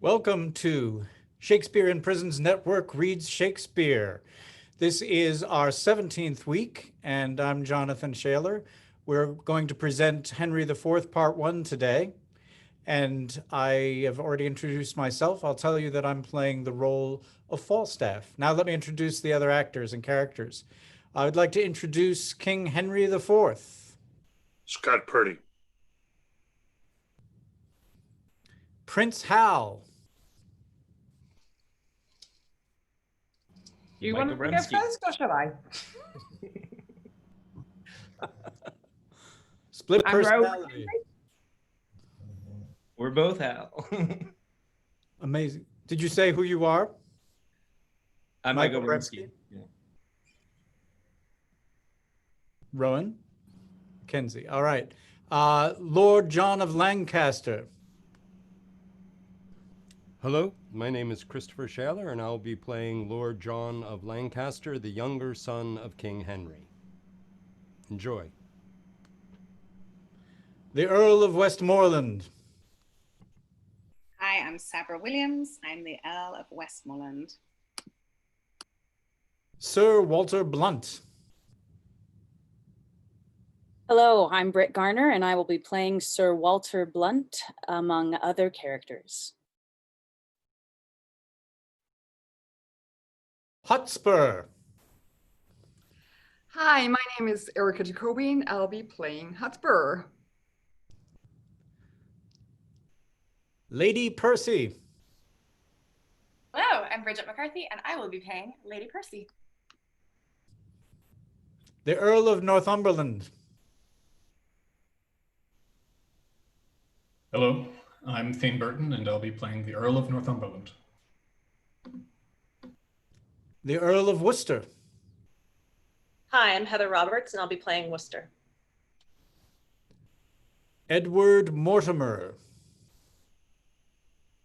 Welcome to Shakespeare in Prisons Network Reads Shakespeare. This is our 17th week, and I'm Jonathan Shaler. We're going to present Henry IV, Part 1 today, and I have already introduced myself. I'll tell you that I'm playing the role of Falstaff. Now let me introduce the other actors and characters. I would like to introduce King Henry IV. Scott Purdy. Prince Hal. You want to go first, or shall I? Split personality. We're both Hal. Amazing. Did you say who you are? I'm Michael Rimsky. Yeah. Rowan? Kenzie. All right. Lord John of Lancaster. Hello, my name is Christopher Shaler, and I'll be playing Lord John of Lancaster, the younger son of King Henry. Enjoy. The Earl of Westmoreland. Hi, I'm Sabra Williams. I'm the Earl of Westmoreland. Sir Walter Blunt. Hello, I'm Britt Garner, and I will be playing Sir Walter Blunt, among other characters. Hotspur. Hi, my name is Erica Jacoby, and I'll be playing Hotspur. Lady Percy. Hello, I'm Bridget McCarthy, and I will be playing Lady Percy. The Earl of Northumberland. Hello, I'm Thane Burton, and I'll be playing the Earl of Northumberland. The Earl of Worcester. Hi, I'm Heather Roberts, and I'll be playing Worcester. Edward Mortimer.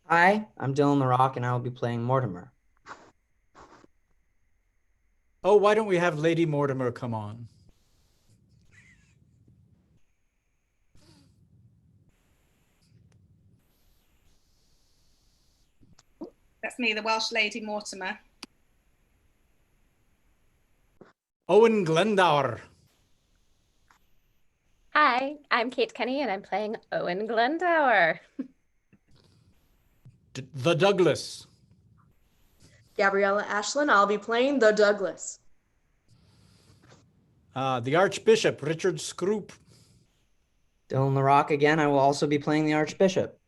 Hi, I'm Dylan LaRock, and I will be playing Mortimer. Oh, why don't we have Lady Mortimer come on? That's me, the Welsh Lady Mortimer. Owen Glendower. Hi, I'm Kate Kenny, and I'm playing Owen Glendower. The Douglas. Gabriella Ashland, I'll be playing the Douglas. The Archbishop, Richard Scroop. Dylan LaRock again, I will also be playing the Archbishop.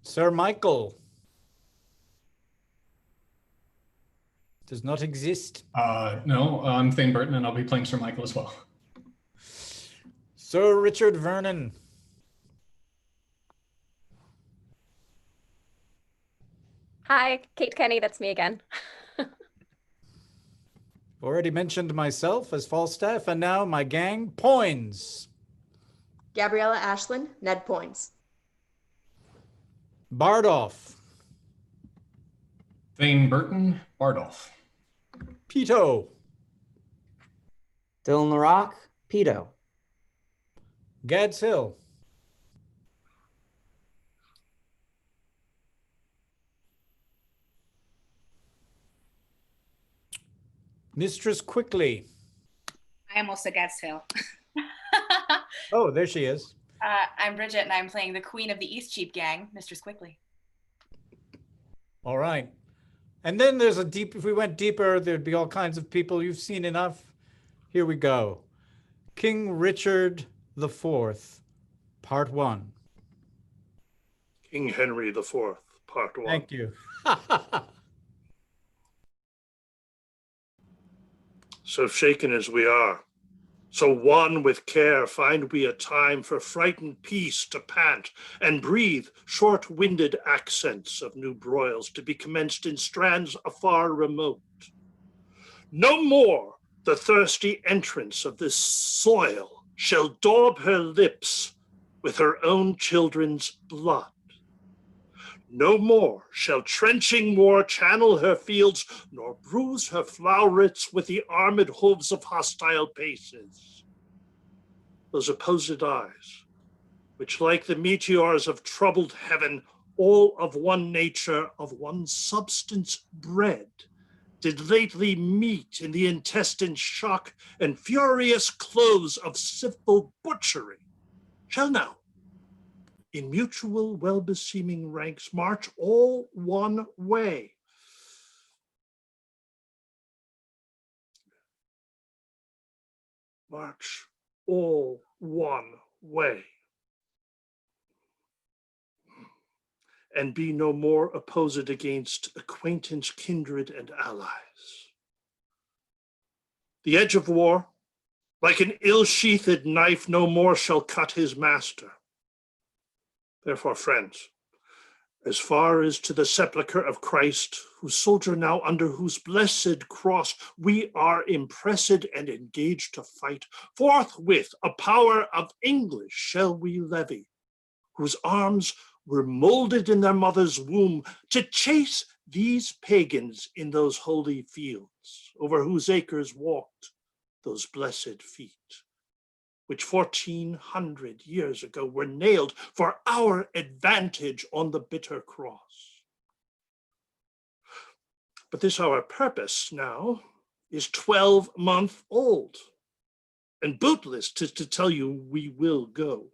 Sir Michael. Does not exist. No, I'm Thane Burton, and I'll be playing Sir Michael as well. Sir Richard Vernon. Hi, Kate Kenny, that's me again. Already mentioned myself as Falstaff, and now my gang, Poins. Gabriella Ashland, Ned Poins. Bardolph. Thane Burton, Bardolph. Pito. Dylan LaRock, Pito. Gads Hill. Mistress Quickly. I am also Gads Hill. Oh, there she is. I'm Bridget, and I'm playing the Queen of the Eastcheap Gang, Mistress Quickly. All right. And then there's if we went deeper, there'd be all kinds of people. You've seen enough. Here we go. King Richard IV, Part 1. King Henry IV, Part 1. Thank you. So shaken as we are, so wan with care, find we a time for frightened peace to pant and breathe short-winded accents of new broils to be commenced in strands afar remote. No more the thirsty entrance of this soil shall daub her lips with her own children's blood. No more shall trenching war channel her fields, nor bruise her flowerets with the armed hooves of hostile paces. Those opposed eyes, which like the meteors of troubled heaven all of one nature, of one substance bred, did lately meet in the intestine shock and furious close of civil butchery, shall now, in mutual well-beseeming ranks, march all one way. March all one way. And be no more opposed against acquaintance, kindred, and allies. The edge of war, like an ill-sheathed knife, no more shall cut his master. Therefore, friends, as far as to the sepulchre of Christ, whose soldier now under whose blessed cross we are impressed and engaged to fight, forthwith a power of English shall we levy, whose arms were molded in their mother's womb to chase these pagans in those holy fields, over whose acres walked those blessed feet, which 1400 years ago were nailed for our advantage on the bitter cross. But this our purpose now is 12-month old, and bootless 'tis to tell you we will go.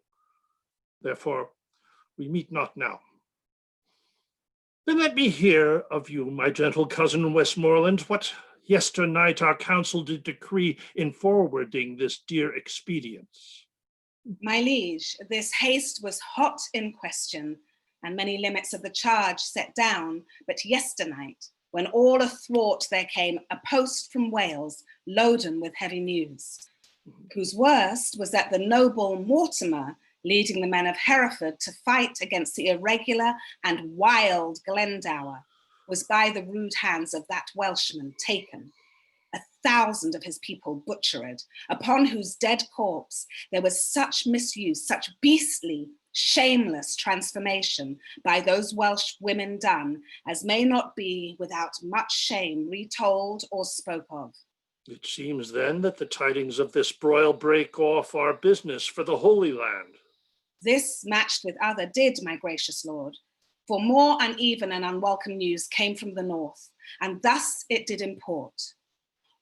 Therefore, we meet not now. Then let me hear of you, my gentle cousin Westmoreland, what yesternight our council did decree in forwarding this dear expedience. My liege, this haste was hot in question, and many limits of the charge set down, but yesternight, when all athwart there came a post from Wales, loaden with heavy news, whose worst was that the noble Mortimer, leading the men of Hereford to fight against the irregular and wild Glendower, was by the rude hands of that Welshman taken, 1,000 of his people butchered, upon whose dead corpse there was such misuse, such beastly, shameless transformation by those Welsh women done, as may not be without much shame retold or spoke of. It seems then that the tidings of this broil break off our business for the Holy Land. This matched with other did, my gracious lord, for more uneven and unwelcome news came from the north, and thus it did import.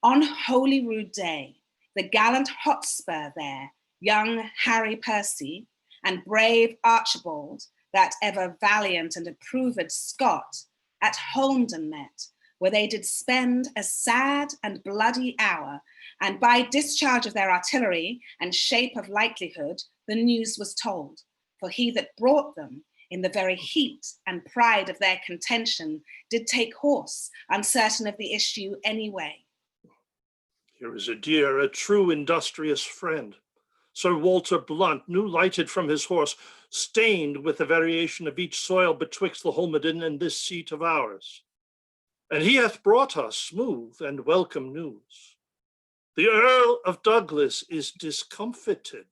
On Holy Rood Day, the gallant Hotspur there, young Harry Percy, and brave Archibald, that ever valiant and approved Scot, at Holmdon met, where they did spend a sad and bloody hour, and by discharge of their artillery and shape of likelihood, the news was told, for he that brought them, in the very heat and pride of their contention, did take horse, uncertain of the issue any way. Here is a dear, a true industrious friend, Sir Walter Blunt, new lighted from his horse, stained with the variation of each soil betwixt the Holmedon and this seat of ours. And he hath brought us smooth and welcome news. The Earl of Douglas is discomfited.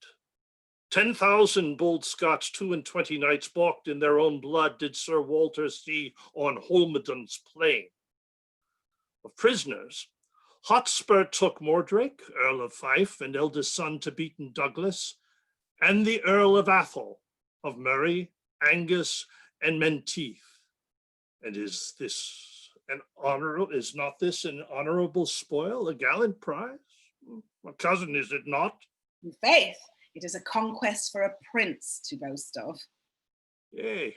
10,000 bold Scots, 22 knights balked in their own blood, did Sir Walter see on Holmedon's plain. Of prisoners, Hotspur took Mordrake, Earl of Fife, and eldest son to beaten Douglas, and the Earl of Athol, of Murray, Angus, and Menteith. And is not this an honorable spoil, a gallant prize? My cousin, is it not? In faith, it is a conquest for a prince to boast of. Yea,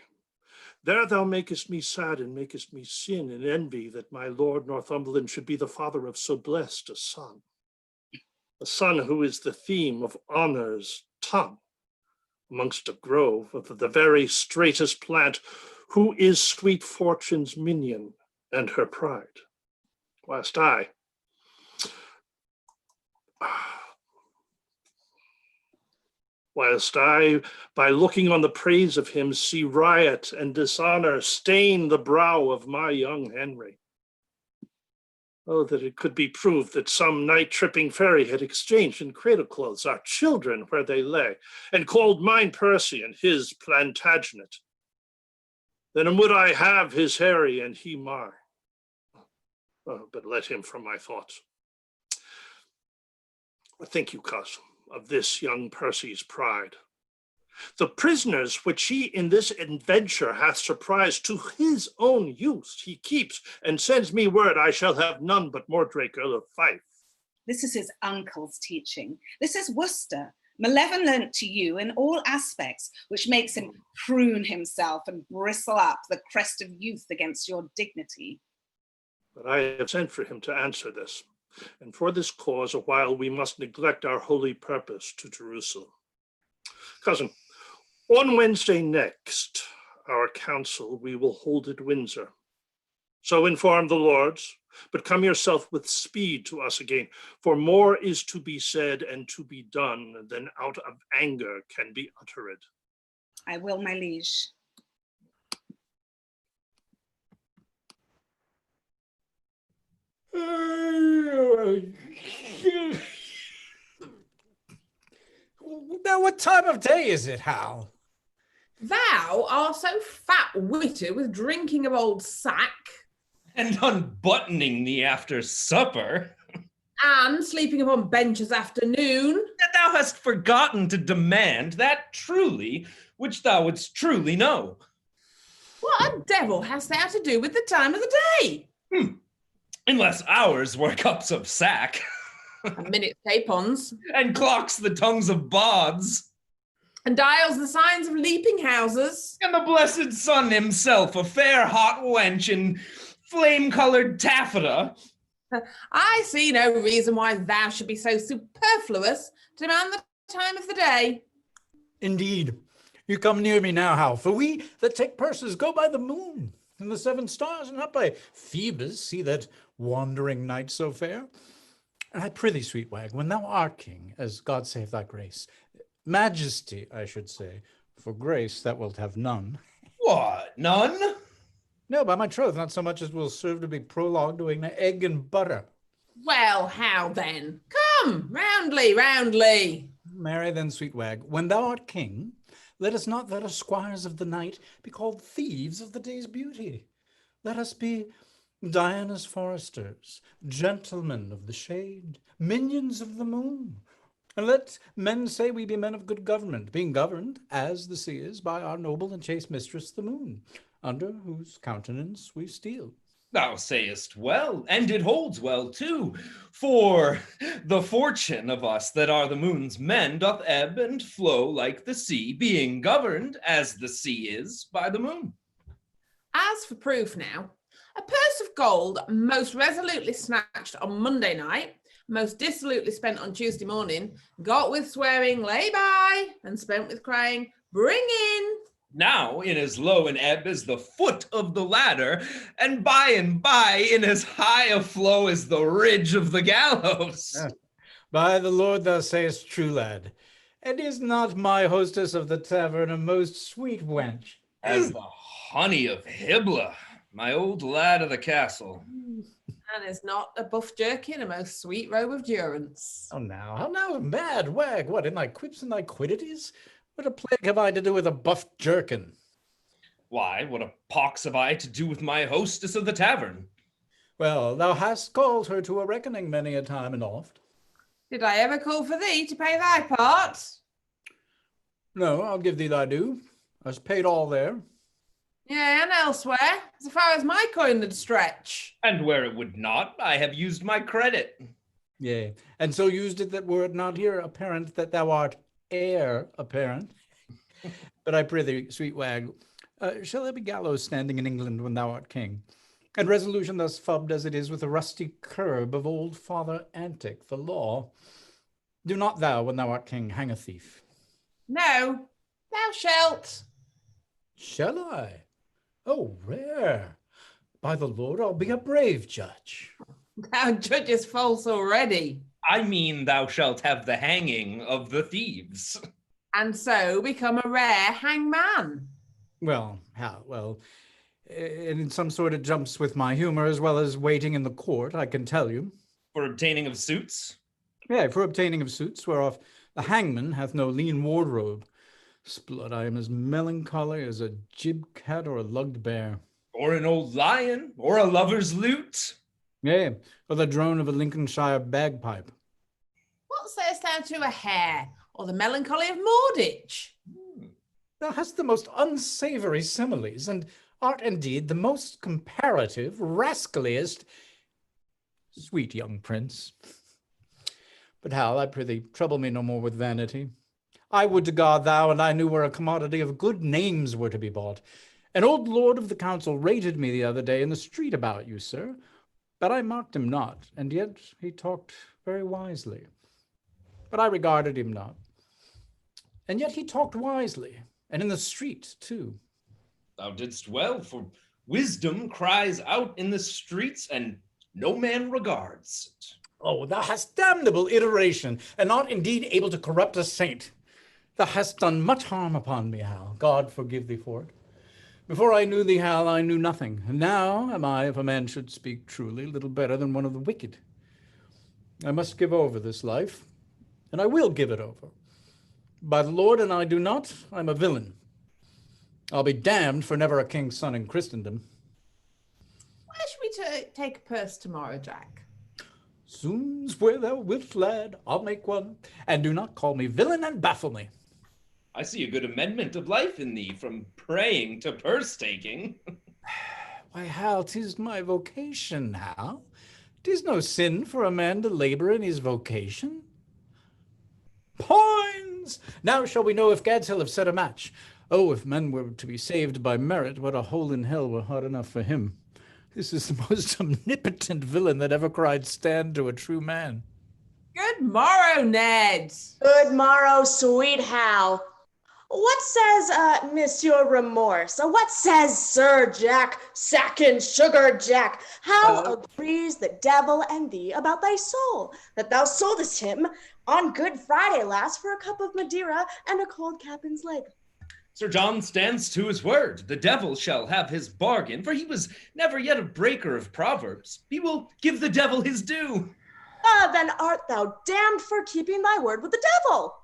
there thou makest me sad and makest me sin and envy that my Lord Northumberland should be the father of so blessed a son who is the theme of honor's tongue amongst a grove of the very straightest plant, who is sweet fortune's minion and her pride, whilst I, by looking on the praise of him, see riot and dishonor stain the brow of my young Henry. Oh, that it could be proved that some night-tripping fairy had exchanged in cradle clothes our children where they lay, and called mine Percy and his Plantagenet. Then would I have his Harry and he mine. Oh, but let him from my thoughts. What think you, cousin, of this young Percy's pride? The prisoners which he in this adventure hath surprised to his own use he keeps, and sends me word I shall have none but Mordrake, Earl of Fife. This is his uncle's teaching. This is Worcester, malevolent to you in all aspects, which makes him prune himself and bristle up the crest of youth against your dignity. But I have sent for him to answer this, and for this cause a while we must neglect our holy purpose to Jerusalem. Cousin, on Wednesday next, our council we will hold at Windsor. So inform the lords, but come yourself with speed to us again, for more is to be said and to be done than out of anger can be uttered. I will, my liege. Now, what time of day is it, Hal? Thou art so fat-witted with drinking of old sack. And unbuttoning thee after supper. And sleeping upon benches afternoon. That thou hast forgotten to demand that truly, which thou wouldst truly know. What a devil hast thou to do with the time of the day? Unless ours were cups of sack. And minute capons. And clocks the tongues of bawds. And dials the signs of leaping houses. And the blessed sun himself, a fair hot wench in flame-colored taffeta. I see no reason why thou should be so superfluous to demand the time of the day. Indeed. You come near me now, Hal, for we that take purses go by the moon and the 7 stars, and not by Phoebus, see that wandering night so fair. And I prithee, sweet wag, when thou art king, as God save thy grace, majesty, I should say, for grace thou wilt have none. What, none? No, by my troth, not so much as will serve to be prologue to an egg and butter. Well, how then? Come, roundly. Marry then, sweet wag, when thou art king, let us not that are squires of the night be called thieves of the day's beauty. Let us be Diana's foresters, gentlemen of the shade, minions of the moon. And let men say we be men of good government, being governed, as the sea is, by our noble and chaste mistress the moon, under whose countenance we steal. Thou sayest well, and it holds well too, for the fortune of us that are the moon's men doth ebb and flow like the sea, being governed, as the sea is, by the moon. As for proof now, a purse of gold most resolutely snatched on Monday night, most dissolutely spent on Tuesday morning, got with swearing lay by, and spent with crying bring in. Now in as low an ebb as the foot of the ladder, and by in as high a flow as the ridge of the gallows. By the Lord, thou sayest true, lad. And is not my hostess of the tavern a most sweet wench? As the honey of Hybla, my old lad of the castle. And is not a buff jerkin a most sweet robe of durance? Oh, how now, mad wag, what, in thy quips and thy quiddities? What a plague have I to do with a buff jerkin? Why, what a pox have I to do with my hostess of the tavern? Well, thou hast called her to a reckoning many a time and oft. Did I ever call for thee to pay thy part? No, I'll give thee thy due. I've paid all there. Yea, and elsewhere, as far as my coin would stretch. And where it would not, I have used my credit. Yea, and so used it that were it not here apparent that thou art heir apparent. But I prithee, sweet wag, shall there be gallows standing in England when thou art king? And resolution thus fubbed as it is with a rusty curb of old Father Antic, the law. Do not thou, when thou art king, hang a thief. No, thou shalt. Shall I? Oh, rare. By the Lord, I'll be a brave judge. Thou judgest false already. I mean, thou shalt have the hanging of the thieves. And so become a rare hangman. Well, how? Well, in some sort it jumps with my humor as well as waiting in the court, I can tell you. For obtaining of suits? Yea, for obtaining of suits, whereof the hangman hath no lean wardrobe. Sblood, I am as melancholy as a gib cat or a lugged bear. Or an old lion, or a lover's lute. Yea, or the drone of a Lincolnshire bagpipe. What sayest thou to a hare, or the melancholy of Morditch? Thou hast the most unsavory similes, and art indeed the most comparative, rascaliest. Sweet young prince. But Hal, I prithee, trouble me no more with vanity. I would to God thou and I knew where a commodity of good names were to be bought. An old lord of the council rated me the other day in the street about you, sir, but I marked him not, and yet he talked very wisely. But I regarded him not. And yet he talked wisely, and in the street too. Thou didst well, for wisdom cries out in the streets, and no man regards it. Oh, thou hast damnable iteration, and not indeed able to corrupt a saint. Thou hast done much harm upon me, Hal. God forgive thee for it. Before I knew thee, Hal, I knew nothing. And now am I, if a man should speak truly, little better than one of the wicked. I must give over this life, and I will give it over. By the Lord, and I do not, I'm a villain. I'll be damned for never a king's son in Christendom. Where should we take a purse tomorrow, Jack? Soon's where thou wilt, lad, I'll make one, and do not call me villain and baffle me. I see a good amendment of life in thee, from praying to purse-taking. Why, Hal, 'tis my vocation, Hal. 'Tis no sin for a man to labor in his vocation. Poins! Now shall we know if Gad's Hill have set a match. Oh, if men were to be saved by merit, what a hole in hell were hard enough for him. This is the most omnipotent villain that ever cried stand to a true man. Good morrow, Ned. Good morrow, sweet Hal. What says Monsieur Remorse? What says Sir Jack, Sack and Sugar Jack? How agrees the devil and thee about thy soul, that thou soldest him on Good Friday last for a cup of Madeira and a cold captain's leg? Sir John stands to his word. The devil shall have his bargain, for he was never yet a breaker of proverbs. He will give the devil his due. Then art thou damned for keeping thy word with the devil.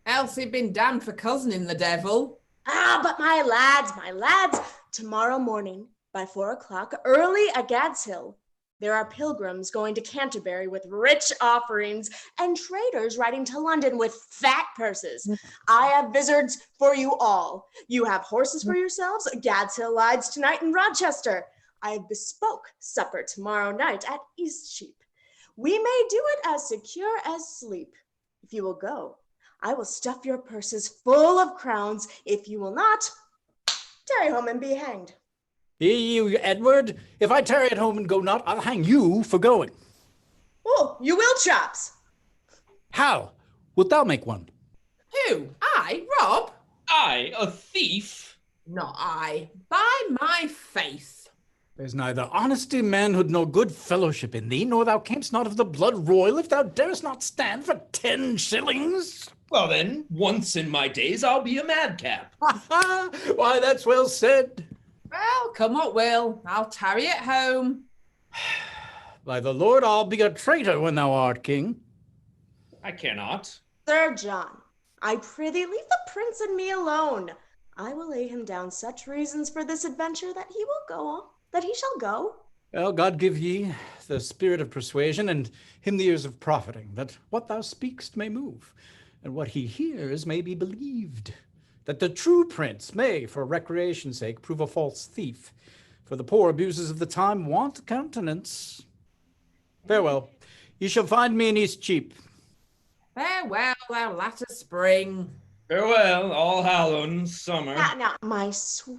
Else he'd been damned for cousining the devil. But my lads, tomorrow morning by 4 o'clock, early at Gad's Hill, there are pilgrims going to Canterbury with rich offerings and traders riding to London with fat purses. I have vizards for you all. You have horses for yourselves. Gad's Hill lies tonight in Rochester. I have bespoke supper tomorrow night at Eastcheap. We may do it as secure as sleep. If you will go, I will stuff your purses full of crowns. If you will not, tarry home and be hanged. Hear you, Edward? If I tarry at home and go not, I'll hang you for going. Oh, you will, chaps. How? Wilt thou make one? Who? I, Rob? I, a thief? Not I. By my faith. There's neither honesty, manhood, nor good fellowship in thee, nor thou camest not of the blood royal, if thou darest not stand for 10 shillings. Well then, once in my days, I'll be a madcap. Why, that's well said. Well, come what will, I'll tarry at home. By the Lord, I'll be a traitor when thou art king. I cannot. Sir John, I prithee leave the prince and me alone. I will lay him down such reasons for this adventure that he will go on, that he shall go. Well, God give ye the spirit of persuasion and him the ears of profiting, that what thou speakst may move, and what he hears may be believed. That the true prince may, for recreation's sake, prove a false thief, for the poor abuses of the time want countenance. Farewell. Ye shall find me in Eastcheap. Farewell, thou latter spring. Farewell, all Hallows summer. Now, my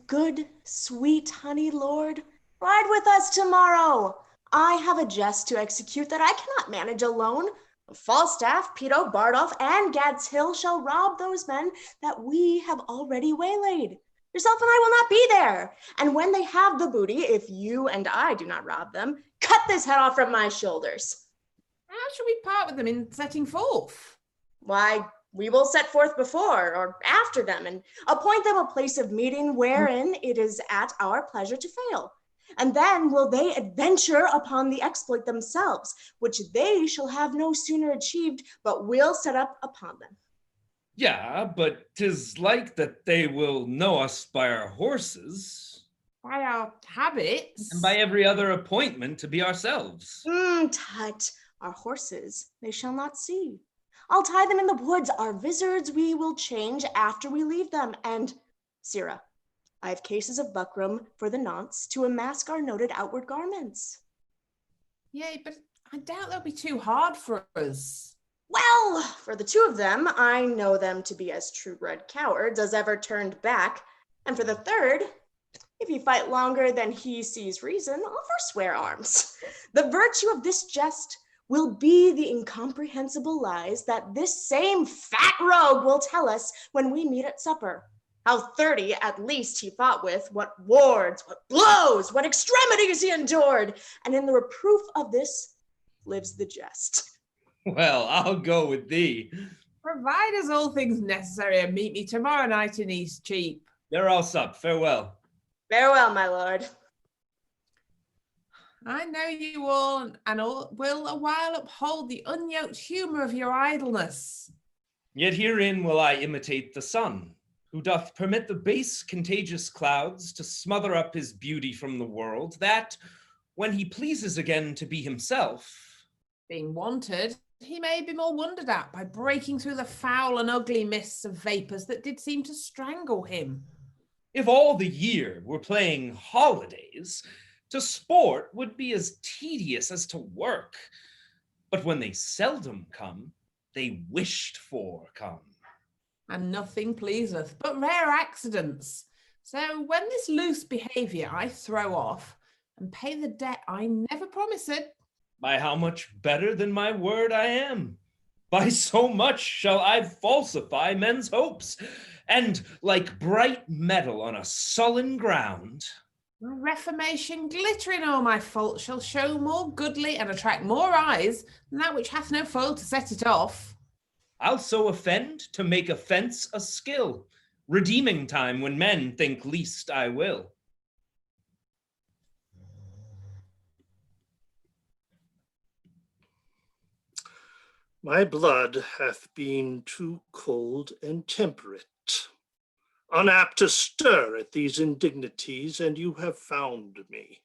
good, sweet honey lord, ride with us tomorrow. I have a jest to execute that I cannot manage alone. Falstaff, Peto, Bardolph, and Gad's Hill shall rob those men that we have already waylaid. Yourself and I will not be there. And when they have the booty, if you and I do not rob them, cut this head off from my shoulders. How shall we part with them in setting forth? Why, we will set forth before or after them and appoint them a place of meeting wherein it is at our pleasure to fail. And then will they adventure upon the exploit themselves, which they shall have no sooner achieved, but will set up upon them. Yeah, but 'tis like that they will know us by our horses. By our habits. And by every other appointment to be ourselves. Tut, our horses they shall not see. I'll tie them in the woods. Our vizards we will change after we leave them. And, Sirrah, I have cases of buckram for the nonce to unmask our noted outward garments. Yay, but I doubt they'll be too hard for us. Well, for the two of them, I know them to be as true-bred cowards as ever turned back. And for the third, if you fight longer than he sees reason, I'll forswear arms. The virtue of this jest will be the incomprehensible lies that this same fat rogue will tell us when we meet at supper. How 30 at least he fought with, what wards, what blows, what extremities he endured, and in the reproof of this lives the jest. Well, I'll go with thee. Provide us all things necessary and meet me tomorrow night in Eastcheap. They're all sup. Farewell. Farewell, my lord. I know you all, and all will a while uphold the unyoked humour of your idleness. Yet herein will I imitate the sun, who doth permit the base contagious clouds to smother up his beauty from the world, that, when he pleases again to be himself, being wanted, he may be more wondered at by breaking through the foul and ugly mists of vapours that did seem to strangle him. If all the year were playing holidays, to sport would be as tedious as to work. But when they seldom come, they wished for come. And nothing pleaseth but rare accidents. So when this loose behaviour I throw off, and pay the debt I never promised, by how much better than my word I am? By so much shall I falsify men's hopes, and like bright metal on a sullen ground, reformation glittering o'er my fault shall show more goodly and attract more eyes than that which hath no foil to set it off. I'll so offend to make offence a skill, redeeming time when men think least I will. My blood hath been too cold and temperate, unapt to stir at these indignities, and you have found me.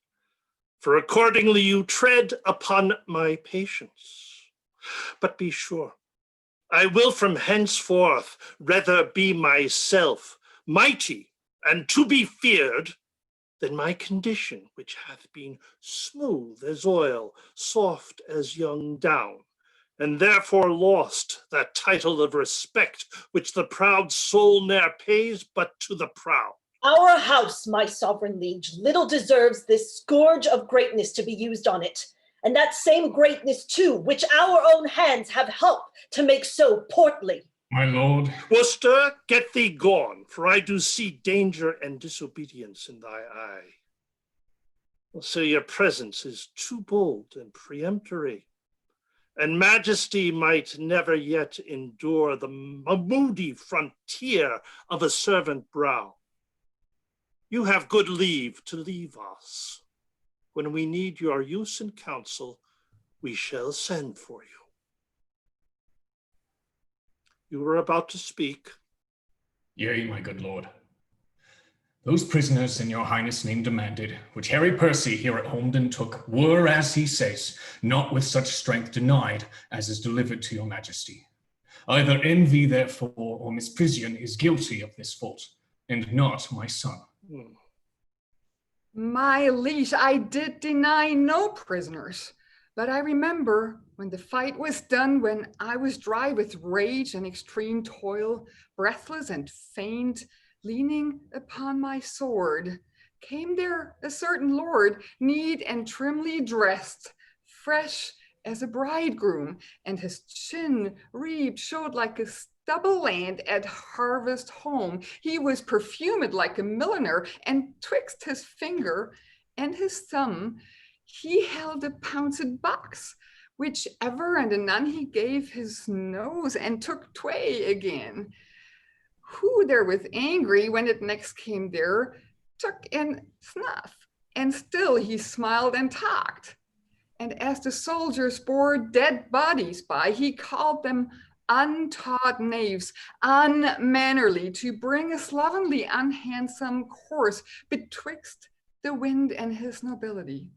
For accordingly you tread upon my patience. But be sure, I will from henceforth rather be myself, mighty and to be feared, than my condition, which hath been smooth as oil, soft as young down, and therefore lost that title of respect which the proud soul ne'er pays but to the proud. Our house, my sovereign liege, little deserves this scourge of greatness to be used on it, and that same greatness too, which our own hands have helped to make so portly. My lord. Worcester, get thee gone, for I do see danger and disobedience in thy eye. So your presence is too bold and peremptory, and majesty might never yet endure the moody frontier of a servant brow. You have good leave to leave us. When we need your use and counsel, we shall send for you. You were about to speak. Yea, my good lord. Those prisoners in your highness' name demanded, which Harry Percy here at Holmdon took, were, as he says, not with such strength denied as is delivered to your majesty. Either envy, therefore, or misprision is guilty of this fault, and not my son. My liege, I did deny no prisoners, but I remember when the fight was done, when I was dry with rage and extreme toil, breathless and faint, leaning upon my sword, came there a certain lord, neat and trimly dressed, fresh as a bridegroom, and his chin wreathed showed like a stubble land at harvest home. He was perfumed like a milliner, and twixt his finger and his thumb he held a pounced box, which ever and anon he gave his nose and took tway again. Who therewith angry, when it next came there, took and snuff, and still he smiled and talked. And as the soldiers bore dead bodies by, he called them untaught knaves, unmannerly, to bring a slovenly, unhandsome course betwixt the wind and his nobility.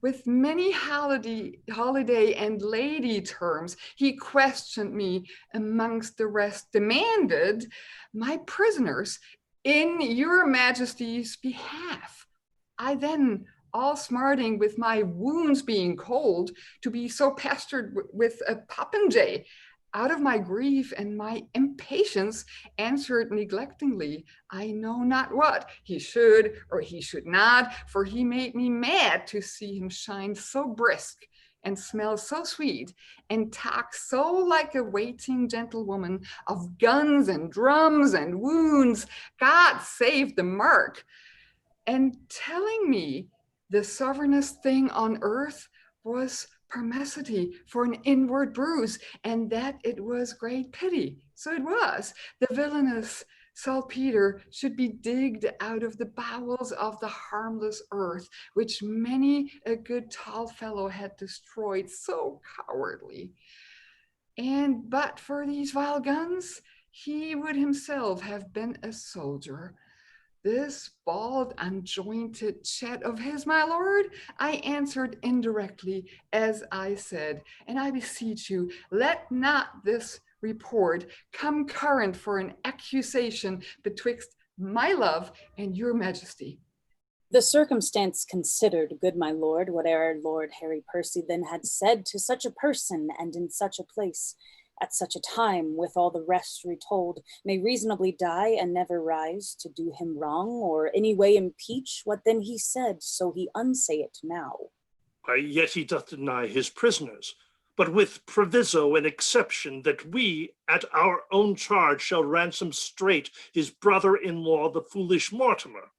With many holiday and lady terms, he questioned me, amongst the rest demanded my prisoners in your majesty's behalf. I then, all smarting with my wounds being cold, to be so pestered with a popinjay, out of my grief and my impatience, answered neglectingly, I know not what he should or he should not, for he made me mad to see him shine so brisk and smell so sweet and talk so like a waiting gentlewoman of guns and drums and wounds. God save the mark. And telling me the sovereignest thing on earth was permacety for an inward bruise, and that it was great pity. So it was. The villainous saltpeter should be digged out of the bowels of the harmless earth, which many a good tall fellow had destroyed so cowardly. And but for these vile guns, he would himself have been a soldier. This bald, unjointed chat of his, my lord, I answered indirectly, as I said, and I beseech you, let not this report come current for an accusation betwixt my love and your majesty. The circumstance considered, good my lord, whate'er Lord Harry Percy then had said to such a person and in such a place, at such a time, with all the rest retold, may reasonably die and never rise to do him wrong, or any way impeach what then he said, so he unsay it now. Yet he doth deny his prisoners, but with proviso and exception that we, at our own charge, shall ransom straight his brother-in-law, the foolish Mortimer,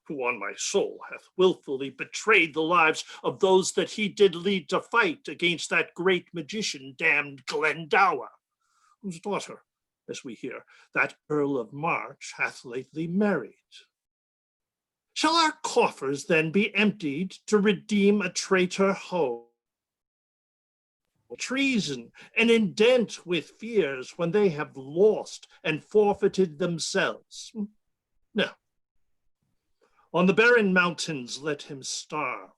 who on my soul hath willfully betrayed the lives of those that he did lead to fight against that great magician damned Glendower, whose daughter, as we hear, that Earl of March hath lately married. Shall our coffers then be emptied to redeem a traitor hoe? Treason and indent with fears when they have lost and forfeited themselves? No. On the barren mountains let him starve,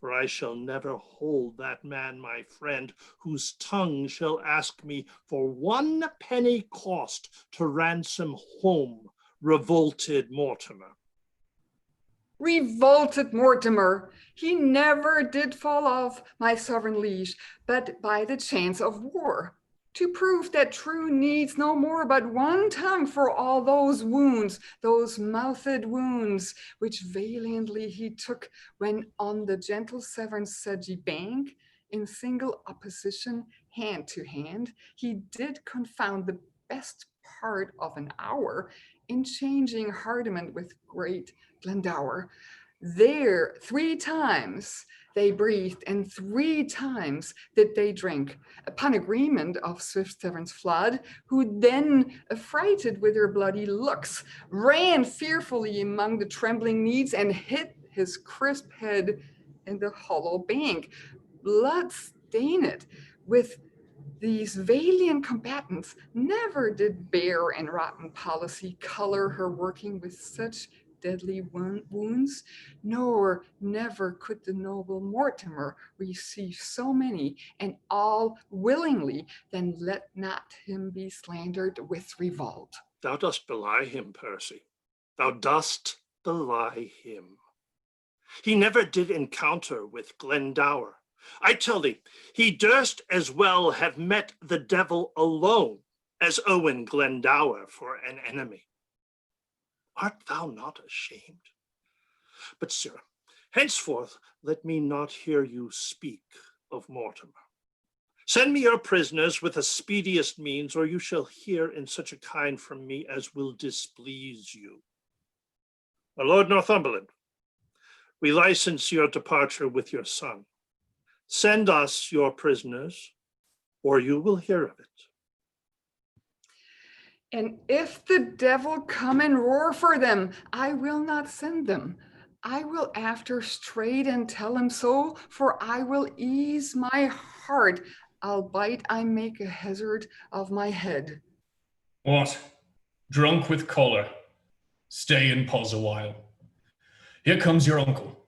for I shall never hold that man my friend, whose tongue shall ask me for 1 penny cost to ransom home revolted Mortimer. Revolted Mortimer, he never did fall off, my sovereign liege, but by the chance of war. To prove that true needs no more but 1 tongue for all those wounds, those mouthed wounds, which valiantly he took when on the gentle Severn's sedgy bank, in single opposition, hand to hand, he did confound the best part of an hour in changing hardiment with great Glendower. There 3 times they breathed, and 3 times did they drink, upon agreement of swift Severn's flood, who then, affrighted with her bloody looks, ran fearfully among the trembling needs and hit his crisp head in the hollow bank, blood stained. With these valiant combatants, never did bare and rotten policy color her working with such deadly wounds, nor never could the noble Mortimer receive so many, and all willingly. Then let not him be slandered with revolt. Thou dost belie him, Percy. Thou dost belie him. He never did encounter with Glendower. I tell thee, he durst as well have met the devil alone as Owen Glendower for an enemy. Art thou not ashamed? But, sir, henceforth let me not hear you speak of Mortimer. Send me your prisoners with the speediest means, or you shall hear in such a kind from me as will displease you. My Lord Northumberland, we license your departure with your son. Send us your prisoners, or you will hear of it. And if the devil come and roar for them, I will not send them. I will after straight and tell him so, for I will ease my heart, albeit I make a hazard of my head. What? Drunk with choler? Stay and pause a while. Here comes your uncle.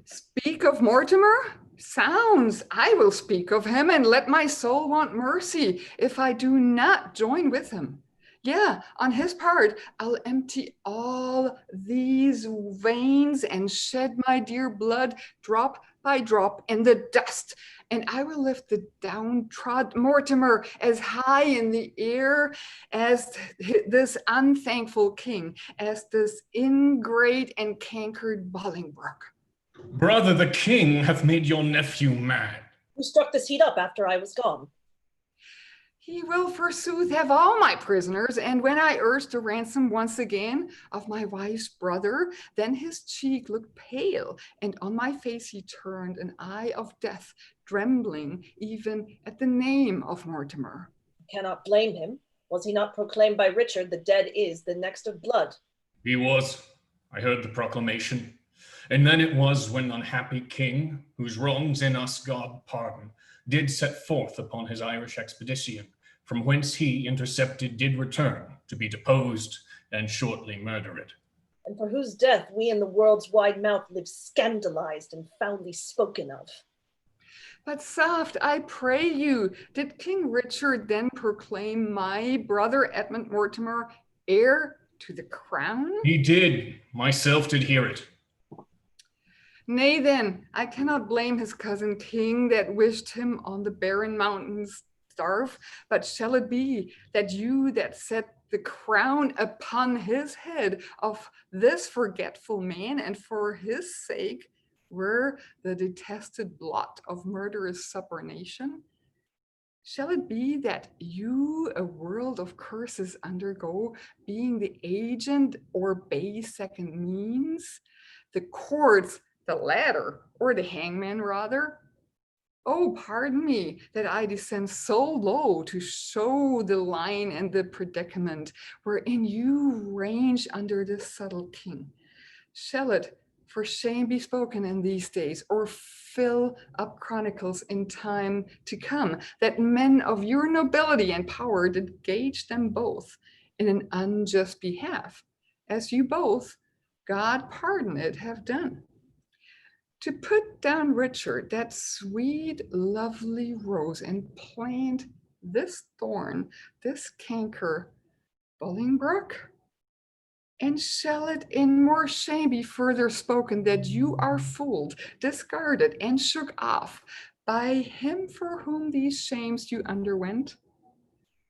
Speak of Mortimer? Sounds. I will speak of him and let my soul want mercy if I do not join with him. Yeah, on his part, I'll empty all these veins and shed my dear blood drop by drop in the dust. And I will lift the downtrodden Mortimer as high in the air as this unthankful king, as this ingrate and cankered Bolingbroke. Brother, the king hath made your nephew mad. Who struck the seat up after I was gone? He will forsooth have all my prisoners, and when I urged a ransom once again of my wife's brother, then his cheek looked pale, and on my face he turned an eye of death, trembling even at the name of Mortimer. I cannot blame him. Was he not proclaimed by Richard, the dead is the next of blood? He was. I heard the proclamation. And then it was when unhappy king, whose wrongs in us God pardon, did set forth upon his Irish expedition, from whence he intercepted did return to be deposed and shortly murdered. And for whose death we in the world's wide mouth live scandalized and foully spoken of. But soft, I pray you, did King Richard then proclaim my brother Edmund Mortimer heir to the crown? He did. Myself did hear it. Nay then, I cannot blame his cousin king that wished him on the barren mountains starve, but shall it be that you that set the crown upon his head of this forgetful man, and for his sake were the detested blot of murderous supernation? Shall it be that you a world of curses undergo, being the agent or base second means, the courts, the ladder, or the hangman rather? Oh, pardon me that I descend so low to show the line and the predicament wherein you range under this subtle king. Shall it for shame be spoken in these days, or fill up chronicles in time to come, that men of your nobility and power did gauge them both in an unjust behalf, as you both, God pardon it, have done? To put down Richard, that sweet, lovely rose, and plant this thorn, this canker, Bolingbroke? And shall it in more shame be further spoken that you are fooled, discarded, and shook off by him for whom these shames you underwent?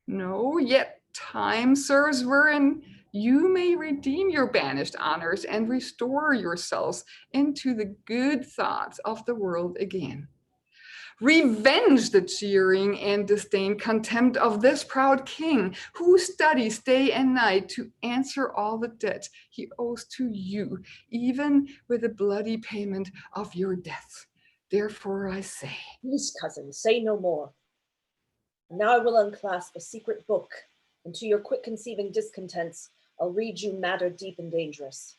No, yet time serves wherein you may redeem your banished honors and restore yourselves into the good thoughts of the world again. Revenge the jeering and disdain, contempt of this proud king, who studies day and night to answer all the debt he owes to you, even with the bloody payment of your death. Therefore I say, Peace, cousin, say no more. And now I will unclasp a secret book, and to your quick conceiving discontents, I'll read you matter deep and dangerous,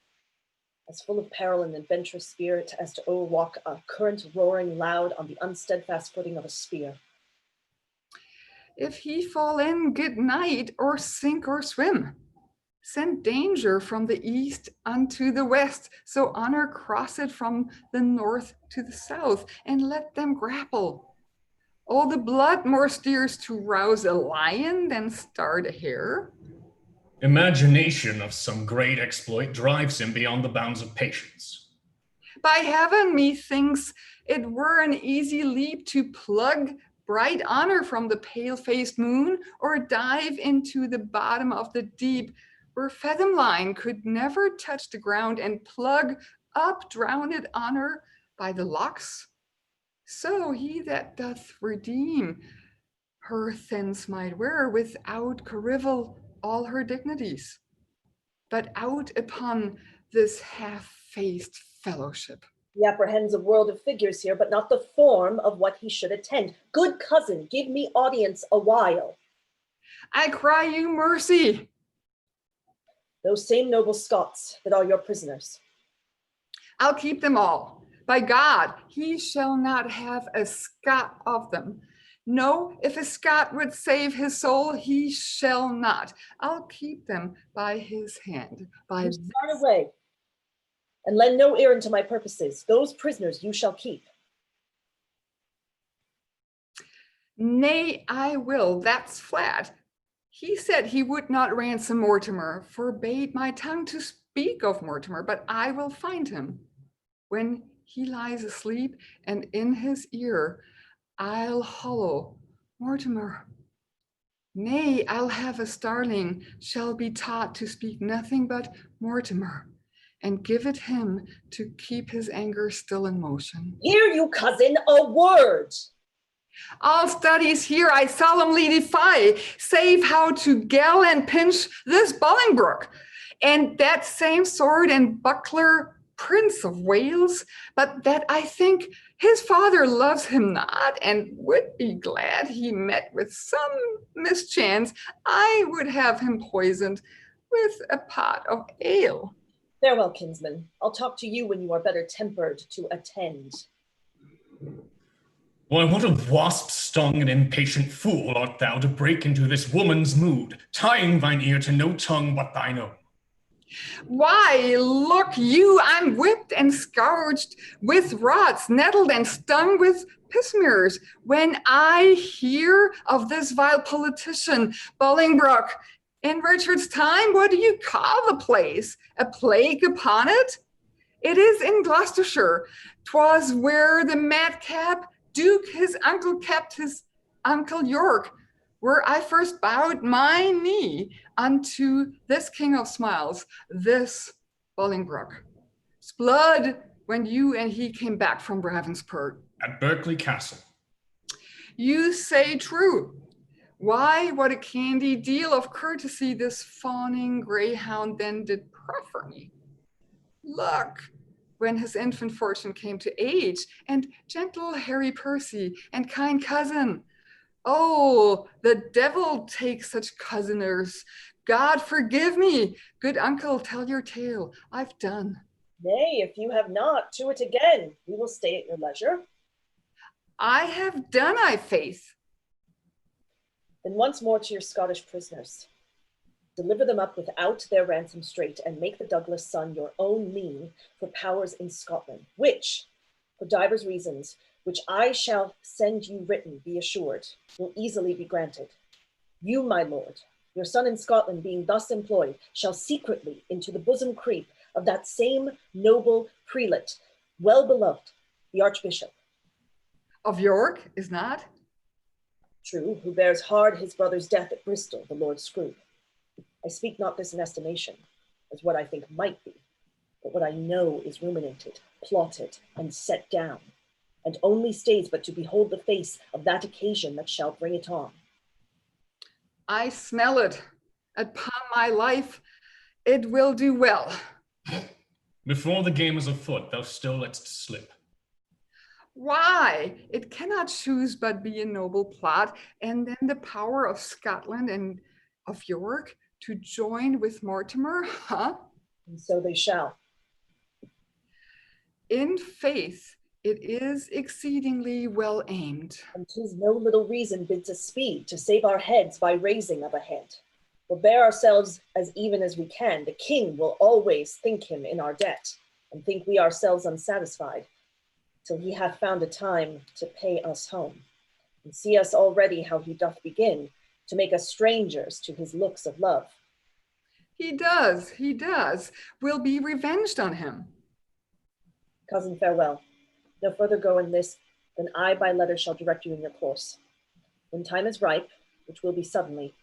as full of peril and adventurous spirit as to o'erwalk a current roaring loud on the unsteadfast footing of a spear. if he fall in, good night, or sink or swim. Send danger from the east unto the west, so honor cross it from the north to the south, and let them grapple. All the blood more steers to rouse a lion than start a hare. Imagination of some great exploit drives him beyond the bounds of patience. By heaven, methinks it were an easy leap to plug bright honor from the pale-faced moon, or dive into the bottom of the deep, where Fethemline could never touch the ground, and plug up drowned honor by the locks. So he that doth redeem her thence might wear without carivel all her dignities, but out upon this half-faced fellowship. He apprehends a world of figures here, but not the form of what he should attend. Good cousin, give me audience a while. I cry you mercy. Those same noble Scots that are your prisoners. I'll keep them all. By God, he shall not have a Scot of them. No, if a Scot would save his soul, he shall not. I'll keep them by his hand. By You start away. And lend no ear unto my purposes. Those prisoners you shall keep. Nay, I will, that's flat. He said he would not ransom Mortimer, forbade my tongue to speak of Mortimer, but I will find him when he lies asleep, and in his ear I'll hollow, Mortimer. Nay, I'll have a starling, shall be taught to speak nothing but Mortimer, and give it him to keep his anger still in motion. Hear you, cousin, a word. All studies here I solemnly defy, save how to gall and pinch this Bolingbroke, and that same sword and buckler Prince of Wales, but that I think his father loves him not, and would be glad he met with some mischance, I would have him poisoned with a pot of ale. Farewell, kinsman. I'll talk to you when you are better tempered to attend. Why, what a wasp-stung and impatient fool art thou to break into this woman's mood, tying thine ear to no tongue but thine own. Why, look you, I'm whipped and scourged with rods, nettled and stung with pismires. When I hear of this vile politician, Bolingbroke, in Richard's time, what do you call the place? A plague upon it? It is in Gloucestershire. 'Twas where the madcap Duke his uncle kept his uncle York, where I first bowed my knee unto this king of smiles, this Bolingbroke. 'Sblood when you and he came back from Ravensport. At Berkeley Castle. You say true. Why, what a candy deal of courtesy this fawning greyhound then did proffer me. Look, when his infant fortune came to age, and gentle Harry Percy and kind cousin. Oh, the devil take such cousiners. God forgive me. Good uncle, tell your tale. I've done. Nay, if you have not, to it again. We will stay at your leisure. I have done, I faith. Then once more to your Scottish prisoners. Deliver them up without their ransom straight, and make the Douglas son your own lien for powers in Scotland, which, for divers reasons, which I shall send you written, be assured, will easily be granted. You, my lord, your son in Scotland being thus employed, shall secretly into the bosom creep of that same noble prelate, well beloved, the Archbishop. Of York, is not? True, who bears hard his brother's death at Bristol, the Lord Scroope. I speak not this in estimation, as what I think might be, but what I know is ruminated, plotted, and set down, and only stays but to behold the face of that occasion that shall bring it on. I smell it. Upon my life, it will do well. Before the game is afoot, thou still lett'st slip. Why? It cannot choose but be a noble plot, and then the power of Scotland and of York to join with Mortimer, huh? And so they shall. In faith, it is exceedingly well aimed. And 'tis no little reason bids us speed to save our heads by raising of a head. We'll bear ourselves as even as we can. The king will always think him in our debt, and think we ourselves unsatisfied, till he hath found a time to pay us home. And see us already how he doth begin to make us strangers to his looks of love. He does. We'll be revenged on him. Cousin, farewell. No further go in this than I by letter shall direct you in your course. When time is ripe, which will be suddenly,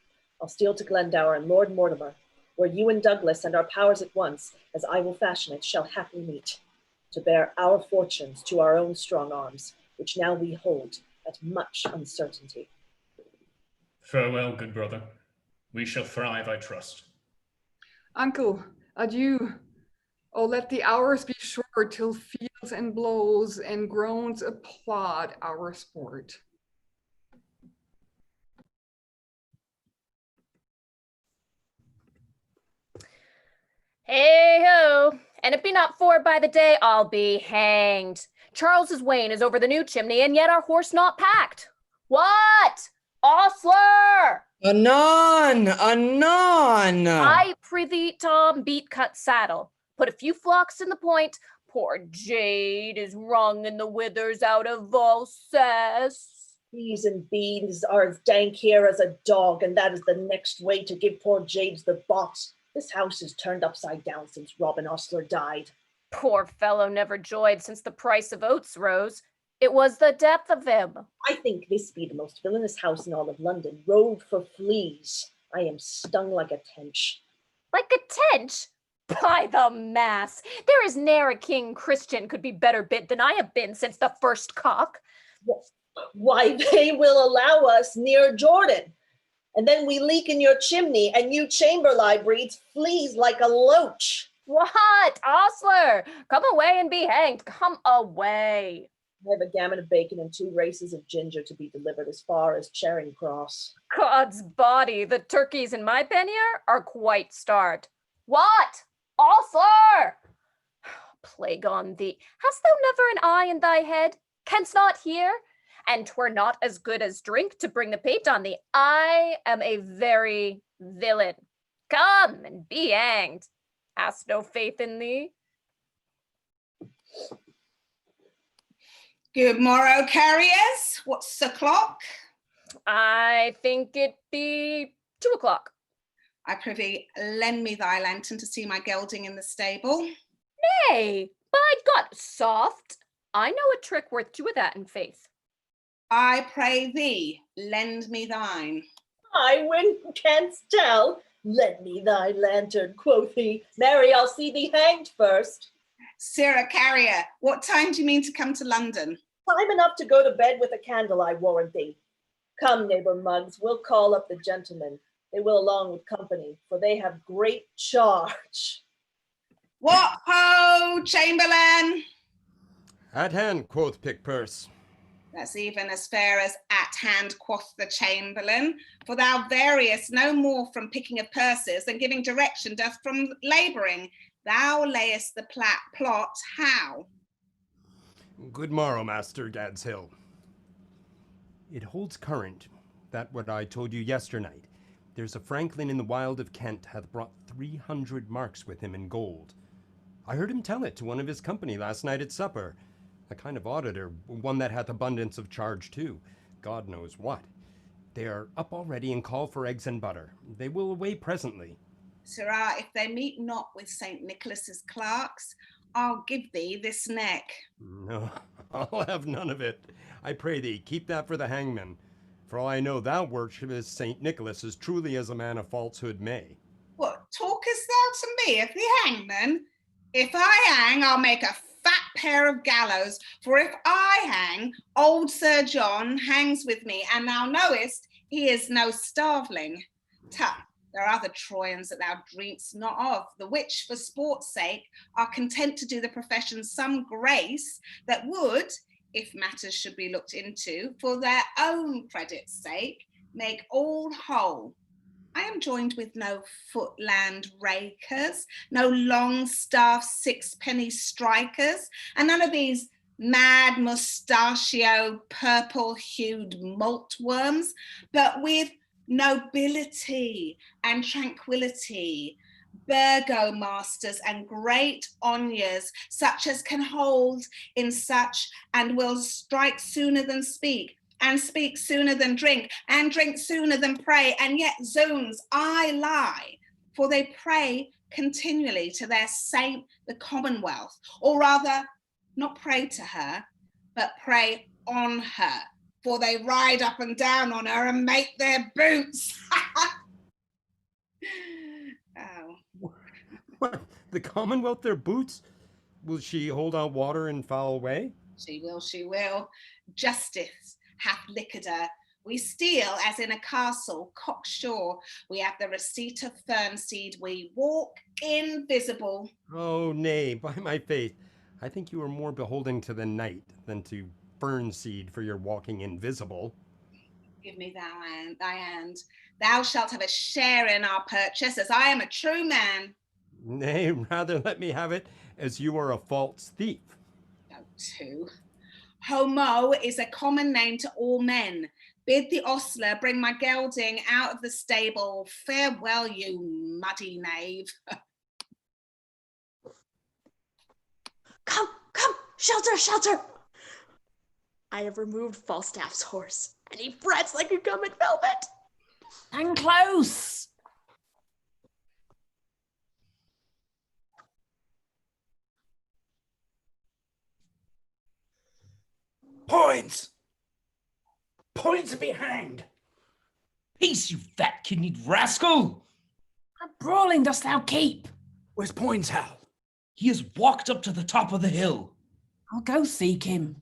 I'll steal to Glendower and Lord Mortimer, where you and Douglas and our powers at once, as I will fashion it, shall happily meet, to bear our fortunes to our own strong arms, which now we hold at much uncertainty. Farewell, good brother. We shall thrive, I trust. Uncle, adieu. Oh, let the hours be short till fields and blows and groans applaud our sport. Hey ho! And if be not forward by the day, I'll be hanged. Charles's wain is over the new chimney, and yet our horse not packed. What? Ostler! Anon! I prithee, Tom, beat cut saddle. Put a few flocks in the point. Poor jade is wrung in the withers out of Alsace. Bees and beans are as dank here as a dog, and that is the next way to give poor Jades the box. This house is turned upside down since Robin Ostler died. Poor fellow never joyed since the price of oats rose. It was the death of him. I think this be the most villainous house in all of London. Road for fleas. I am stung like a tench. Like a tench? By the mass, there is ne'er a king Christian could be better bit than I have been since the first cock. Why, they will allow us near Jordan. And then we leak in your chimney, and you chamberlain breeds fleas like a loach. What? Ostler, come away and be hanged. Come away. I have a gammon of bacon and 2 races of ginger to be delivered as far as Charing Cross. God's body, the turkeys in my pannier are quite starved. What? Ostler! Plague on thee. Hast thou never an eye in thy head? Canst not hear? And 'twere not as good as drink to bring the pate on thee. I am a very villain. Come and be hanged. Hast no faith in thee? Good morrow, carriers. What's the clock? I think it be 2 o'clock. I prithee, lend me thy lantern to see my gelding in the stable. Nay, by God, soft. I know a trick worth 2 of that in faith. I pray thee, lend me thine. I when canst tell. Lend me thy lantern, quoth he. Mary, I'll see thee hanged first. Sirrah carrier, what time do you mean to come to London? Time enough to go to bed with a candle, I warrant thee. Come, neighbor Muggs, we'll call up the gentlemen. They will along with company, for they have great charge. What ho, Chamberlain? At hand, quoth Pickpurse. That's even as fair as at hand, quoth the Chamberlain, for thou variest no more from picking of purses than giving direction doth from labouring. Thou layest the plot how? Good morrow, Master Gadshill. It holds current, that what I told you yesternight. There's a Franklin in the wild of Kent hath brought 300 marks with him in gold. I heard him tell it to one of his company last night at supper. A kind of auditor, one that hath abundance of charge too. God knows what. They are up already and call for eggs and butter. They will away presently. Sirrah, if they meet not with St. Nicholas's clerks, I'll give thee this neck. No, I'll have none of it. I pray thee, keep that for the hangman. For all I know, thou worshipest St. Nicholas as truly as a man of falsehood may. What, talkest thou to me of the hangman? If I hang, I'll make a fat pair of gallows, for if I hang, old Sir John hangs with me, and thou knowest he is no starveling. Tut, there are other Trojans that thou dream'st not of, the which, for sport's sake, are content to do the profession some grace that would, if matters should be looked into, for their own credit's sake, make all whole. I am joined with no footland rakers, no long staff sixpenny strikers, and none of these mad mustachio purple-hued maltworms, but with nobility and tranquility, burgomasters and great onyas, such as can hold in such and will strike sooner than speak, and speak sooner than drink, and drink sooner than pray, and yet zoons, I lie, for they pray continually to their saint, the Commonwealth, or rather, not pray to her, but pray on her, for they ride up and down on her and make their boots. Oh. What? The Commonwealth their boots? Will she hold out water in foul way? She will, she will. Justice hath liquored her. We steal as in a castle, cocksure. We have the receipt of fern seed. We walk invisible. Oh, nay, by my faith, I think you are more beholding to the night than to fern seed for your walking invisible. Give me thy hand. Thou shalt have a share in our purchase, as I am a true man. Nay, rather let me have it, as you are a false thief. No, too. Homo is a common name to all men. Bid the ostler bring my gelding out of the stable. Farewell, you muddy knave. Shelter, shelter! I have removed Falstaff's horse, and he frets like a gum in velvet. And close. Points! Points be hanged! Peace, you fat-kidneyed rascal! A brawling dost thou keep? Where's Poins, Hal? He has walked up to the top of the hill. I'll go seek him.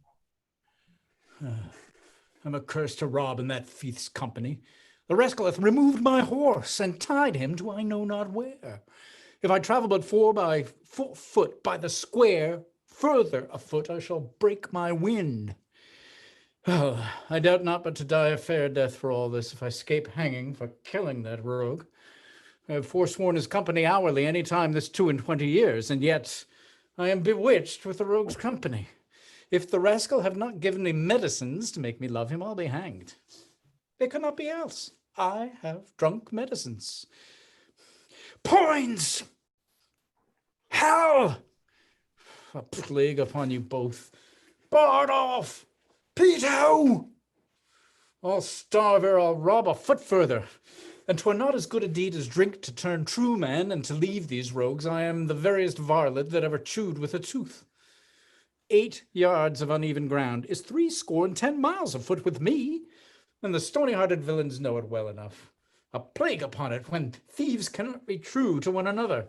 I'm accursed to rob in that thief's company. The rascal hath removed my horse and tied him to I know not where. If I travel but 4 foot by the square, further afoot I shall break my wind. Oh, I doubt not but to die a fair death for all this if I escape hanging for killing that rogue. I have forsworn his company hourly any time this 22 years, and yet I am bewitched with the rogue's company. If the rascal have not given me medicines to make me love him, I'll be hanged. It cannot be else. I have drunk medicines. Poins! Hal! A plague upon you both. Bardolph! Peto! I'll starve ere I'll rob a foot further. And 'twere not as good a deed as drink to turn true man and to leave these rogues. I am the veriest varlet that ever chewed with a tooth. 8 yards of uneven ground is 70 miles afoot with me, and the stony-hearted villains know it well enough. A plague upon it when thieves cannot be true to one another.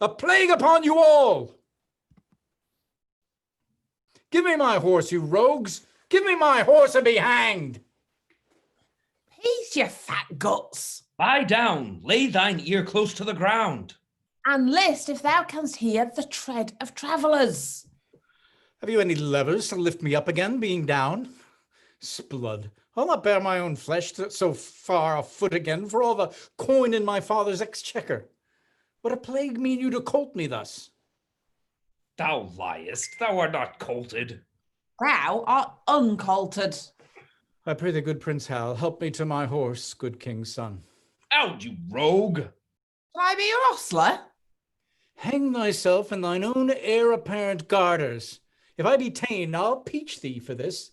A plague upon you all! Give me my horse, you rogues! Give me my horse and be hanged! Peace, you fat guts. Lie down, lay thine ear close to the ground. And list if thou canst hear the tread of travellers. Have you any levers to lift me up again, being down? Sblood, I'll not bear my own flesh so far afoot again for all the coin in my father's exchequer. What a plague mean you to colt me thus? Thou liest, thou art not colted. Thou art uncolted. I pray the good Prince Hal, help me to my horse, good king's son. Out, you rogue! Shall I be your ostler? Hang thyself in thine own heir-apparent garters. If I be ta'en, I'll peach thee for this.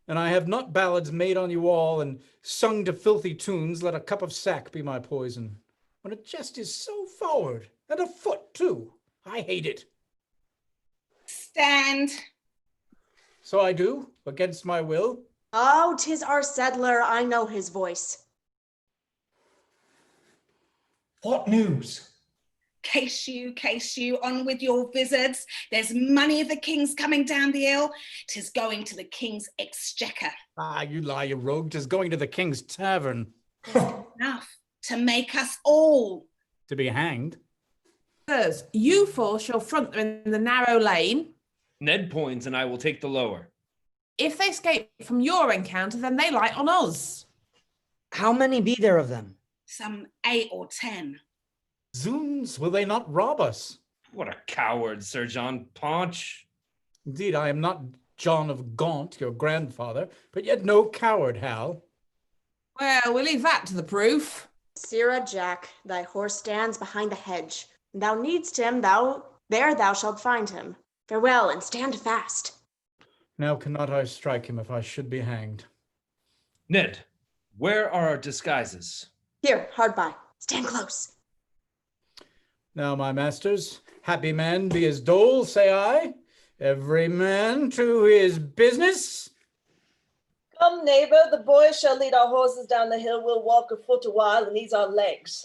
And I have not ballads made on you all, and sung to filthy tunes, let a cup of sack be my poison. When a jest is so forward, and afoot too, I hate it. Stand. So I do, against my will. Oh, 'tis our settler. I know his voice. What news? Case you, on with your vizards. There's money of the king's coming down the hill. 'Tis going to the king's exchequer. Ah, you lie, you rogue. 'Tis going to the king's tavern. Enough to make us all. To be hanged. Sirs, you four shall front them in the narrow lane. Ned Poins and I will take the lower. If they escape from your encounter, then they light on us. How many be there of them? Some 8 or 10. Zoons, will they not rob us? What a coward, Sir John Paunch. Indeed, I am not John of Gaunt, your grandfather, but yet no coward, Hal. Well, we'll leave that to the proof. Sirrah Jack, thy horse stands behind the hedge. Thou needst him, there thou shalt find him. Farewell, and stand fast. Now cannot I strike him if I should be hanged. Ned, where are our disguises? Here, hard by. Stand close. Now, my masters, happy man be his dole, say I. Every man to his business. Come, neighbor, the boys shall lead our horses down the hill. We'll walk afoot a while and ease our legs.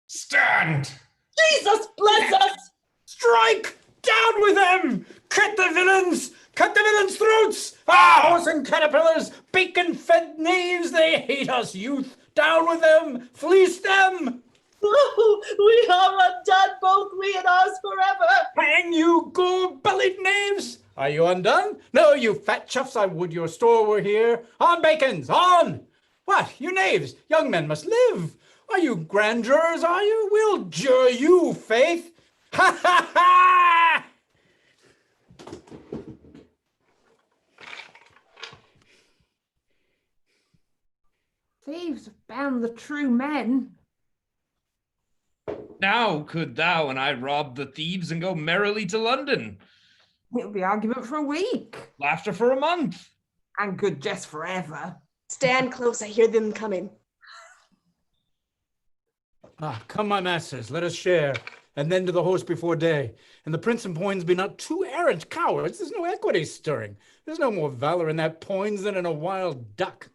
Stand! Jesus bless us! Strike! Down with them! Cut the villains! Cut the villains' throats! Ah, horse and caterpillars! Bacon-fed knaves! They hate us, youth! Down with them! Fleece them! We are undone, both we and ours forever. Hang you, gold-bellied knaves! Are you undone? No, you fat chuffs, I would your store were here. On, bacons, on! What, you knaves? Young men must live. Are you grand jurors, are you? We'll jure you, faith. Ha, ha, ha! Thieves have bound the true men. Now could thou and I rob the thieves and go merrily to London. It'll be argument for a week. Laughter for a month. And good jest forever. Stand close, I hear them coming. Come, my masters, let us share, and then to the host before day. And the prince and Poins be not two arrant cowards. There's no equity stirring. There's no more valor in that Poins than in a wild duck.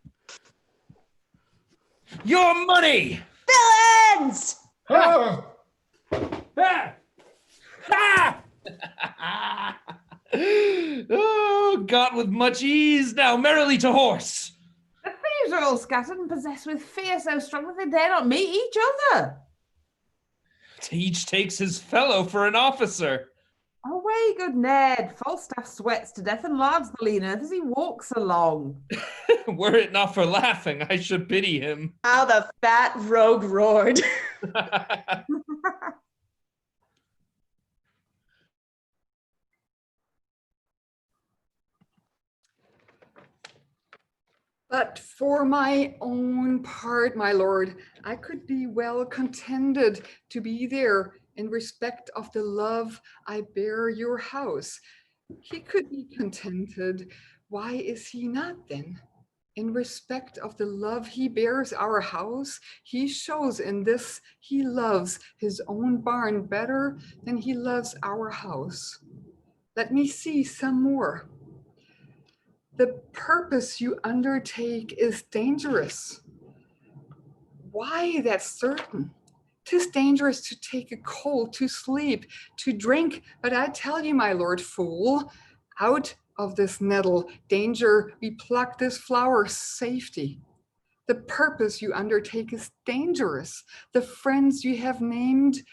Your money! Villains! Oh! Ah! Ah! Oh, got with much ease. Now merrily to horse. The thieves are all scattered and possessed with fear so strong that they dare not meet each other. Each takes his fellow for an officer. Away, good Ned. Falstaff sweats to death and lards the lean earth as he walks along. Were it not for laughing, I should pity him. How the fat rogue roared. But for my own part, my lord, I could be well contented to be there in respect of the love I bear your house. He could be contented. Why is he not then? In respect of the love he bears our house, he shows in this he loves his own barn better than he loves our house. Let me see some more. The purpose you undertake is dangerous. Why, that's certain. 'Tis dangerous to take a cold, to sleep, to drink, but I tell you, my lord fool, out of this nettle, danger, we pluck this flower, safety. The purpose you undertake is dangerous. The friends you have named,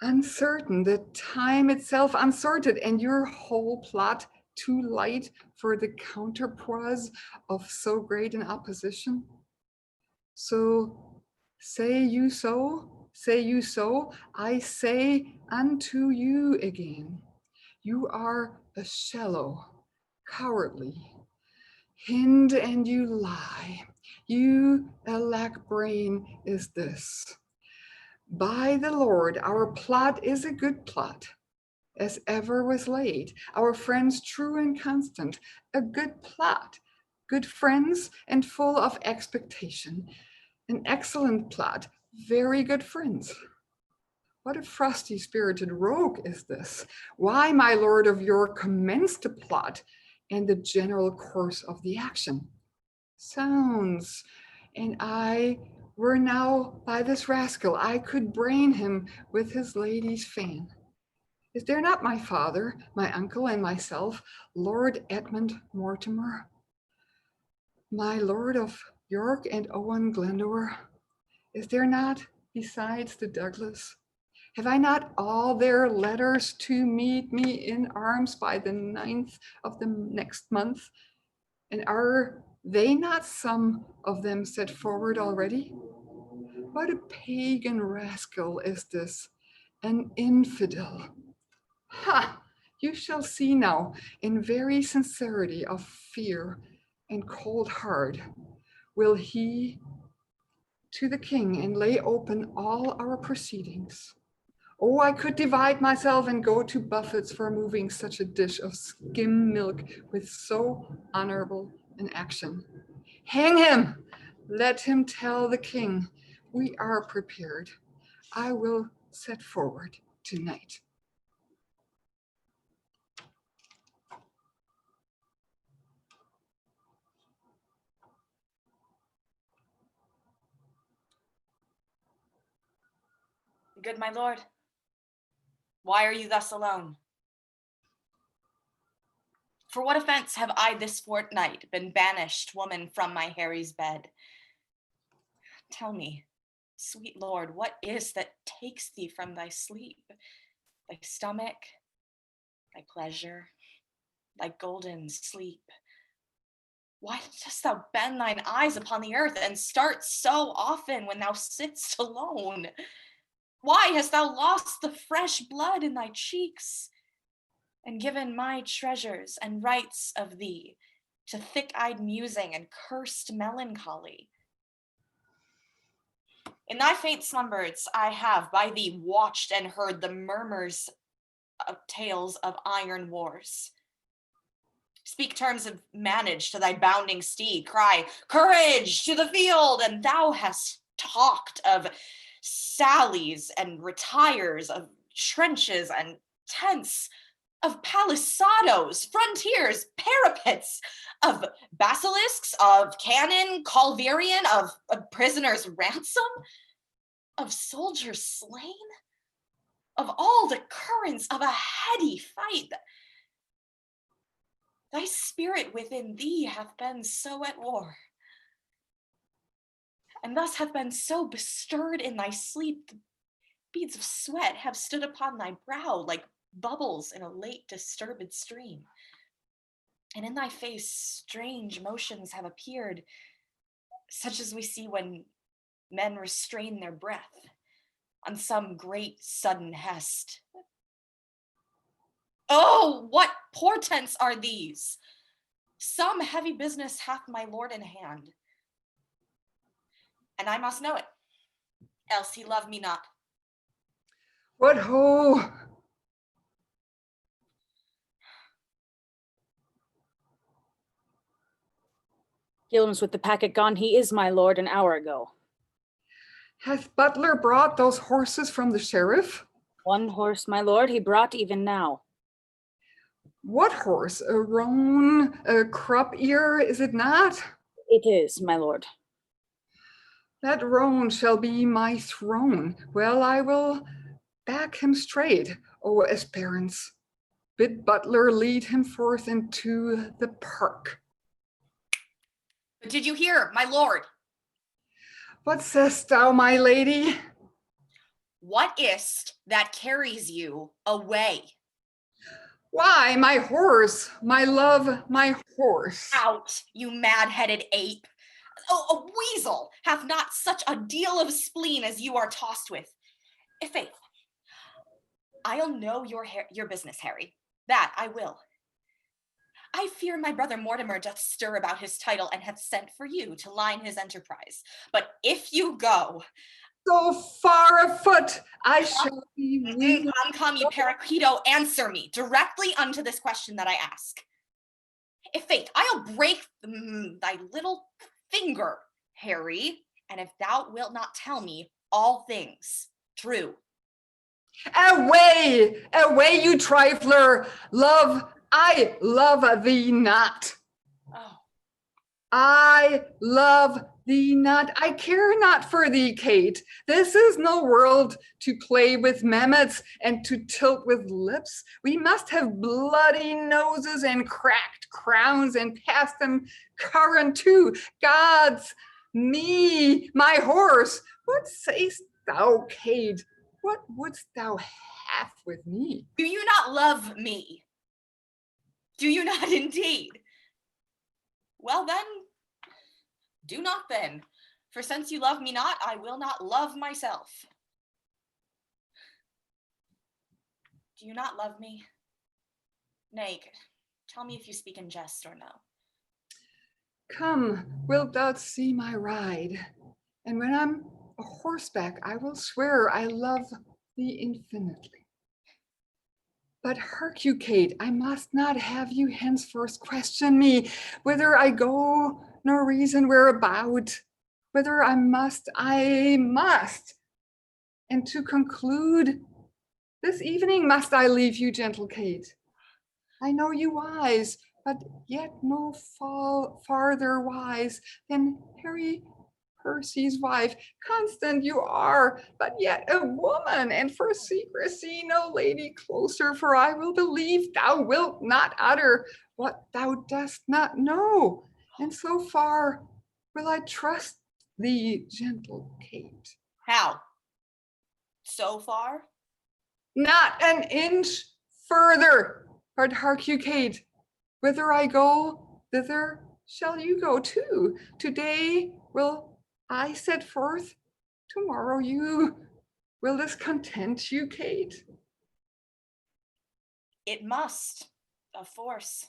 uncertain, the time itself uncertain, and your whole plot too light for the counterpoise of so great an opposition? So say you so? Say you so? I say unto you again, you are a shallow, cowardly hind, and you lie. You a lack brain is this. By the Lord, our plot is a good plot, as ever was laid, our friends true and constant, a good plot, good friends and full of expectation, an excellent plot, very good friends. What a frosty spirited rogue is this? Why, my lord of York, commenced to plot and the general course of the action? Sounds, and I were now by this rascal, I could brain him with his lady's fan. Is there not my father, my uncle, and myself, Lord Edmund Mortimer, my Lord of York and Owen Glendower? Is there not, besides the Douglas? Have I not all their letters to meet me in arms by the 9th of the next month? And are they not some of them set forward already? What a pagan rascal is this, an infidel. Ha! You shall see now, in very sincerity of fear and cold heart, will he to the king and lay open all our proceedings. Oh, I could divide myself and go to buffets for moving such a dish of skim milk with so honorable an action. Hang him! Let him tell the king we are prepared. I will set forward tonight. Good my lord, why are you thus alone? For what offense have I this fortnight been banished, woman, from my Harry's bed? Tell me, sweet lord, what is that takes thee from thy sleep, thy stomach, thy pleasure, thy golden sleep? Why dost thou bend thine eyes upon the earth and start so often when thou sitt'st alone? Why hast thou lost the fresh blood in thy cheeks, and given my treasures and rights of thee to thick-eyed musing and cursed melancholy? In thy faint slumbers I have by thee watched and heard the murmurs of tales of iron wars. Speak terms of manage to thy bounding steed, cry, courage to the field, and thou hast talked of sallies and retires, of trenches and tents, of palisados, frontiers, parapets, of basilisks, of cannon, culverian, of prisoners' ransom, of soldiers slain, of all the currents of a heady fight. Thy spirit within thee hath been so at war, and thus hath been so bestirred in thy sleep, the beads of sweat have stood upon thy brow like bubbles in a late disturbed stream. And in thy face strange motions have appeared, such as we see when men restrain their breath on some great sudden hest. Oh, what portents are these? Some heavy business hath my lord in hand, and I must know it, else he love me not. What ho! Gilham's with the packet gone. He is my lord an hour ago. Hath Butler brought those horses from the sheriff? One horse, my lord, he brought even now. What horse? A roan, a crop ear, is it not? It is, my lord. That roan shall be my throne. Well, I will back him straight, O Esperance. Bid Butler lead him forth into the park. But did you hear, my lord? What sayest thou, my lady? What is't that carries you away? Why, my horse, my love, my horse. Out, you mad-headed ape. Oh, a weasel hath not such a deal of spleen as you are tossed with. Faith, I'll know your business, Harry. That I will. I fear my brother Mortimer doth stir about his title and hath sent for you to line his enterprise. But if you go, so far afoot, I shall be. Come, you paraquito, answer me directly unto this question that I ask. If faith, I'll break thy little finger, Harry, and if thou wilt not tell me all things true. Away, away, you trifler! Love, I love thee not. Oh. I love thee not. I care not for thee, Kate. This is no world to play with mammoths and to tilt with lips. We must have bloody noses and cracked crowns and pass them current too. Gods, me, my horse. What sayst thou, Kate? What wouldst thou have with me? Do you not love me? Do you not indeed? Well then, do not then, for since you love me not, I will not love myself. Do you not love me? Nay, tell me if you speak in jest or no. Come, wilt thou see my ride? And when I'm a horseback, I will swear I love thee infinitely. But hark you, Kate, I must not have you henceforth question me whither I go, nor reason whereabout. Whether I must. And to conclude, this evening must I leave you, gentle Kate. I know you wise, but yet no farther wise than Harry Percy's wife. Constant you are, but yet a woman, and for secrecy no lady closer, for I will believe thou wilt not utter what thou dost not know. And so far will I trust thee, gentle Kate. How? So far? Not an inch further. But hark you, Kate, whither I go, thither shall you go too. Today will I set forth, tomorrow you. Will this content you, Kate? It must, of force.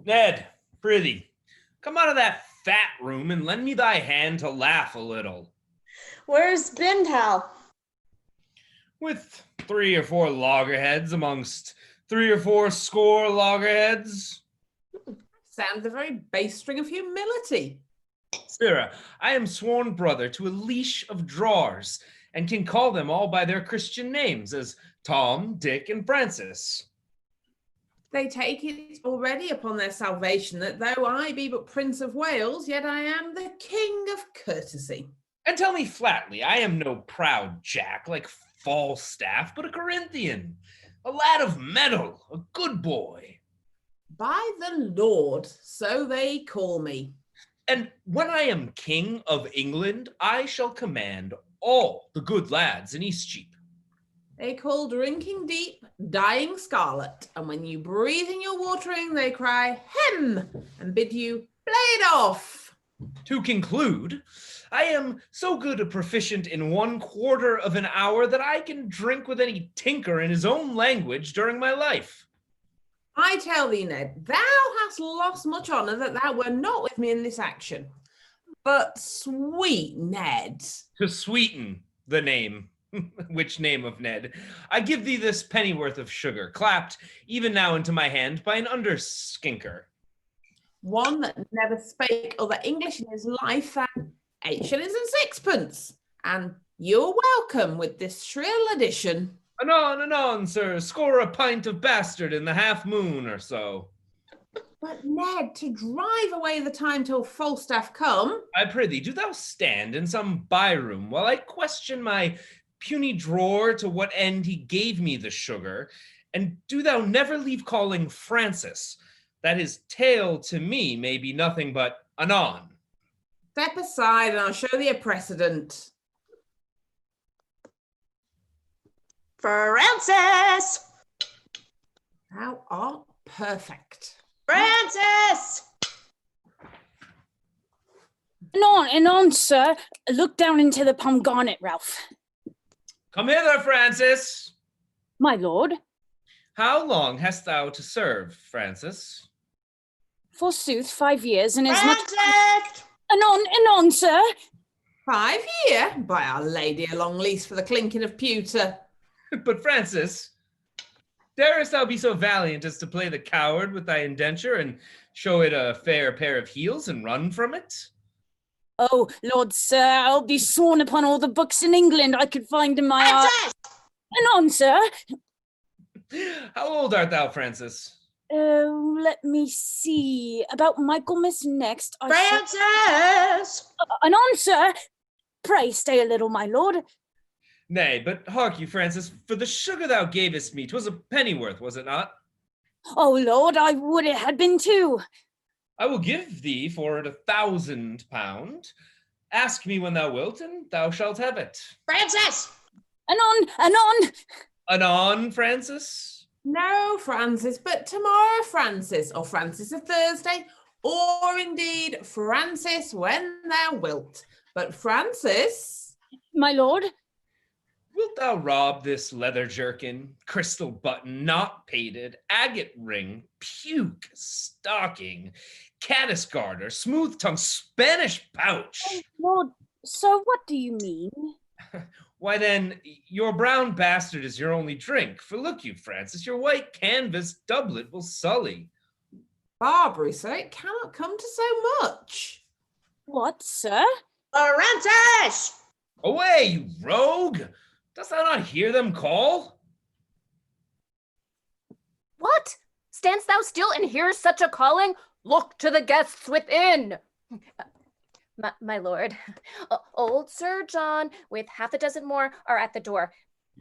Ned, prithee, come out of that fat room and lend me thy hand to laugh a little. Where's Bindhal? With 3 or 4 loggerheads amongst 3 or 4 score loggerheads. Sounds a very base string of humility. Sirrah, I am sworn brother to a leash of drawers, and can call them all by their Christian names, as Tom, Dick, and Francis. They take it already upon their salvation that though I be but Prince of Wales, yet I am the King of Courtesy. And tell me flatly, I am no proud jack like Falstaff, but a Corinthian, a lad of mettle, a good boy. By the Lord, so they call me. And when I am King of England, I shall command all the good lads in Eastcheap. They call drinking deep, dying scarlet, and when you breathe in your watering, they cry, hem, and bid you blade off. To conclude, I am so good a proficient in 1/4 of an hour that I can drink with any tinker in his own language during my life. I tell thee, Ned, thou hast lost much honour that thou wert not with me in this action. But sweet Ned. To sweeten the name, which name of Ned, I give thee this pennyworth of sugar, clapped even now into my hand by an underskinker. One that never spake other English in his life than 8 shillings and 6pence. And you're welcome with this shrill addition. Anon, sir, score a pint of bastard in the half moon or so. But Ned, to drive away the time till Falstaff come. I prithee, do thou stand in some by-room while I question my puny drawer to what end he gave me the sugar, and do thou never leave calling Francis, that his tale to me may be nothing but anon. Step aside and I'll show thee a precedent. Francis! Thou art perfect. Francis! Anon, sir. Look down into the pomegranate, Ralph. Come hither, Francis. My lord. How long hast thou to serve, Francis? Forsooth, 5 years, and is Francis! not... Anon, sir. 5 year? By Our Lady, a long lease for the clinking of pewter. But Francis, darest thou be so valiant as to play the coward with thy indenture and show it a fair pair of heels and run from it? Oh, Lord, sir, I'll be sworn upon all the books in England I could find in my Francis! Anon, sir. How old art thou, Francis? Let me see. About Michaelmas next. Francis! Anon, sir. Pray stay a little, my lord. Nay, but hark you, Francis, for the sugar thou gavest me, 'twas a pennyworth, was it not? Oh, Lord, I would it had been too. I will give thee for it £1,000. Ask me when thou wilt, and thou shalt have it. Francis! Anon. Anon, Francis? No, Francis, but tomorrow, Francis, or Francis of Thursday, or indeed Francis when thou wilt. But Francis... My lord? Wilt thou rob this leather jerkin, crystal button, not pated, agate ring, puke, stocking, caddis garter, smooth tongue, Spanish pouch? Oh, Lord, sir, what do you mean? Why then, your brown bastard is your only drink. For look you, Francis, your white canvas doublet will sully. Barbary, sir, it cannot come to so much. What, sir? Francis! Away, you rogue! Dost thou not hear them call? What? Standst thou still and hearest such a calling? Look to the guests within. My lord, old Sir John with half a dozen more are at the door.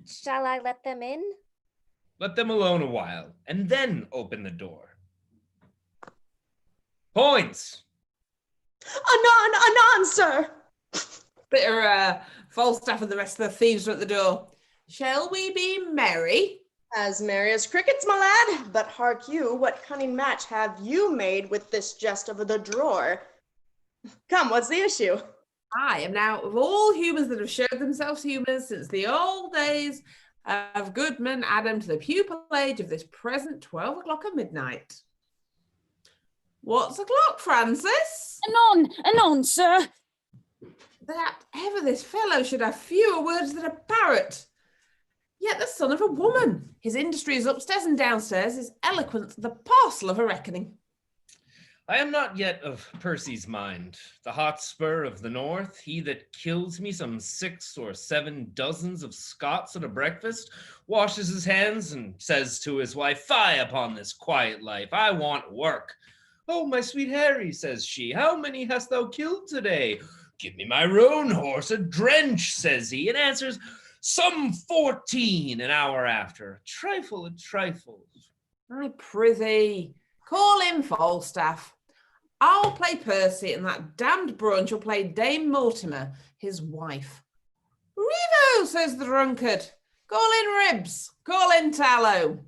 Shall I let them in? Let them alone a while, and then open the door. Points! Anon, sir! Bitter Falstaff and the rest of the thieves are at the door. Shall we be merry? As merry as crickets, my lad. But hark you, what cunning match have you made with this jest of the drawer? Come, what's the issue? I am now of all humans that have showed themselves humans since the old days of Goodman Adam to the pupil age of this present 12 o'clock at midnight. What's o'clock, Francis? Anon, sir. That ever this fellow should have fewer words than a parrot. Yet the son of a woman. His industry is upstairs and downstairs, his eloquence the parcel of a reckoning. I am not yet of Percy's mind, the Hotspur of the north, he that kills me some 6 or 7 dozens of Scots at a breakfast, washes his hands and says to his wife, "Fie upon this quiet life, I want work." "Oh, my sweet Harry," says she, "how many hast thou killed today?" "Give me my roan horse a drench," says he, and answers, "Some 14 an hour after." A trifle. I prithee, call in Falstaff. I'll play Percy, and that damned brunch will play Dame Mortimer, his wife. "Revo," says the drunkard. "Call in Ribs, call in Tallow."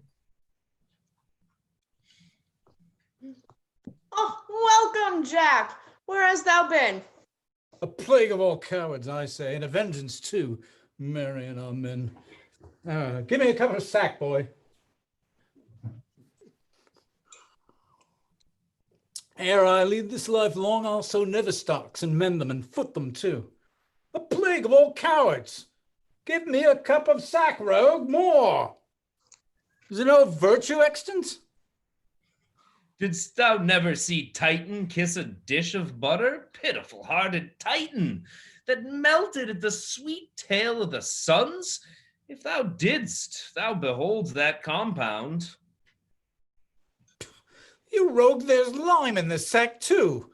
Oh, welcome, Jack. Where hast thou been? A plague of all cowards, I say, and a vengeance too. Marrying our men. Give me a cup of sack, boy. Ere I lead this life long, I'll sow nether stocks and mend them and foot them too. A plague of all cowards! Give me a cup of sack, rogue, more! Is there no virtue extant? Didst thou never see Titan kiss a dish of butter? Pitiful hearted Titan, that melted at the sweet tale of the suns? If thou didst, thou beholds that compound. You rogue, there's lime in this sack too.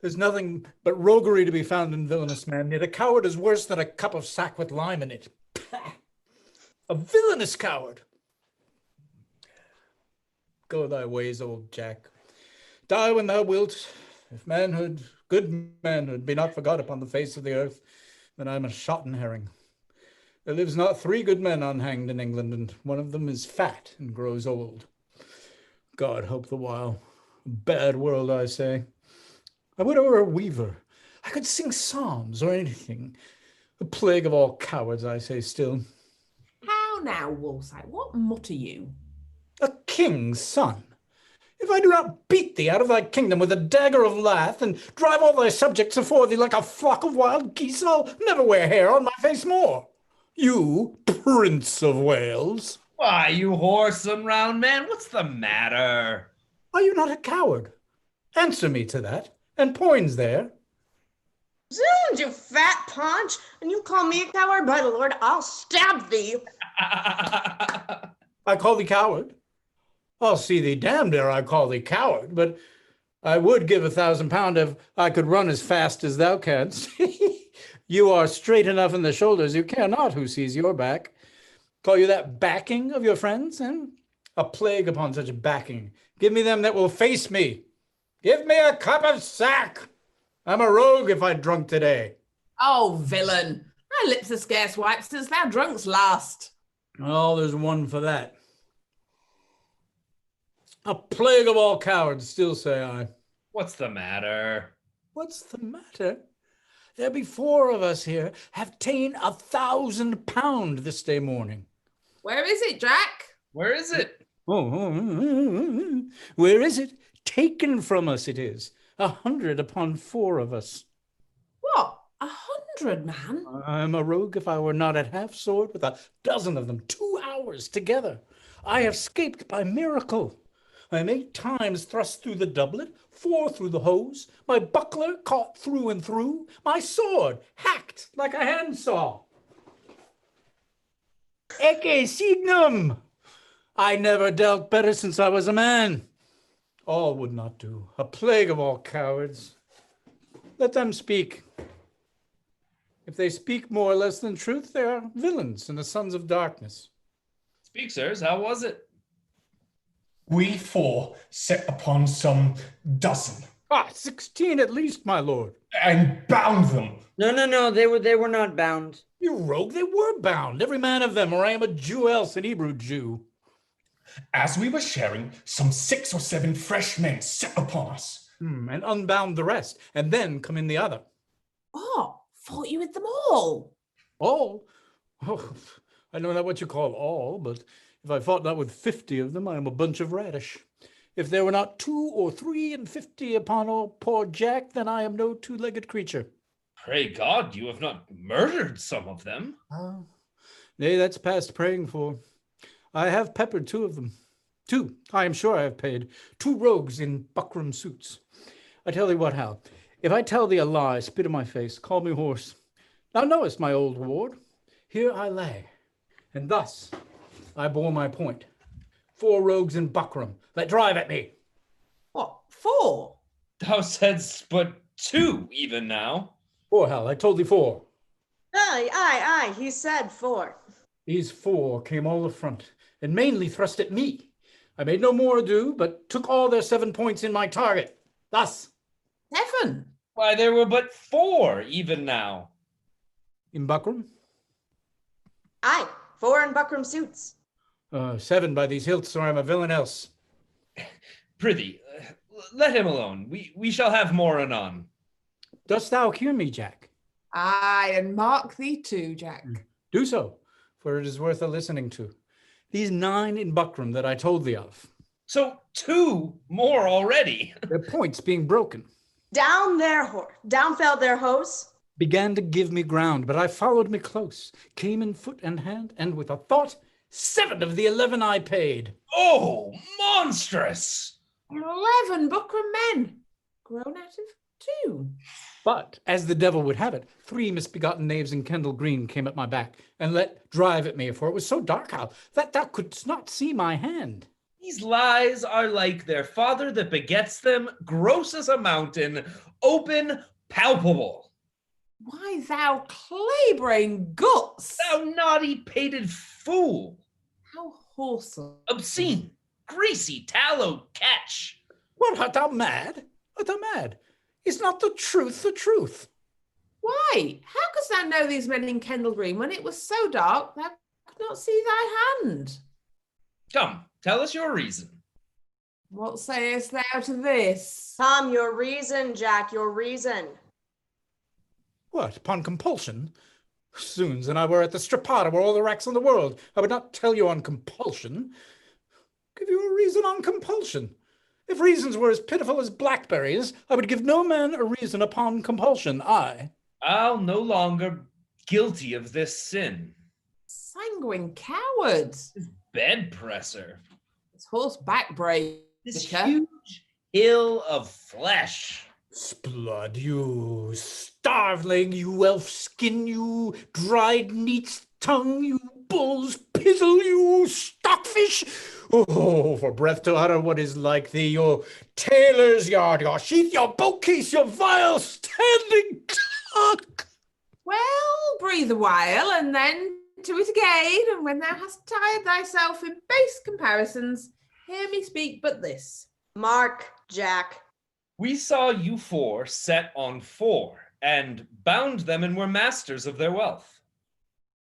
There's nothing but roguery to be found in villainous men, yet a coward is worse than a cup of sack with lime in it. A villainous coward. Go thy ways, old Jack. Die when thou wilt. If manhood, good manhood, be not forgot upon the face of the earth, then I'm a shotten herring. There lives not 3 good men unhanged in England, and one of them is fat and grows old. God help the while. A bad world, I say. I would I were a weaver. I could sing psalms or anything. The plague of all cowards, I say still. How now, Wolfsight, what mutter you? A king's son. If I do not beat thee out of thy kingdom with a dagger of lath and drive all thy subjects afore thee like a flock of wild geese, I'll never wear hair on my face more. You, Prince of Wales. Why, you whoresome round man, what's the matter? Are you not a coward? Answer me to that. And Poins there. Zounds, you fat paunch! And you call me a coward? By the Lord, I'll stab thee. I call thee coward? I'll see thee damned ere I call thee coward, but I would give £1,000 if I could run as fast as thou canst. You are straight enough in the shoulders, you care not who sees your back. Call you that backing of your friends? And a plague upon such backing. Give me them that will face me. Give me a cup of sack. I'm a rogue if I drunk today. Oh, villain, my lips are scarce wiped since thou drunk's last. Oh, there's one for that. A plague of all cowards, still say I. What's the matter? What's the matter? There be 4 of us here have ta'en £1,000 this day morning. Where is it, Jack? Where is it? Where is it? Taken from us it is. 100 upon 4 of us. What? 100, man? I'm a rogue if I were not at half sword with a dozen of them 2 hours together. I have escaped by miracle. I am 8 times thrust through the doublet, 4 through the hose, my buckler caught through and through, my sword hacked like a handsaw. Ecce signum! I never dealt better since I was a man. All would not do. A plague of all cowards. Let them speak. If they speak more or less than truth, they are villains and the sons of darkness. Speak, sirs, how was it? We 4 set upon some dozen. 16 at least, my lord. And bound them. No, they were not bound. You rogue, they were bound, every man of them, or I am a Jew else, an Hebrew Jew. As we were sharing, some 6 or 7 fresh men set upon us. And unbound the rest, and then come in the other. Oh, fought you with them all? All? Oh, I know not what you call all, but if I fought not with 50 of them, I am a bunch of radish. If there were not 2 or 3 and 50 upon old poor Jack, then I am no two-legged creature. Pray God you have not murdered some of them. Nay, that's past praying for. I have peppered 2 of them. 2, I am sure I have paid. 2 rogues in buckram suits. I tell thee what, Hal, if I tell thee a lie, spit in my face, call me hoarse. Thou knowest my old ward. Here I lay, and thus I bore my point. 4 rogues in buckram, let drive at me. What, 4? Thou saidst but 2 even now. 4, Hal, I told thee 4. Aye, he said 4. These 4 came all affront, and mainly thrust at me. I made no more ado, but took all their 7 points in my target. Thus. 7? Why, there were but 4 even now. In buckram? Aye, 4 in buckram suits. 7 by these hilts, or I'm a villain else. Prithee, let him alone. We shall have more anon. Dost thou hear me, Jack? Aye, and mark thee too, Jack. Do so, for it is worth a listening to. These 9 in buckram that I told thee of. So 2 more already. Their points being broken. Down fell their hose. Began to give me ground, but I followed me close, came in foot and hand, and with a thought, 7 of the 11 I paid. Oh, monstrous! 11 buckram men, grown out of 2. But, as the devil would have it, 3 misbegotten knaves in Kendal Green came at my back, and let drive at me, for it was so dark, Hal, that thou couldst not see my hand. These lies are like their father that begets them, gross as a mountain, open, palpable. Why, thou clay-brain guts! Thou naughty pated fool! How wholesome! Obscene, greasy, tallow catch! What, art thou mad? Art thou mad? Is not the truth the truth? Why, how couldst thou know these men in Kendal Green when it was so dark thou could not see thy hand? Come, tell us your reason. What sayest thou to this? Come, your reason, Jack, your reason. What, upon compulsion? Soons and I were at the Strapata, where all the racks in the world. I would not tell you on compulsion. Give you a reason on compulsion. If reasons were as pitiful as blackberries, I would give no man a reason upon compulsion, I'll no longer guilty of this sin. Sanguine coward! Bed presser. This horseback brave. This huge hill of flesh. Sblood, you starveling, you elf skin, you dried neat's tongue, you bull's pizzle, you stockfish. Oh, for breath to utter what is like thee, your tailor's yard, your sheath, your boat case, your vile standing cock. Well, breathe a while, and then to it again, and when thou hast tired thyself in base comparisons, hear me speak but this. Mark, Jack. We saw you 4 set on 4, and bound them and were masters of their wealth.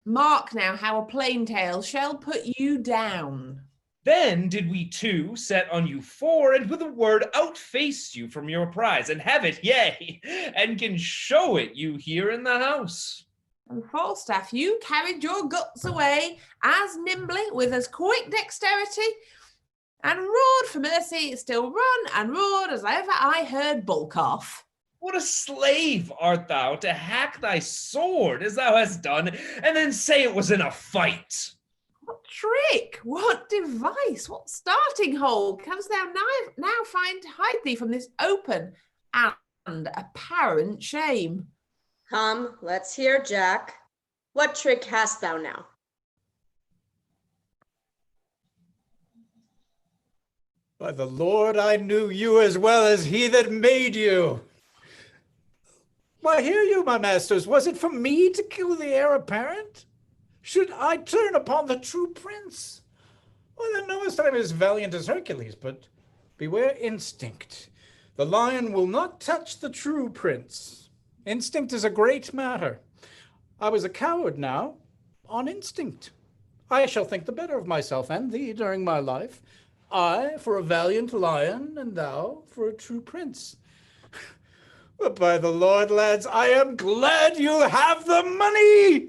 Mark now how a plain tale shall put you down. Then did we 2 set on you 4, and with a word outfaced you from your prize, and have it, yea, and can show it you here in the house. And Falstaff, you carried your guts away as nimbly, with as quick dexterity, and roared for mercy, still run and roared as ever I heard Bulkoff. What a slave art thou to hack thy sword as thou hast done, and then say it was in a fight. What trick, what device, what starting hole canst thou now find to hide thee from this open and apparent shame? Come, let's hear, Jack. What trick hast thou now? By the Lord, I knew you as well as he that made you. Why, hear you, my masters, was it for me to kill the heir apparent? Should I turn upon the true prince? Well, then knowest I am as valiant as Hercules, but beware instinct. The lion will not touch the true prince. Instinct is a great matter. I was a coward now, on instinct. I shall think the better of myself and thee during my life. I for a valiant lion, and thou for a true prince. But by the Lord, lads, I am glad you have the money.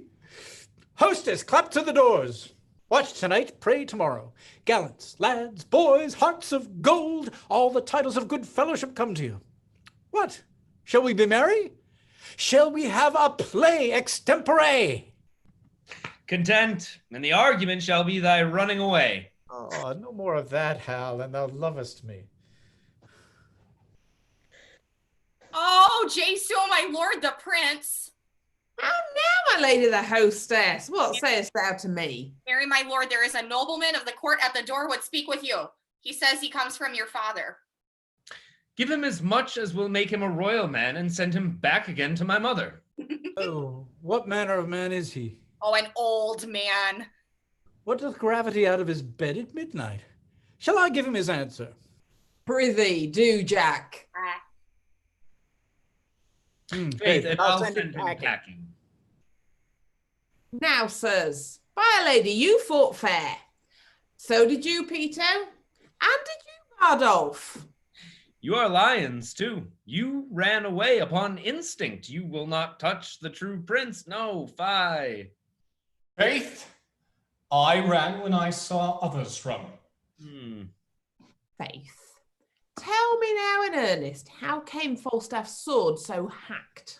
Hostess, clap to the doors. Watch tonight, pray tomorrow. Gallants, lads, boys, hearts of gold, all the titles of good fellowship come to you. What? Shall we be merry? Shall we have a play extempore? Content, and the argument shall be thy running away. Oh, no more of that, Hal, and thou lovest me. Oh, Jesu, my lord the prince. How now, my lady the hostess? What sayest thou to me? Marry, my lord, there is a nobleman of the court at the door would speak with you. He says he comes from your father. Give him as much as will make him a royal man, and send him back again to my mother. Oh, what manner of man is he? Oh, an old man. What doth gravity out of his bed at midnight? Shall I give him his answer? Prithee, do, Jack. Faith, and I'll send him packing. Now, sirs, by a lady, you fought fair. So did you, Peter. And did you, Bardolph. You are lions, too. You ran away upon instinct. You will not touch the true prince. No, fie. Faith, I ran when I saw others run. Faith, tell me now in earnest, how came Falstaff's sword so hacked?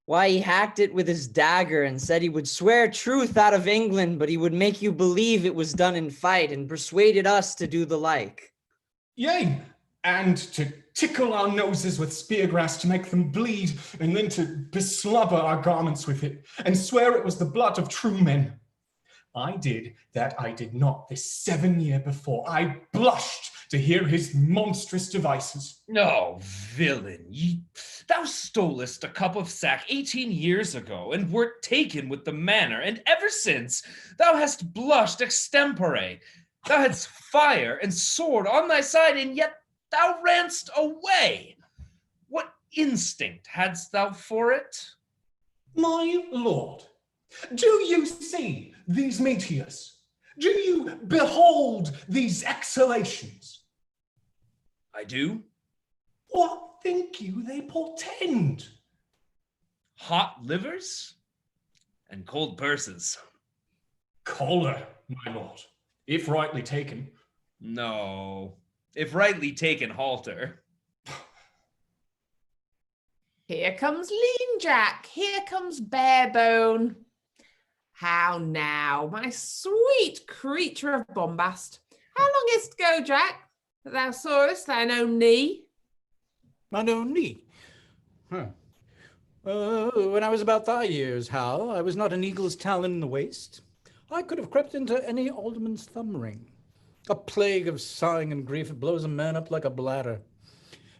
Why, he hacked it with his dagger and said he would swear truth out of England, but he would make you believe it was done in fight, and persuaded us to do the like. Yea, and to tickle our noses with speargrass to make them bleed, and then to beslubber our garments with it, and swear it was the blood of true men. I did that I did not this 7 year before. I blushed to hear his monstrous devices. No, villain, thou stolest a cup of sack 18 years ago, and wert taken with the manner, and ever since thou hast blushed extempore. Thou hadst fire and sword on thy side, and yet thou ranst away. What instinct hadst thou for it? My lord, do you see these meteors? Do you behold these exhalations? I do. What think you they portend? Hot livers and cold purses. Choler, my lord, if rightly taken. No, if rightly taken, halter. Here comes Lean Jack, here comes Barebone. How now, my sweet creature of bombast? How long is't go, Jack, that thou sawest thine own knee? Mine own knee? Huh. When I was about thy years, Hal, I was not an eagle's talon in the waist. I could have crept into any alderman's thumb ring. A plague of sighing and grief, it blows a man up like a bladder.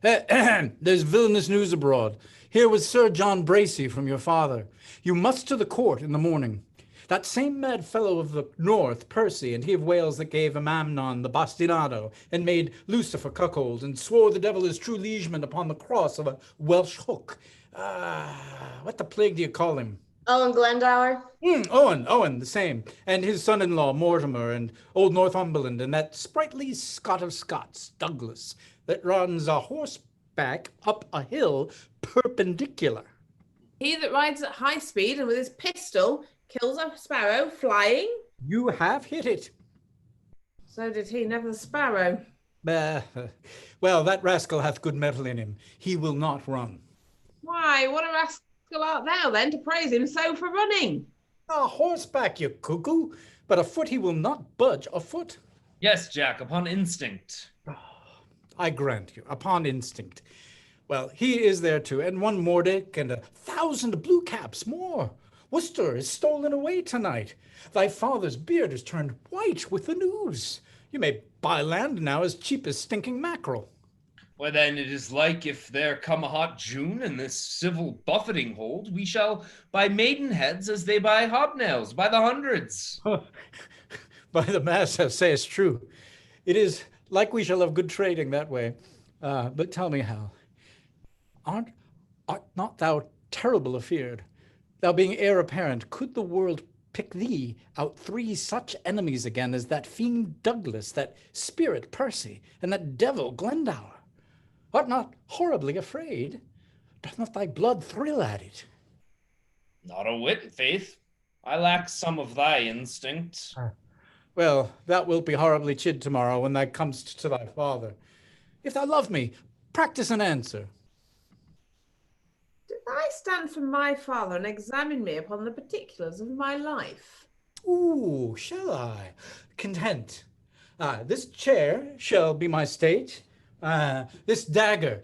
There's villainous news abroad. Here was Sir John Bracy from your father. You must to the court in the morning. That same mad fellow of the north, Percy, and he of Wales that gave Amamnon the bastinado, and made Lucifer cuckold, and swore the devil his true liegeman upon the cross of a Welsh hook. What the plague do you call him? Owen Glendower? Owen, the same. And his son-in-law, Mortimer, and old Northumberland, and that sprightly Scot of Scots, Douglas, that runs a horseback up a hill perpendicular. He that rides at high speed and with his pistol kills a sparrow flying? You have hit it. So did he, never the sparrow. Well, that rascal hath good mettle in him. He will not run. Why, what a rascal art thou then to praise him so for running? A horseback, you cuckoo, but afoot he will not budge a foot. Yes, Jack, upon instinct. I grant you, upon instinct. Well, he is there too, and one Mordick, and 1,000 blue caps more. Worcester is stolen away tonight. Thy father's beard is turned white with the news. You may buy land now as cheap as stinking mackerel. Well, then it is like if there come a hot June and this civil buffeting hold, we shall buy maidenheads as they buy hobnails by the hundreds. By the mass, thou sayest true. It is like we shall have good trading that way. But tell me, Hal, art not thou terrible afeard? Thou being heir apparent, could the world pick thee out 3 such enemies again as that fiend Douglas, that spirit Percy, and that devil Glendower? Art not horribly afraid? Doth not thy blood thrill at it? Not a whit, faith. I lack some of thy instinct. Well, that wilt be horribly chid tomorrow when thou comest to thy father. If thou love me, practice an answer. Did I stand for my father and examine me upon the particulars of my life? Ooh, shall I? Content. This chair shall be my state. This dagger,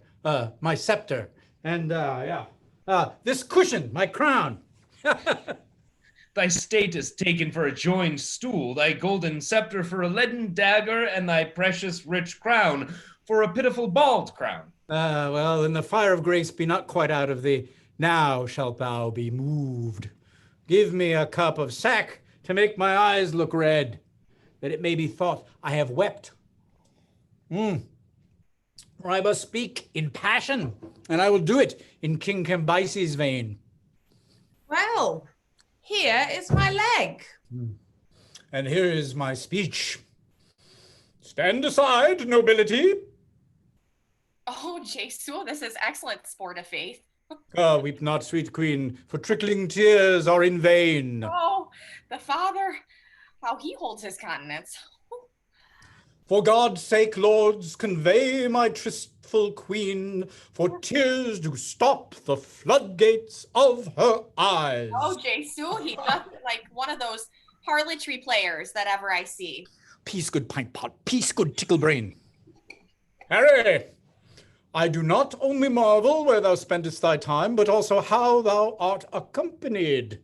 my scepter. And, this cushion, my crown. Thy state is taken for a joined stool, thy golden scepter for a leaden dagger, and thy precious rich crown for a pitiful bald crown. Well, then the fire of grace be not quite out of thee. Now shalt thou be moved. Give me a cup of sack to make my eyes look red, that it may be thought I have wept. For I must speak in passion, and I will do it in King Cambyses' vein. Well, here is my leg. And here is my speech. Stand aside, nobility. Oh, Jesu, this is excellent sport of faith. Weep not, sweet queen, for trickling tears are in vain. Oh, the father, how he holds his countenance. For God's sake, lords, convey my tristful queen, for tears do stop the floodgates of her eyes. Oh, Jesu, he does it like one of those harlotry players that ever I see. Peace, good pint pot, peace, good tickle brain. Harry, I do not only marvel where thou spendest thy time, but also how thou art accompanied.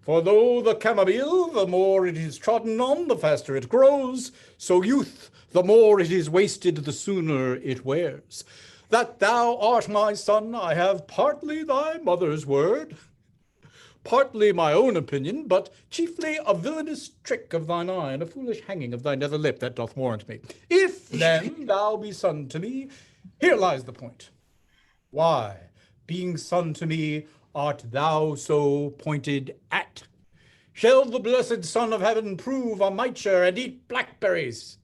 For though the chamomile, the more it is trodden on, the faster it grows, so youth, the more it is wasted, the sooner it wears. That thou art my son, I have partly thy mother's word, partly my own opinion, but chiefly a villainous trick of thine eye, and a foolish hanging of thy nether lip that doth warrant me. If then thou be son to me, here lies the point. Why, being son to me, art thou so pointed at? Shall the blessed Son of Heaven prove a micher and eat blackberries?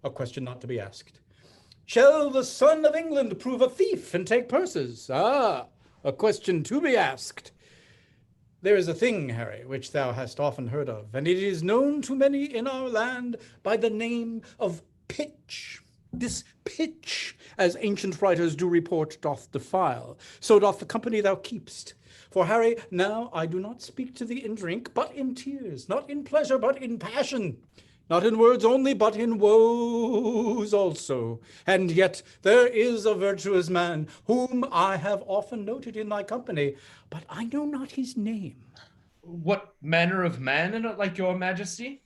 A question not to be asked. Shall the Son of England prove a thief and take purses? A question to be asked. There is a thing, Harry, which thou hast often heard of, and it is known to many in our land by the name of pitch. This pitch, as ancient writers do report, doth defile. So doth the company thou keepst. For, Harry, now I do not speak to thee in drink, but in tears, not in pleasure, but in passion. Not in words only, but in woes also. And yet there is a virtuous man, whom I have often noted in thy company, but I know not his name. What manner of man in it, like your majesty?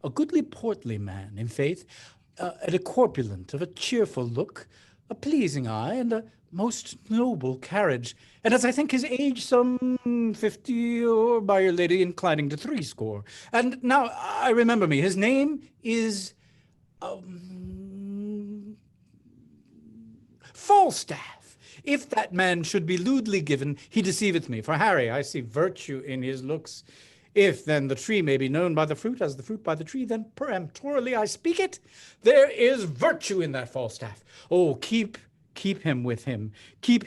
A goodly portly man, in faith, and a corpulent, of a cheerful look, a pleasing eye, and a most noble carriage, and as I think his age some 50, or by your lady inclining to 60. And now I remember me, his name is Falstaff. If that man should be lewdly given, he deceiveth me. For Harry, I see virtue in his looks. If then the tree may be known by the fruit, as the fruit by the tree, then peremptorily I speak it. There is virtue in that Falstaff. Oh, keep him with him. Keep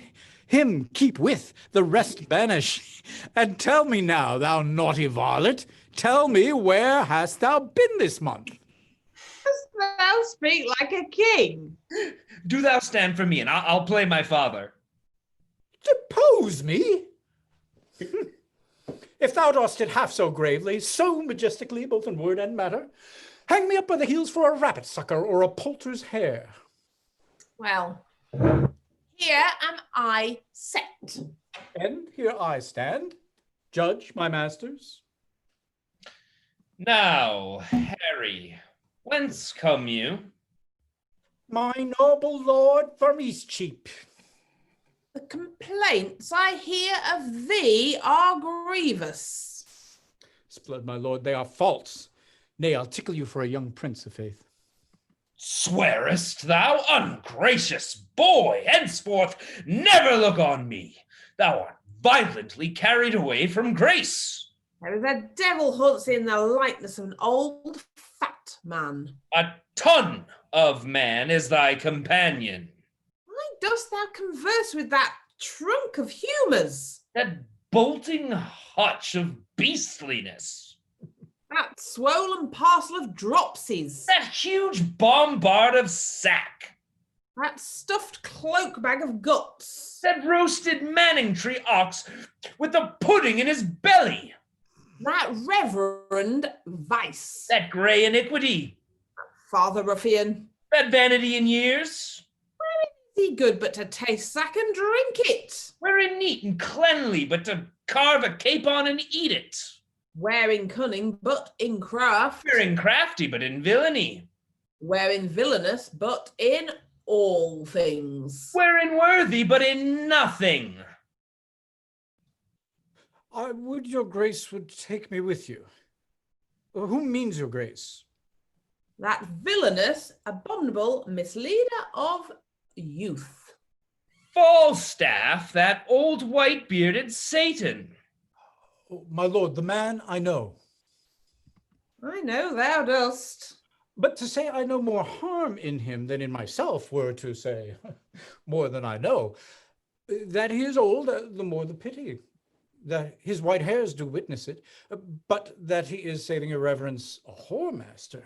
with, the rest banish. And tell me now, thou naughty varlet, tell me, where hast thou been this month? Dost thou speak like a king? Do thou stand for me, and I'll play my father. Depose me? If thou dost it half so gravely, so majestically, both in word and matter, hang me up by the heels for a rabbit sucker or a poulter's hare. Well, here am I set. And here I stand. Judge, my masters. Now, Harry, whence come you? My noble lord from Eastcheap. The complaints I hear of thee are grievous. Sblood, my lord, they are false. Nay, I'll tickle you for a young prince of faith. Swearest thou, ungracious boy, henceforth never look on me. Thou art violently carried away from grace. There is a devil hunts in the likeness of an old fat man. A ton of man is thy companion. Why dost thou converse with that trunk of humours? That bolting hutch of beastliness. That swollen parcel of dropsies. That huge bombard of sack. That stuffed cloak bag of guts. That roasted Manningtree ox with the pudding in his belly. That reverend vice. That grey iniquity. Father ruffian. That vanity in years. Is he good but to taste sack and drink it? Wearing neat and cleanly but to carve a capon and eat it. Wearing cunning but in craft. Wearing crafty but in villainy. Wearing villainous but in all things. Wearing worthy but in nothing. I would your grace would take me with you. Who means your grace? That villainous, abominable misleader of youth. Falstaff, that old white-bearded Satan. Oh, my lord, the man I know. I know thou dost. But to say I know more harm in him than in myself were to say more than I know. That he is old, the more the pity. That his white hairs do witness it, but that he is saving irreverence a whoremaster.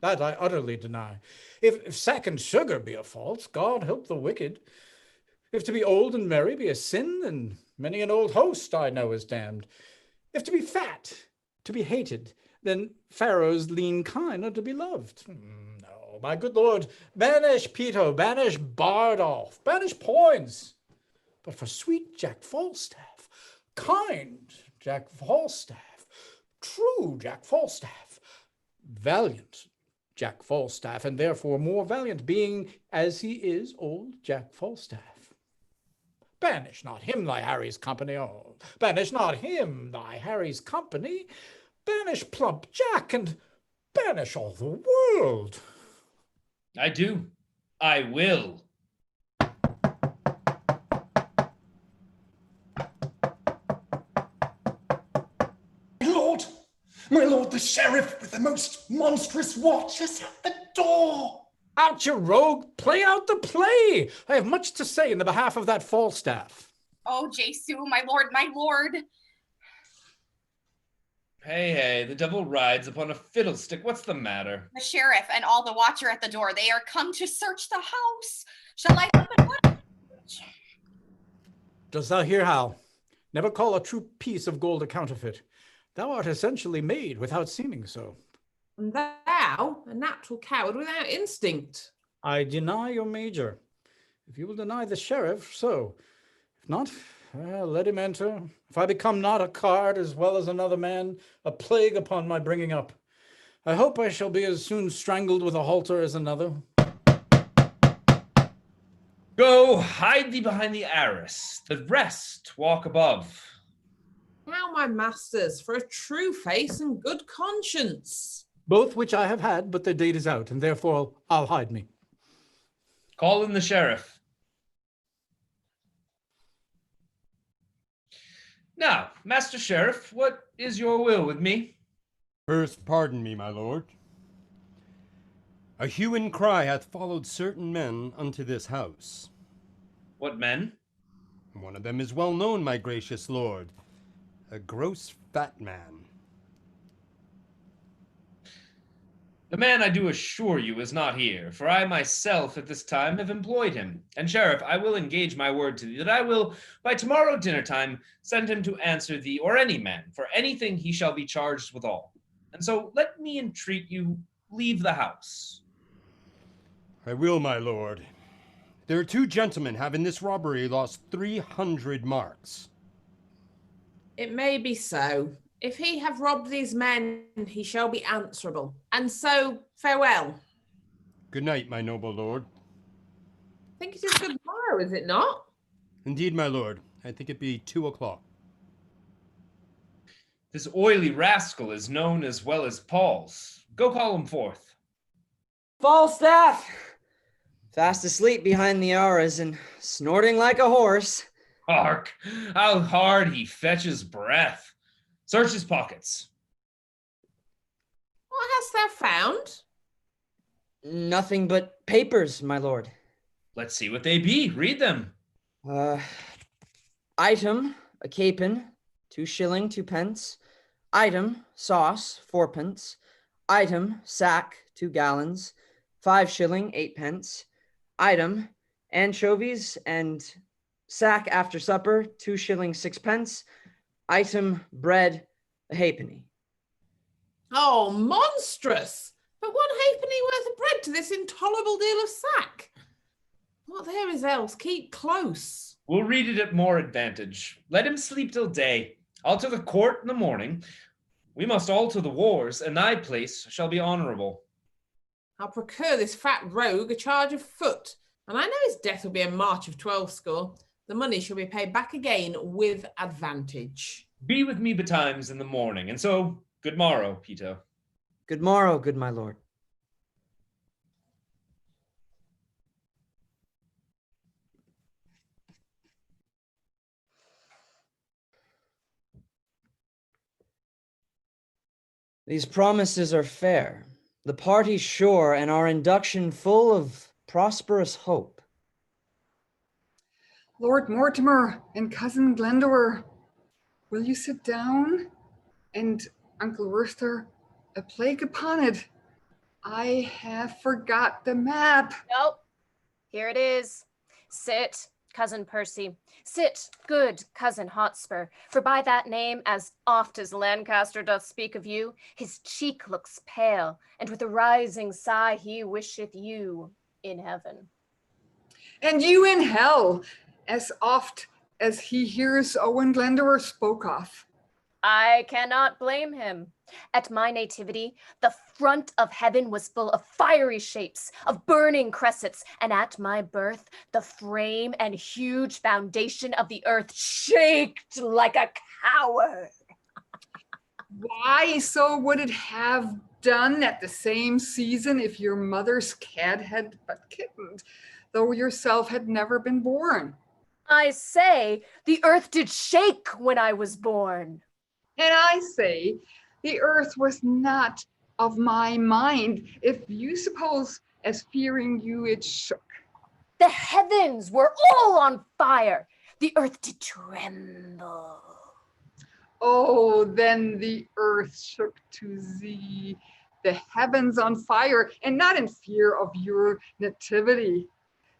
That I utterly deny. If sack and sugar be a fault, God help the wicked. If to be old and merry be a sin, then many an old host I know is damned. If to be fat, to be hated, then Pharaoh's lean kine are to be loved. No, my good lord, banish Peto, banish Bardolph, banish Poins. But for sweet Jack Falstaff, kind Jack Falstaff, true Jack Falstaff, valiant Jack Falstaff, and therefore more valiant, being as he is old Jack Falstaff. Banish not him thy Harry's company, oh, banish not him thy Harry's company, banish plump Jack, and banish all the world. I do. I will. My lord, the sheriff with the most monstrous watch is at the door. Out, you rogue! Play out the play! I have much to say in the behalf of that Falstaff. Oh, Jesu, my lord, my lord. Hey, the devil rides upon a fiddlestick. What's the matter? The sheriff and all the watcher at the door, they are come to search the house. Shall I open what? Dost thou hear, Hal? Never call a true piece of gold a counterfeit. Thou art essentially made without seeming so. And thou, a natural coward without instinct. I deny your major. If you will deny the sheriff, so. If not, let him enter. If I become not a card as well as another man, a plague upon my bringing up. I hope I shall be as soon strangled with a halter as another. Go, hide thee behind the arras. The rest walk above. Now, my masters, for a true face and good conscience. Both which I have had, but their date is out, and therefore I'll hide me. Call in the sheriff. Now, Master Sheriff, what is your will with me? First, pardon me, my lord. A hue and cry hath followed certain men unto this house. What men? One of them is well known, my gracious lord. A gross fat man. The man, I do assure you, is not here, for I myself at this time have employed him. And Sheriff, I will engage my word to thee that I will, by tomorrow dinner time, send him to answer thee or any man for anything he shall be charged withal. And so let me entreat you, leave the house. I will, my lord. There are two gentlemen have in this robbery lost 300 marks. It may be so. If he have robbed these men, he shall be answerable. And so, farewell. Good night, my noble lord. I think it is good morrow, is it not? Indeed, my lord. I think it be 2 o'clock. This oily rascal is known as well as Paul's. Go call him forth. Falstaff! Fast asleep behind the arras and snorting like a horse. Hark, how hard he fetches breath. Search his pockets. What hast thou found? Nothing but papers, my lord. Let's see what they be. Read them. Item, a capon, 2 shilling, 2 pence. Item, sauce, 4d. Item, sack, 2 gallons, 5 shilling, 8d. Item, anchovies and sack after supper, 2 shilling, 6d. Item, bread, a halfpenny. Oh, monstrous! But 1 halfpenny worth of bread to this intolerable deal of sack. What there is else, keep close. We'll read it at more advantage. Let him sleep till day. I'll to the court in the morning. We must all to the wars, and thy place shall be honourable. I'll procure this fat rogue a charge of foot, and I know his death will be a march of 12 score. The money shall be paid back again with advantage. Be with me betimes in the morning, and so good morrow, Peter. Good morrow, good my lord. These promises are fair, the party sure, and our induction full of prosperous hope. Lord Mortimer and Cousin Glendower, will you sit down? And Uncle Werther, a plague upon it. I have forgot the map. Nope. Here it is. Sit, Cousin Percy. Sit, good Cousin Hotspur, for by that name, as oft as Lancaster doth speak of you, his cheek looks pale, and with a rising sigh he wisheth you in heaven. And you in hell, as oft as he hears Owen Glendower spoke of. I cannot blame him. At my nativity, the front of heaven was full of fiery shapes, of burning cressets, and at my birth, the frame and huge foundation of the earth shaked like a coward. Why so would it have done at the same season if your mother's cat had but kittened, though yourself had never been born? I say, the earth did shake when I was born. And I say, the earth was not of my mind, if you suppose as fearing you it shook. The heavens were all on fire. The earth did tremble. Oh, then the earth shook to thee, the heavens on fire, and not in fear of your nativity.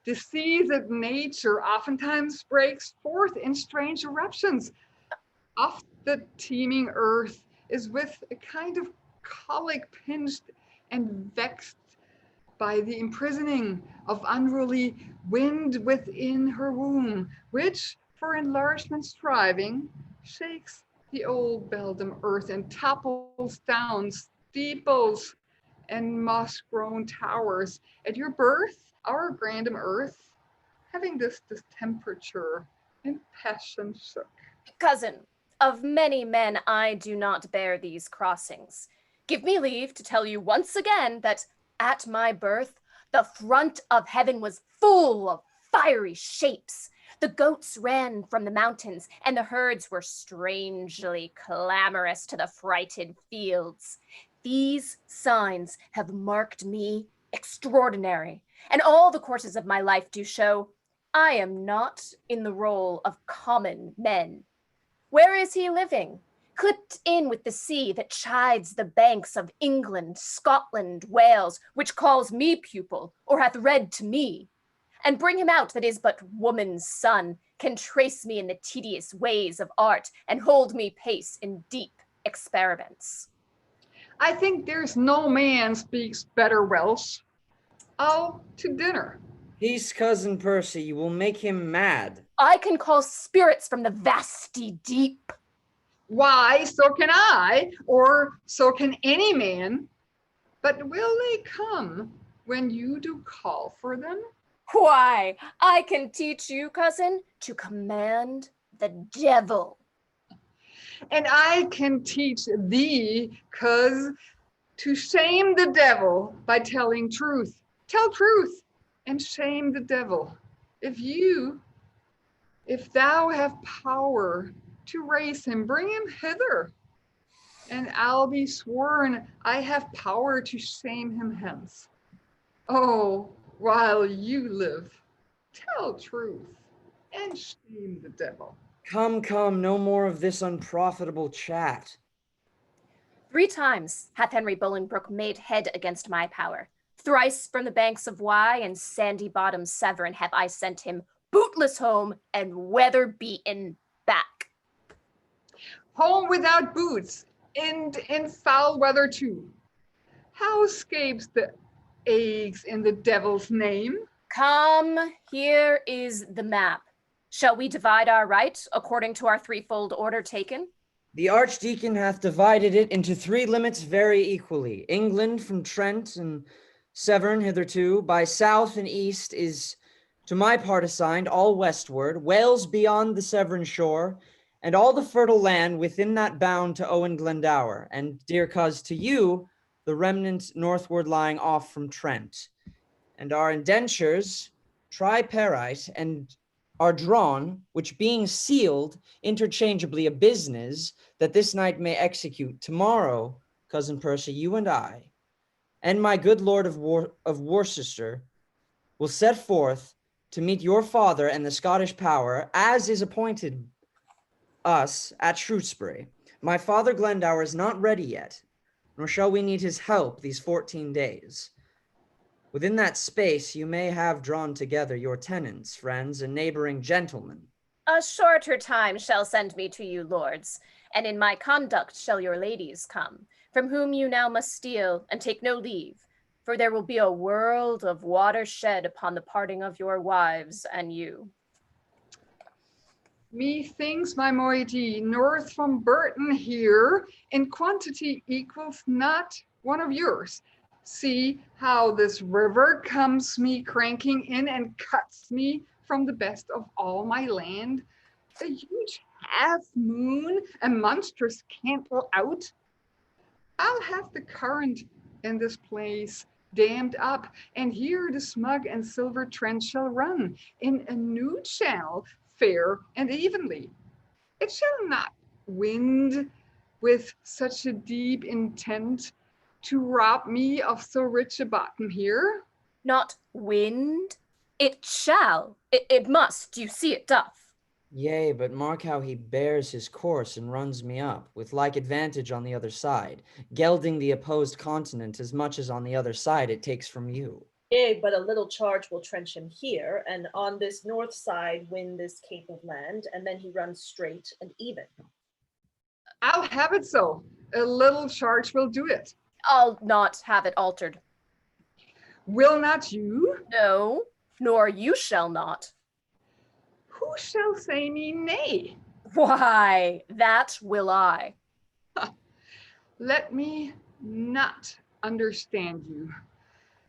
Diseased nature oftentimes breaks forth in strange eruptions. Oft the teeming earth is with a kind of colic pinched and vexed by the imprisoning of unruly wind within her womb, which for enlargement striving shakes the old beldam earth and topples down steeples and moss-grown towers. At your birth, our grandam earth, having this distemperature and passion shook. Cousin, of many men I do not bear these crossings. Give me leave to tell you once again that at my birth, the front of heaven was full of fiery shapes. The goats ran from the mountains, and the herds were strangely clamorous to the frighted fields. These signs have marked me extraordinary, and all the courses of my life do show I am not in the role of common men. Where is he living? Clipped in with the sea that chides the banks of England, Scotland, Wales, which calls me pupil, or hath read to me. And bring him out that is but woman's son, can trace me in the tedious ways of art, and hold me pace in deep experiments. I think there's no man speaks better Welsh. I'll to dinner. Peace, Cousin Percy, you will make him mad. I can call spirits from the vasty deep. Why, so can I, or so can any man. But will they come when you do call for them? Why, I can teach you, cousin, to command the devil. And I can teach thee, cuz, to shame the devil by telling truth. Tell truth and shame the devil. If thou have power to raise him, bring him hither, and I'll be sworn I have power to shame him hence. Oh, while you live, tell truth and shame the devil. Come, come, no more of this unprofitable chat. 3 times hath Henry Bolingbroke made head against my power. Thrice from the banks of Wye and sandy bottom Severn have I sent him bootless home and weather-beaten back. Home without boots, and in foul weather too. How escapes the eggs in the devil's name? Come, here is the map. Shall we divide our right according to our threefold order taken? The Archdeacon hath divided it into 3 limits very equally. England from Trent and Severn hitherto, by south and east is to my part assigned, all westward, Wales beyond the Severn shore, and all the fertile land within that bound to Owen Glendower, and, dear coz, to you, the remnant northward lying off from Trent. And our indentures, tripartite, and are drawn, which being sealed, interchangeably a business that this night may execute. Tomorrow, cousin Percy, you and I, and my good lord of Worcester, will set forth to meet your father and the Scottish power, as is appointed us at Shrewsbury. My father Glendower is not ready yet, nor shall we need his help these 14 days. Within that space you may have drawn together your tenants, friends, and neighboring gentlemen. A shorter time shall send me to you, lords, and in my conduct shall your ladies come, from whom you now must steal and take no leave, for there will be a world of water shed upon the parting of your wives and you. Methinks, my moiety, north from Burton here, in quantity equals not one of yours. See how this river comes me cranking in and cuts me from the best of all my land. A huge half moon, a monstrous candle out. I'll have the current in this place dammed up, and here the smug and silver Trent shall run in a new channel, fair and evenly. It shall not wind with such a deep intent to rob me of so rich a bottom here. Not wind? It shall. It must. You see it doth. Yea, but mark how he bears his course and runs me up, with like advantage on the other side, gelding the opposed continent as much as on the other side it takes from you. Yea, but a little charge will trench him here, and on this north side win this cape of land, and then he runs straight and even. I'll have it so. A little charge will do it. I'll not have it altered. Will not you? No, nor you shall not. Who shall say me nay? Why, that will I. Let me not understand you.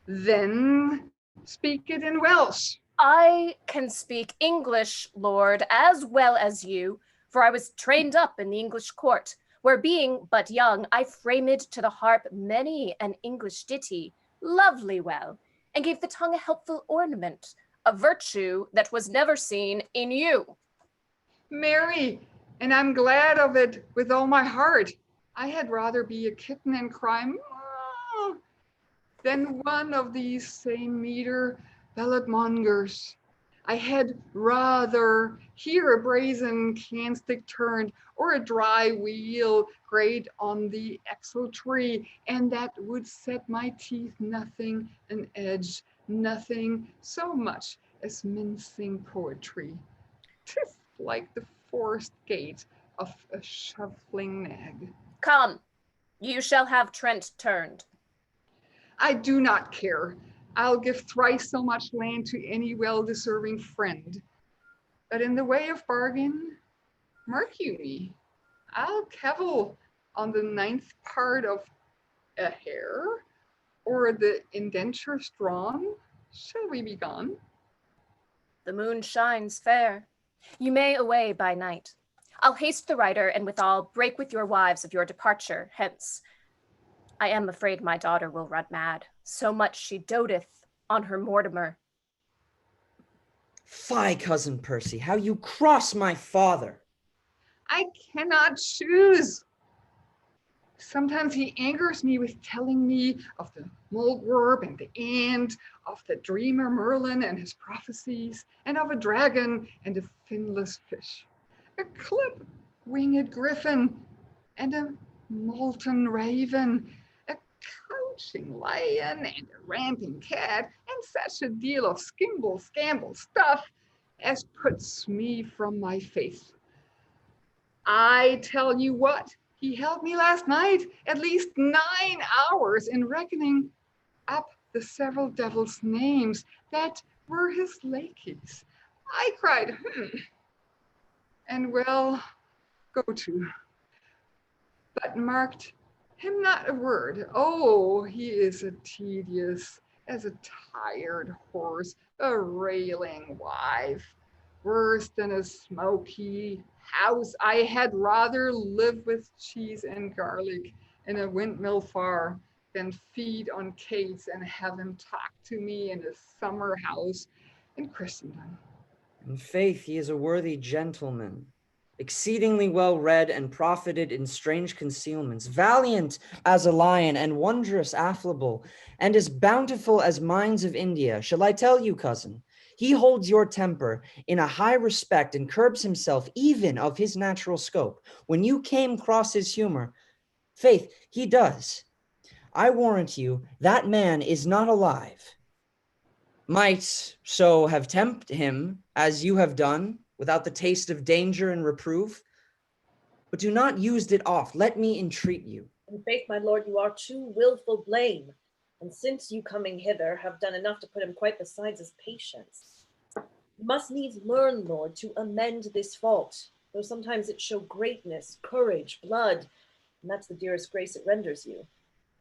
Then speak it in Welsh. I can speak English, Lord, as well as you, for I was trained up in the English court, where being but young, I framed to the harp many an English ditty, lovely well, and gave the tongue a helpful ornament, a virtue that was never seen in you. Marry, and I'm glad of it with all my heart. I had rather be a kitten and cry "Moo," than one of these same meter ballad-mongers. I had rather hear a brazen candlestick turned, or a dry wheel grate on the axle tree, and that would set my teeth nothing an edge, nothing so much as mincing poetry. 'Tis like the forced gait of a shuffling nag. Come, you shall have Trent turned. I do not care. I'll give thrice so much land to any well-deserving friend. But in the way of bargain, mark you me, I'll cavil on the 9th part of a hair, or the indentures drawn. Shall we be gone? The moon shines fair. You may away by night. I'll haste the rider, and withal break with your wives of your departure hence. I am afraid my daughter will run mad, so much she doteth on her Mortimer. Fie, cousin Percy, how you cross my father. I cannot choose. Sometimes he angers me with telling me of the mouldwarp and the ant, of the dreamer Merlin and his prophecies, and of a dragon and a finless fish, a clip-winged griffin, and a molten raven, a couching lion, and a ramping cat, and such a deal of skimble scamble stuff as puts me from my faith. I tell you what, he held me last night at least 9 hours in reckoning up the several devils' names that were his lackeys. I cried, and well, go to, but marked him not a word. Oh, he is a tedious as a tired horse, a railing wife, worse than a smoky house. I had rather live with cheese and garlic in a windmill far than feed on cates and have him talk to me in a summer house in Christendom. In faith, he is a worthy gentleman, exceedingly well read and profited in strange concealments, valiant as a lion and wondrous affable, and as bountiful as mines of India. Shall I tell you, cousin? He holds your temper in a high respect and curbs himself even of his natural scope. When you came cross his humor, faith, he does. I warrant you, that man is not alive. Might so have tempted him, as you have done, without the taste of danger and reproof. But do not use it oft, let me entreat you. In faith, my lord, you are too willful blame, and since you coming hither have done enough to put him quite besides his patience. You must needs learn, lord, to amend this fault, though sometimes it show greatness, courage, blood, and that's the dearest grace it renders you.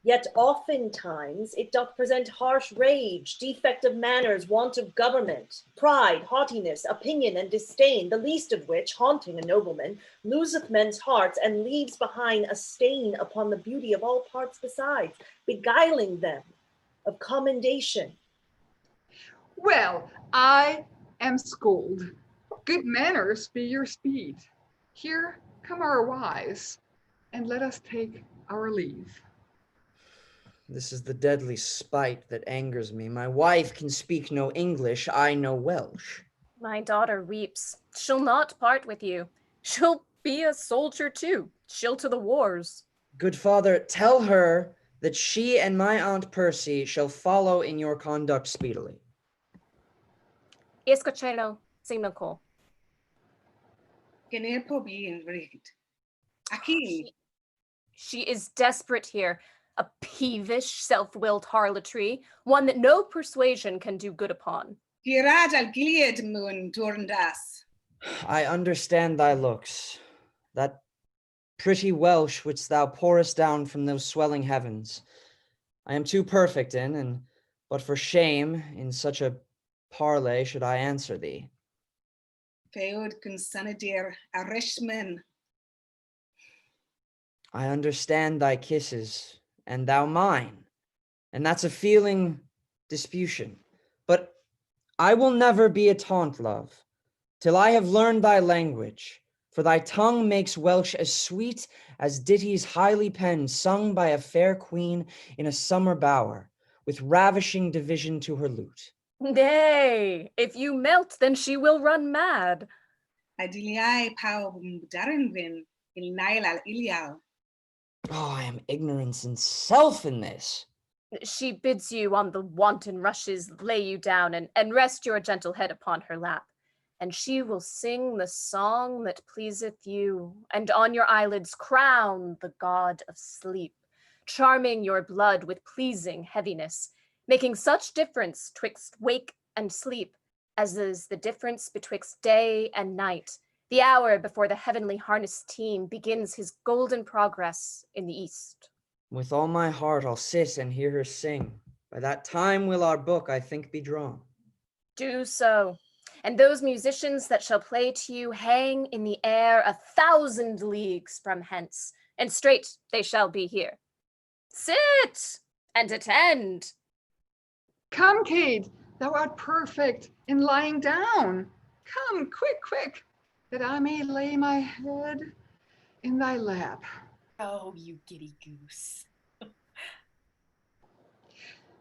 Yet oftentimes it doth present harsh rage, defect of manners, want of government, pride, haughtiness, opinion, and disdain, the least of which, haunting a nobleman, loseth men's hearts and leaves behind a stain upon the beauty of all parts besides, beguiling them of commendation. Well, I am schooled. Good manners be your speed. Here come our wives, and let us take our leave. This is the deadly spite that angers me. My wife can speak no English, I no Welsh. My daughter weeps. She'll not part with you. She'll be a soldier too. She'll to the wars. Good father, tell her that she and my Aunt Percy shall follow in your conduct speedily. Escocelo, Signaco. She is desperate here, a peevish, self-willed harlotry, one that no persuasion can do good upon. I understand thy looks, that pretty Welsh which thou pourest down from those swelling heavens. I am too perfect in, and but for shame, in such a parley should I answer thee. I understand thy kisses, and thou mine, and that's a feeling disputation. But I will never be a taunt, love, till I have learned thy language, for thy tongue makes Welsh as sweet as ditties highly penned, sung by a fair queen in a summer bower, with ravishing division to her lute. Nay, if you melt, then she will run mad. Oh, I am ignorance and self in this. She bids you on the wanton rushes lay you down and rest your gentle head upon her lap. And she will sing the song that pleaseth you, and on your eyelids crown the god of sleep, charming your blood with pleasing heaviness, making such difference twixt wake and sleep, as is the difference betwixt day and night, the hour before the heavenly harness team begins his golden progress in the east. With all my heart I'll sit and hear her sing. By that time will our book, I think, be drawn. Do so. And those musicians that shall play to you hang in the air 1,000 leagues from hence, and straight they shall be here. Sit and attend. Come, Kate, thou art perfect in lying down. Come, quick, quick, that I may lay my head in thy lap. Oh, you giddy goose.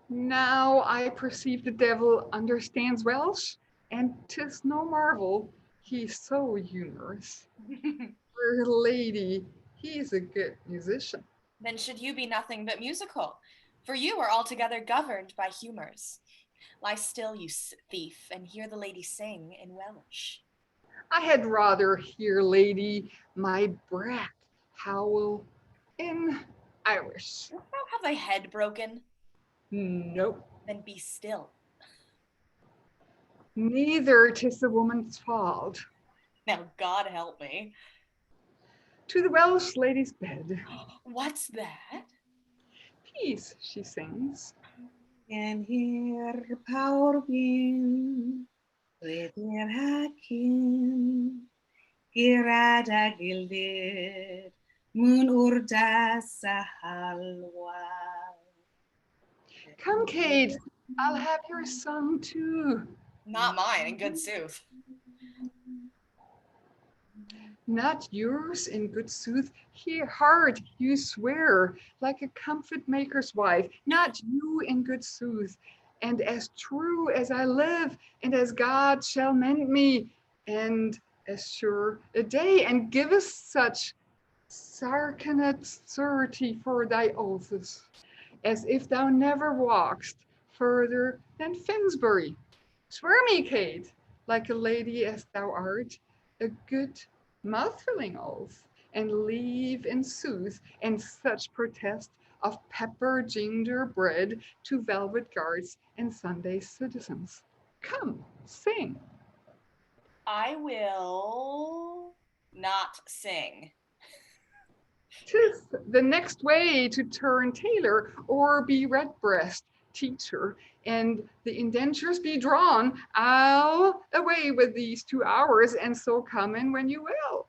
Now I perceive the devil understands Welsh, and 'tis no marvel he's so humorous. For lady, He is a good musician. Then should you be nothing but musical, for you are altogether governed by humors. Lie still, you thief, and hear the lady sing in Welsh. I had rather hear Lady my brat howl in Irish. Wilt thou have thy head broken? Nope. Then be still. Neither 'tis the woman's fault. Now God help me. To the Welsh lady's bed. What's that? Peace, she sings. And here power bin, with your hakin, girada gilded, moon urda sahalwa. Come, Kate, I'll have your song too. Not mine, in good sooth. Not yours, in good sooth. Here, hard, you swear, like a comfort maker's wife. Not you, in good sooth. And as true as I live, and as God shall mend me, and as sure a day, and give us such sarcanet surety for thy oaths, as if thou never walkst further than Finsbury. Swear me, Kate, like a lady as thou art, a good mouth-filling oath, and leave in sooth, and such protest of pepper gingerbread to velvet guards and Sunday citizens. Come, sing. I will not sing. 'Tis the next way to turn tailor or be redbreast teacher, and the indentures be drawn. I'll away with these 2 hours, and so come in when you will.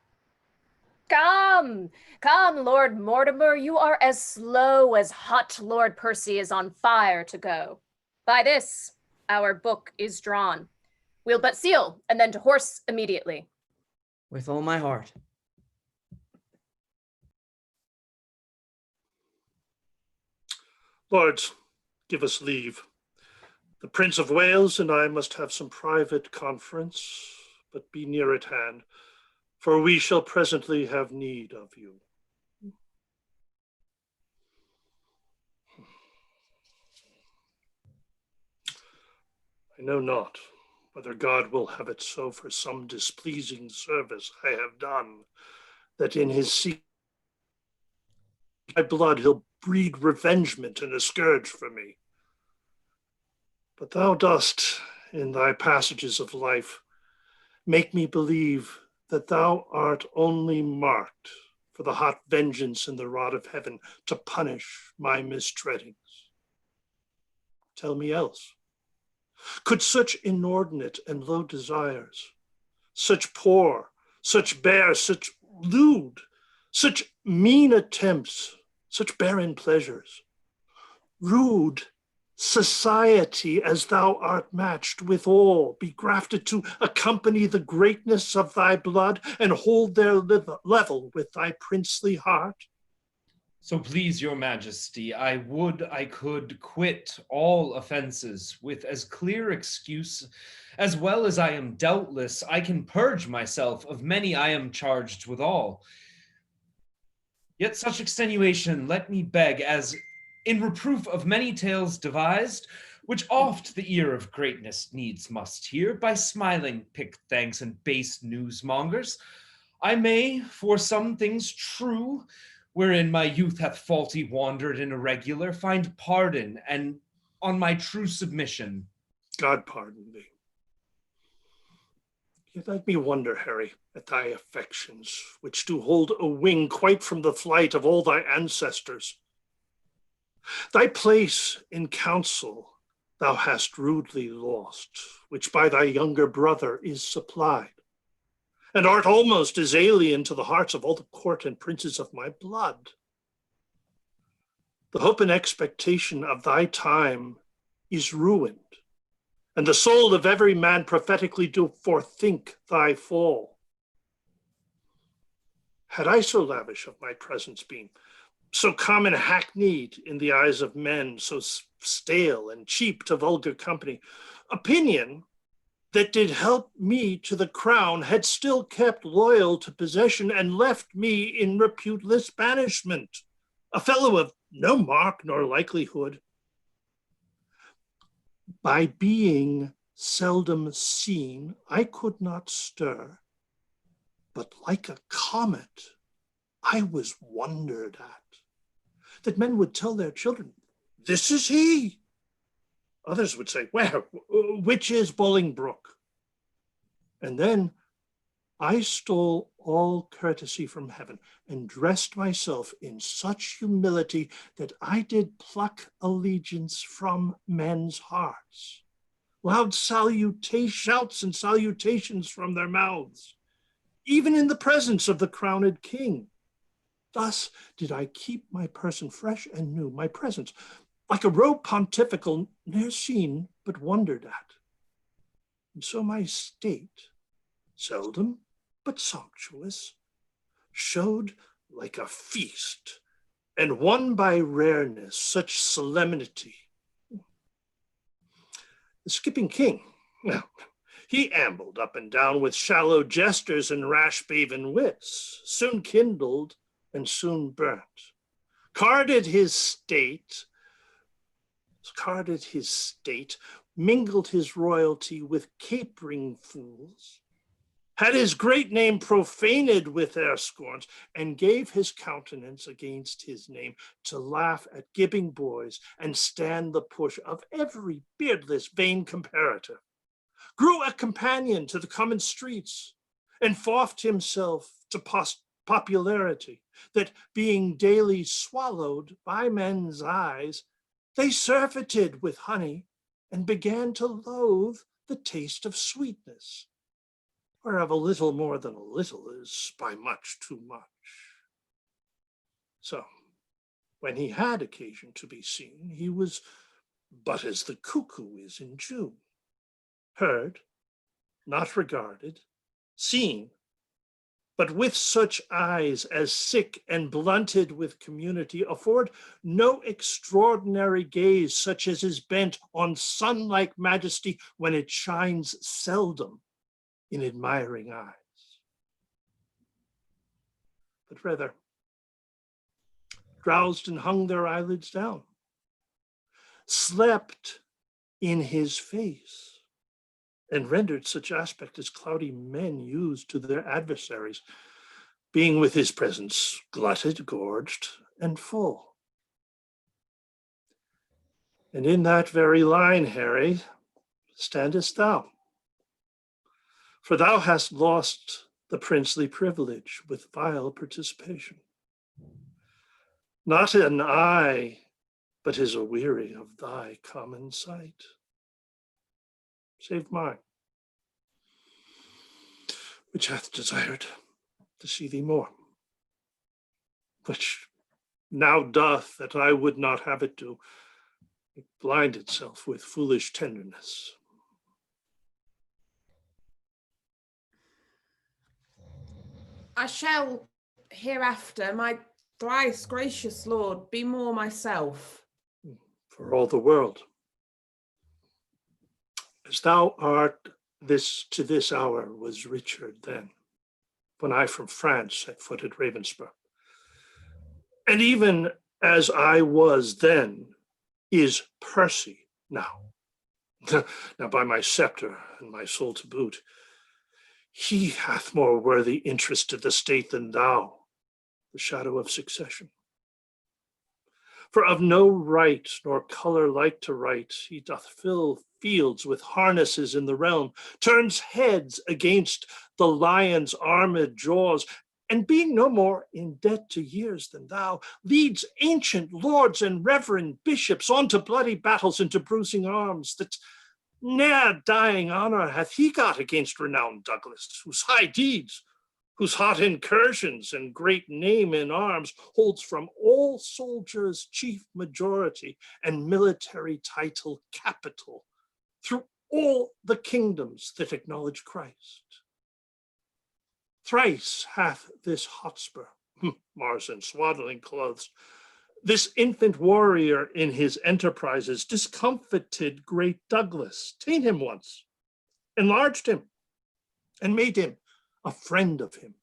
Come, come, Lord Mortimer, you are as slow as hot Lord Percy is on fire to go. By this, our book is drawn. We'll but seal, and then to horse immediately. With all my heart. Lords, give us leave. The Prince of Wales and I must have some private conference, but be near at hand, for we shall presently have need of you. I know not whether God will have it so for some displeasing service I have done, that in his secret my blood he'll breed revengement and a scourge for me. But thou dost, in thy passages of life, make me believe that thou art only marked for the hot vengeance and the rod of heaven to punish my mistreadings. Tell me else. Could such inordinate and low desires, such poor, such bare, such lewd, such mean attempts, such barren pleasures, rude society as thou art matched withal, be grafted to accompany the greatness of thy blood and hold their level with thy princely heart? So please your majesty, I would I could quit all offenses with as clear excuse, as well as I am doubtless I can purge myself of many I am charged withal. Yet such extenuation let me beg, as in reproof of many tales devised, which oft the ear of greatness needs must hear, by smiling picked thanks and base newsmongers, I may, for some things true, wherein my youth hath faulty wandered and irregular, find pardon, and on my true submission. God pardon thee. Yet let me wonder, Harry, at thy affections, which do hold a wing quite from the flight of all thy ancestors. Thy place in council thou hast rudely lost, which by thy younger brother is supplied, and art almost as alien to the hearts of all the court and princes of my blood. The hope and expectation of thy time is ruined, and the soul of every man prophetically do forethink thy fall. Had I so lavish of my presence been, so common hackneyed in the eyes of men, so stale and cheap to vulgar company, opinion, that did help me to the crown had still kept loyal to possession and left me in reputeless banishment, a fellow of no mark nor likelihood. By being seldom seen, I could not stir, but like a comet, I was wondered at, that men would tell their children, "This is he." Others would say, "Where? Which is Bolingbroke?" And then I stole all courtesy from heaven and dressed myself in such humility that I did pluck allegiance from men's hearts. Loud shouts and salutations from their mouths, even in the presence of the crowned king. Thus did I keep my person fresh and new, my presence, like a robe pontifical, ne'er seen but wondered at. And so my state, seldom but sumptuous, showed like a feast, and won by rareness such solemnity. The skipping king, well, he ambled up and down with shallow jesters and rash baven wits, soon kindled and soon burnt. Carded his state, mingled his royalty with capering fools, had his great name profaned with their scorns, and gave his countenance against his name to laugh at gibing boys and stand the push of every beardless vain comparator, grew a companion to the common streets, and forced himself to popularity, that being daily swallowed by men's eyes, they surfeited with honey and began to loathe the taste of sweetness, whereof a little more than a little is by much too much. So, when he had occasion to be seen, he was but as the cuckoo is in June, heard, not regarded, seen, but with such eyes as sick and blunted with community afford no extraordinary gaze such as is bent on sun-like majesty when it shines seldom in admiring eyes, but rather drowsed and hung their eyelids down, slept in his face, and rendered such aspect as cloudy men use to their adversaries, being with his presence glutted, gorged, and full. And in that very line, Harry, standest thou. For thou hast lost the princely privilege with vile participation. Not an eye, but is aweary of thy common sight, save mine, which hath desired to see thee more, which now doth that I would not have it do, blind itself with foolish tenderness. I shall hereafter, my thrice gracious lord, be more myself. For all the world. As thou art this to this hour was Richard then, when I from France set foot at Ravensburg. And even as I was then, is Percy now. Now by my scepter and my soul to boot, he hath more worthy interest to the state than thou, the shadow of succession. For of no right nor color like to right, he doth fill fields with harnesses in the realm, turns heads against the lion's armed jaws, and being no more in debt to years than thou, leads ancient lords and reverend bishops on to bloody battles and to bruising arms, that ne'er dying honor hath he got against renowned Douglas, whose high deeds, whose hot incursions and great name in arms holds from all soldiers chief majority and military title capital through all the kingdoms that acknowledge Christ. Thrice hath this Hotspur, Mars in swaddling clothes, this infant warrior in his enterprises discomfited great Douglas. Ta'en him once, enlarged him, and made him a friend of him,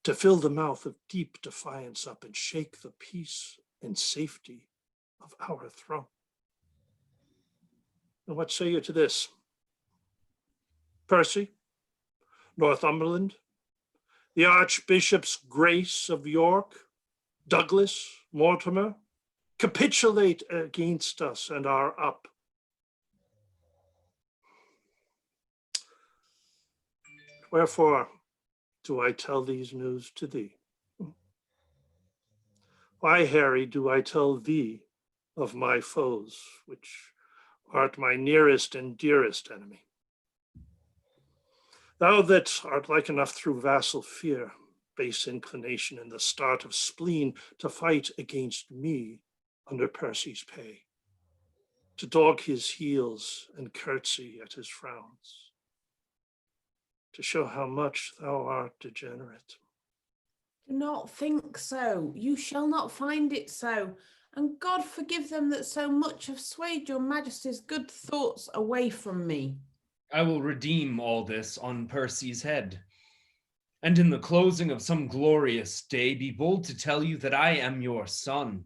to fill the mouth of deep defiance up and shake the peace and safety of our throne. And what say you to this? Percy, Northumberland, the Archbishop's Grace of York, Douglas, Mortimer, capitulate against us and are up. Wherefore do I tell these news to thee? Why, Harry, do I tell thee of my foes, which art my nearest and dearest enemy? Thou that art like enough through vassal fear, base inclination, and the start of spleen to fight against me under Percy's pay, to dog his heels and curtsy at his frowns, to show how much thou art degenerate. Do not think so. You shall not find it so. And God forgive them that so much have swayed your majesty's good thoughts away from me. I will redeem all this on Percy's head. And in the closing of some glorious day, be bold to tell you that I am your son,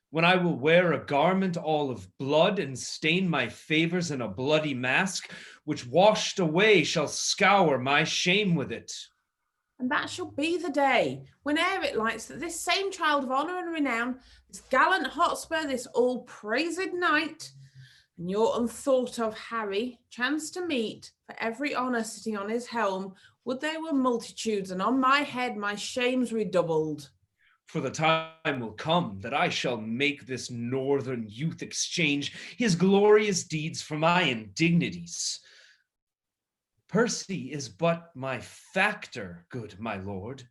when I will wear a garment all of blood and stain my favors in a bloody mask, which washed away shall scour my shame with it. And that shall be the day, whene'er it lights, that this same child of honour and renown, this gallant Hotspur, this all-praised knight, and your unthought of Harry, chance to meet, for every honour sitting on his helm, would they were multitudes, and on my head my shames redoubled. For the time will come that I shall make this northern youth exchange his glorious deeds for my indignities. Percy is but my factor, good my lord,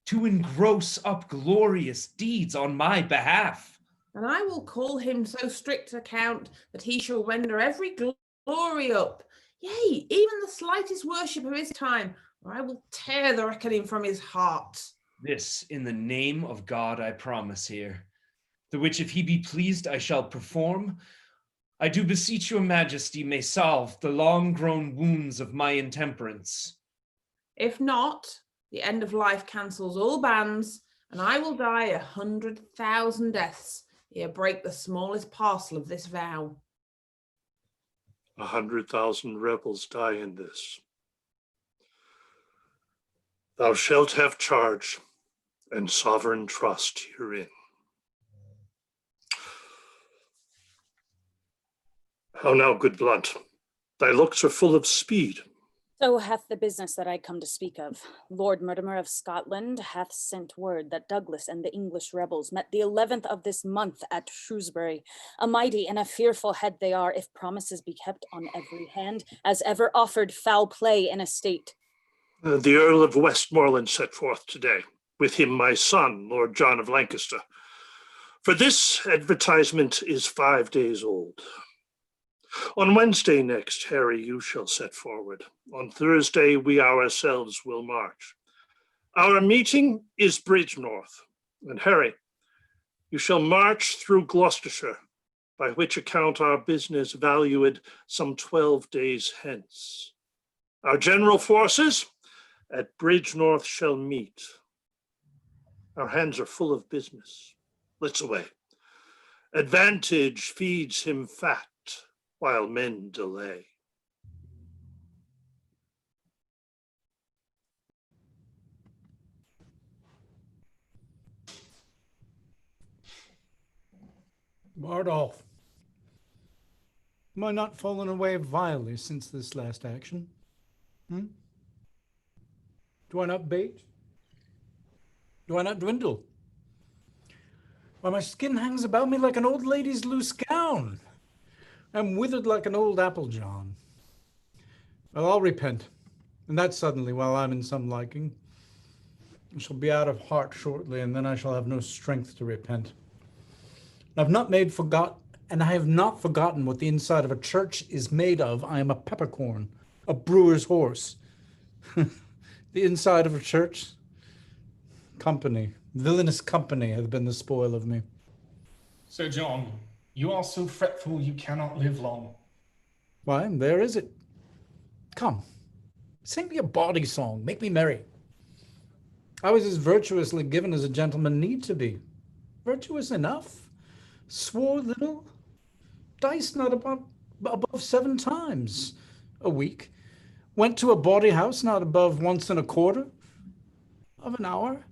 to engross up glorious deeds on my behalf. And I will call him so strict account that he shall render every glory up, yea, even the slightest worship of his time, or I will tear the reckoning from his heart. This in the name of God I promise here, the which if he be pleased I shall perform. I do beseech your majesty may solve the long-grown wounds of my intemperance. If not, the end of life cancels all bans, and I will die 100,000 deaths ere break the smallest parcel of this vow. 100,000 rebels die in this. Thou shalt have charge and sovereign trust herein. How now, good Blunt? Thy looks are full of speed. So hath the business that I come to speak of. Lord Mortimer of Scotland hath sent word that Douglas and the English rebels met the 11th of this month at Shrewsbury. A mighty and a fearful head they are, if promises be kept on every hand, as ever offered foul play in a state. The Earl of Westmoreland set forth today, with him my son, Lord John of Lancaster. For this advertisement is 5 days old. On Wednesday next, Harry, you shall set forward. On Thursday, we ourselves will march. Our meeting is Bridgenorth, and Harry, you shall march through Gloucestershire, by which account our business valued some 12 days hence. Our general forces at Bridgenorth shall meet. Our hands are full of business. Let's away. Advantage feeds him fat, while men delay. Bardolph, am I not fallen away vilely since this last action? Do I not bate? Do I not dwindle? Why, my skin hangs about me like an old lady's loose gown. I'm withered like an old apple, John. Well, I'll repent, and that suddenly, while I'm in some liking. I shall be out of heart shortly, and then I shall have no strength to repent. I have not forgotten what the inside of a church is made of. I am a peppercorn, a brewer's horse. The inside of a church, company, villainous company hath been the spoil of me. Sir John, you are so fretful you cannot live long. Why, there is it. Come, sing me a bawdy song, make me merry. I was as virtuously given as a gentleman need to be. Virtuous enough, swore little, dice not above 7 times a week, went to a bawdy house not above once in a quarter of an hour,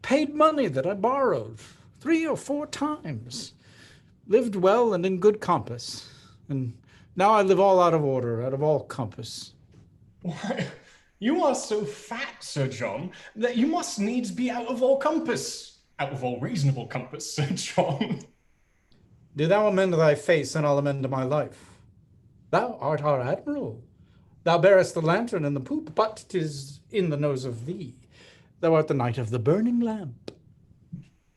paid money that I borrowed 3 or 4 times, lived well and in good compass, and now I live all out of order, out of all compass. Why, you are so fat, Sir John, that you must needs be out of all compass. Out of all reasonable compass, Sir John. Do thou amend thy face, and I'll amend my life. Thou art our admiral. Thou bearest the lantern in the poop, but 'tis in the nose of thee. Thou art the knight of the burning lamp.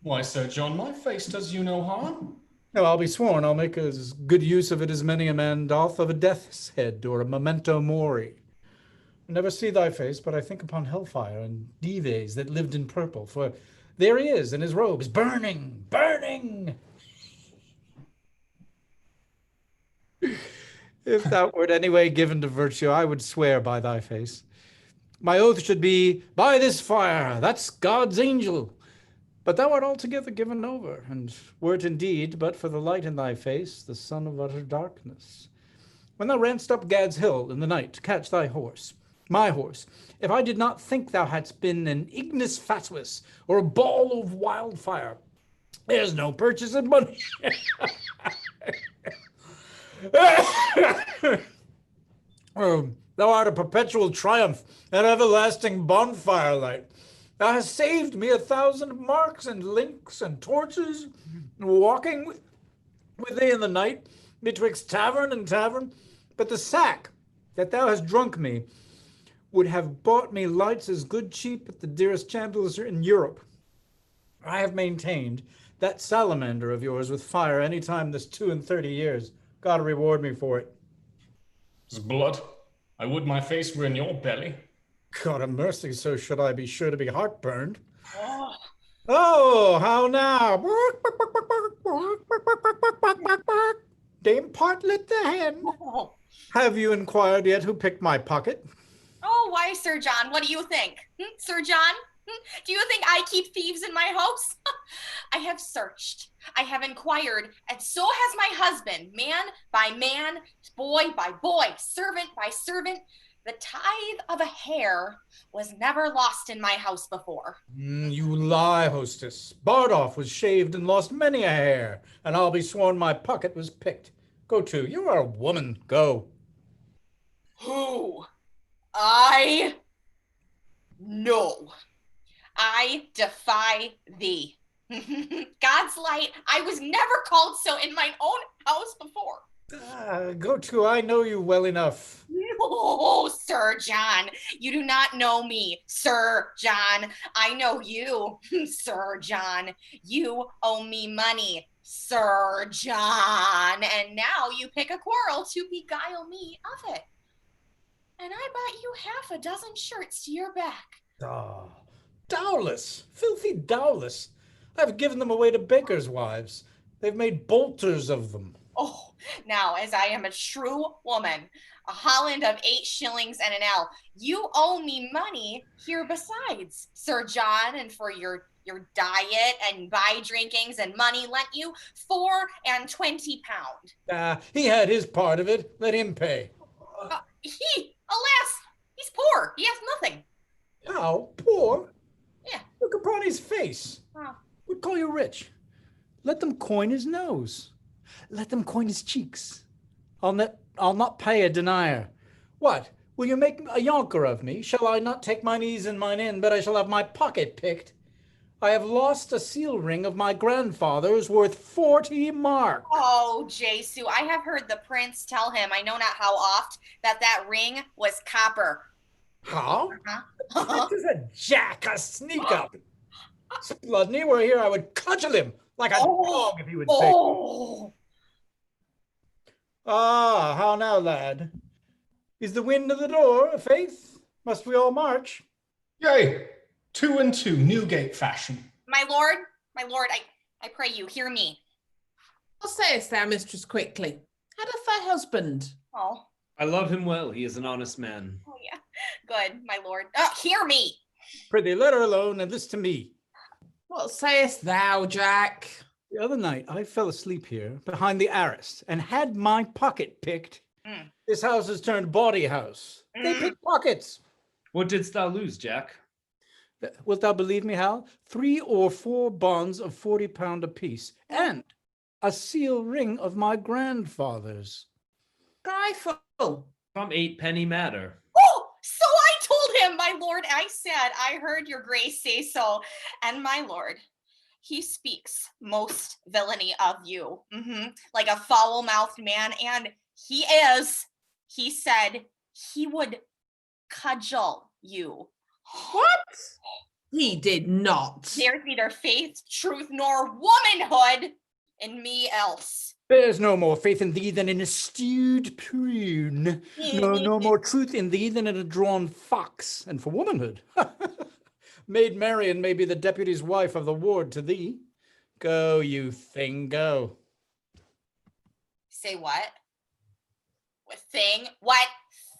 Why, Sir John, my face does you no harm. No, I'll be sworn I'll make as good use of it as many a man doth of a death's head or a memento mori. I never see thy face, but I think upon hellfire and Dives that lived in purple, for there he is in his robes, burning, burning. If thou wert any way given to virtue, I would swear by thy face. My oath should be, by this fire, that's God's angel. But thou art altogether given over, and wert indeed, but for the light in thy face, the son of utter darkness. When thou ranst up Gad's hill in the night to catch thy horse, my horse, if I did not think thou hadst been an ignis fatuus, or a ball of wildfire, there's no purchase of money. Thou art a perpetual triumph, an everlasting bonfire light. Thou hast saved me 1,000 marks and links and torches, walking with thee in the night betwixt tavern and tavern. But the sack that thou hast drunk me would have bought me lights as good cheap at the dearest chandler's in Europe. I have maintained that salamander of yours with fire any time this 32 years. God reward me for it. 'Tis blood. I would my face were in your belly. God of mercy, so should I be sure to be heartburned. Oh, how now? Dame Partlet the hen. Have you inquired yet who picked my pocket? Oh, why, Sir John? What do you think? Sir John? Do you think I keep thieves in my house? I have searched. I have inquired, and so has my husband, man by man, boy by boy, servant by servant. The tithe of a hair was never lost in my house before. You lie, hostess. Bardolph was shaved and lost many a hair, and I'll be sworn my pocket was picked. Go to, you are a woman, go. Who? I? No. I defy thee. God's light, I was never called so in mine own house before. Go to, I know you well enough. No, Sir John, you do not know me, Sir John. I know you, Sir John. You owe me money, Sir John. And now you pick a quarrel to beguile me of it. And I bought you 6 shirts to your back. Dowless, filthy dowless. I've given them away to bakers' wives. They've made bolters of them. Oh, now, as I am a true woman, a Holland of 8 shillings and an ell, you owe me money here besides, Sir John, and for your diet and by drinkings and money lent you 24 pound. He had his part of it. Let him pay. Alas, he's poor. He has nothing. How? Poor? Yeah. Look upon his face. Would call you rich. Let them coin his nose. Let them coin his cheeks. I'll not pay a denier. What? Will you make a yonker of me? Shall I not take mine ease and mine in, but I shall have my pocket picked? I have lost a seal ring of my grandfather's worth 40 marks. Oh, Jesu, I have heard the prince tell him, I know not how oft, that ring was copper. How? This is a jack, a sneak up. Spludney were here, I would cudgel him like a dog if he would say. How now, lad? Is the wind of the door, faith? Must we all march? Yea, 2 and 2, Newgate fashion. My lord, I pray you, hear me. What sayest thou, mistress, quickly? How doth thy husband? Oh, I love him well. He is an honest man. Oh, yeah. Good, my lord. Hear me. Prithee, let her alone and listen to me. What sayest thou, Jack? The other night I fell asleep here behind the arras and had my pocket picked. Mm. This house is turned bawdy house. They pick pockets. What didst thou lose, Jack? Wilt thou believe me, Hal? 3 or 4 bonds of £40 apiece, and a seal ring of my grandfather's. Trifle. Some 8-penny matter. Oh, so I told him, my lord. I said, I heard your grace say so. And my lord, he speaks most villainy of you, like a foul-mouthed man. And he said he would cudgel you. What? He did not. There's neither faith, truth, nor womanhood in me else. There's no more faith in thee than in a stewed prune. No more truth in thee than in a drawn fox. And for womanhood, Maid Marian may be the deputy's wife of the ward to thee. Go, you thing, go. Say what? What thing? What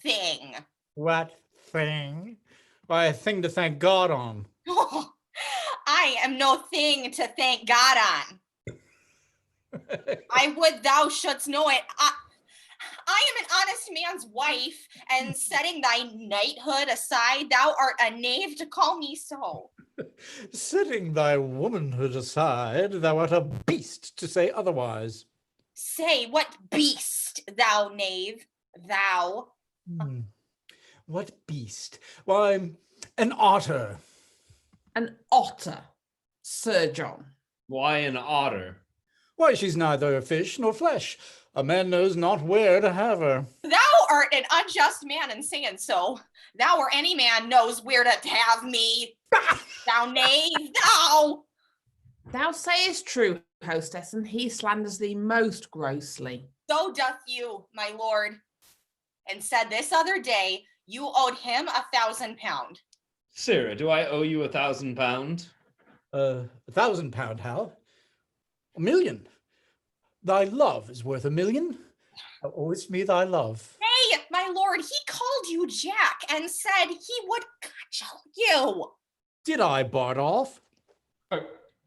thing? What thing? Why, a thing to thank God on. Oh, I am no thing to thank God on. I would thou shouldst know it. I am an honest man's wife, and setting thy knighthood aside, thou art a knave to call me so. Setting thy womanhood aside, thou art a beast to say otherwise. Say, what beast, thou knave, thou? What beast? Why, an otter. An otter, Sir John. Why an otter? Why, she's neither fish nor flesh. A man knows not where to have her. Thou art an unjust man in saying so. Thou or any man knows where to have me. Thou knave, thou! Thou sayest true, hostess, and he slanders thee most grossly. So doth you, my lord. And said this other day, you owed him £1,000. Sarah, do I owe you £1,000? £1,000, Hal? 1,000,000. Thy love is worth 1,000,000. Thou owest me thy love. Nay, my lord, he called you Jack and said he would cudgel you. Did I, Bardolph?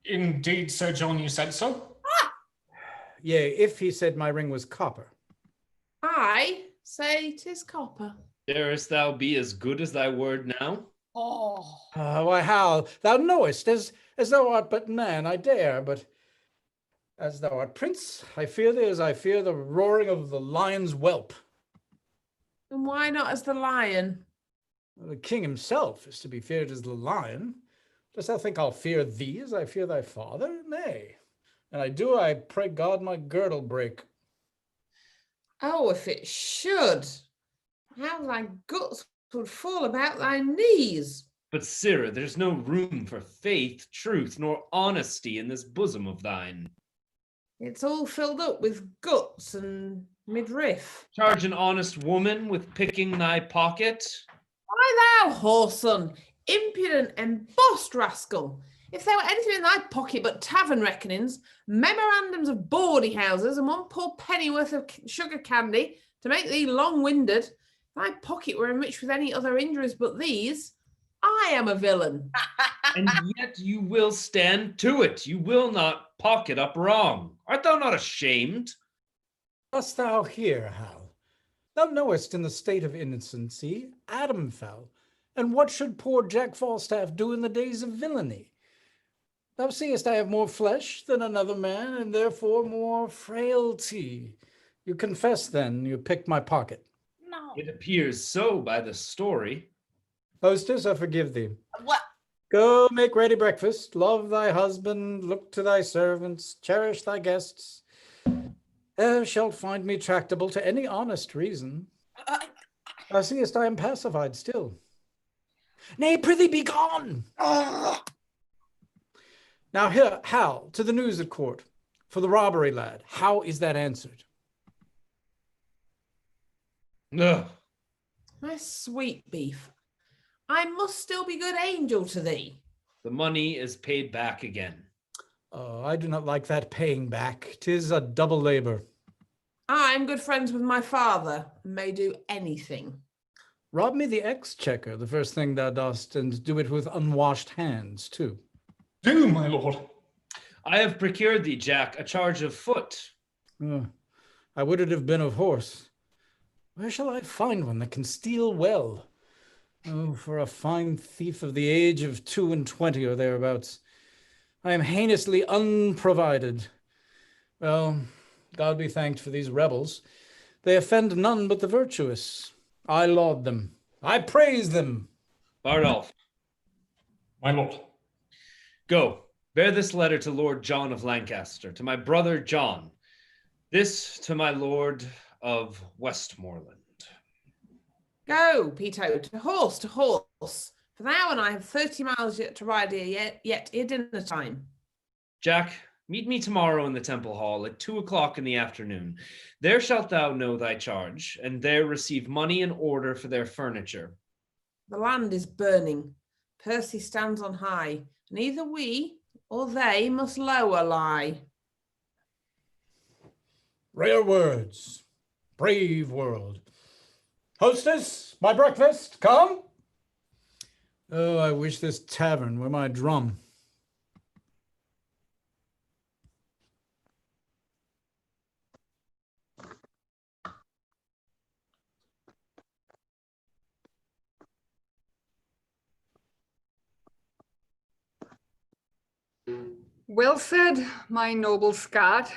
Indeed, Sir John, you said so? Yea, if he said my ring was copper. I say 'tis copper. Darest thou be as good as thy word now? Oh. Why, Hal, thou knowest, as thou art but man, I dare, but as thou art prince, I fear thee as I fear the roaring of the lion's whelp. And why not as the lion? The king himself is to be feared as the lion. Dost thou think I'll fear thee as I fear thy father? Nay. And I pray God my girdle break. Oh, if it should, how thy guts would fall about thy knees. But, Sarah, there's no room for faith, truth, nor honesty in this bosom of thine. It's all filled up with guts and midriff. Charge an honest woman with picking thy pocket? Why thou, whoreson, impudent embossed rascal, if there were anything in thy pocket but tavern reckonings, memorandums of bawdy houses, and 1 poor pennyworth of sugar candy to make thee long-winded, if thy pocket were enriched with any other injuries but these, I am a villain. And yet you will stand to it. You will not pocket up wrong. Art thou not ashamed? Dost thou hear, Hal? Thou knowest in the state of innocency Adam fell, and what should poor Jack Falstaff do in the days of villainy? Thou seest I have more flesh than another man, and therefore more frailty. You confess, then, you picked my pocket. No. It appears so by the story. Hostess, I forgive thee. What? Go make ready breakfast, love thy husband, look to thy servants, cherish thy guests. Thou shalt find me tractable to any honest reason. Thou seest I am pacified still. Nay, prithee, be gone! Now here, Hal, to the news at court. For the robbery, lad, how is that answered? Ugh. My sweet beef, I must still be good angel to thee. The money is paid back again. Oh, I do not like that paying back. 'Tis a double labor. I'm good friends with my father and may do anything. Rob me the exchequer, the first thing thou dost, and do it with unwashed hands, too. Do, my lord. I have procured thee, Jack, a charge of foot. I would it have been of horse. Where shall I find one that can steal well? Oh, for a fine thief of the age of 22 or thereabouts. I am heinously unprovided. Well, God be thanked for these rebels. They offend none but the virtuous. I laud them. I praise them. Bardolph. My lord. Go, bear this letter to Lord John of Lancaster, to my brother John. This to my lord of Westmoreland. Go, Peto, to horse, for thou and I have 30 miles yet to ride yet ere dinner time. Jack, meet me tomorrow in the Temple Hall at 2 o'clock in the afternoon. There shalt thou know thy charge, and there receive money and order for their furniture. The land is burning. Percy stands on high, and either we or they must lower lie. Rare words, brave world. Hostess, my breakfast, come. Oh, I wish this tavern were my drum. Well said, my noble Scot.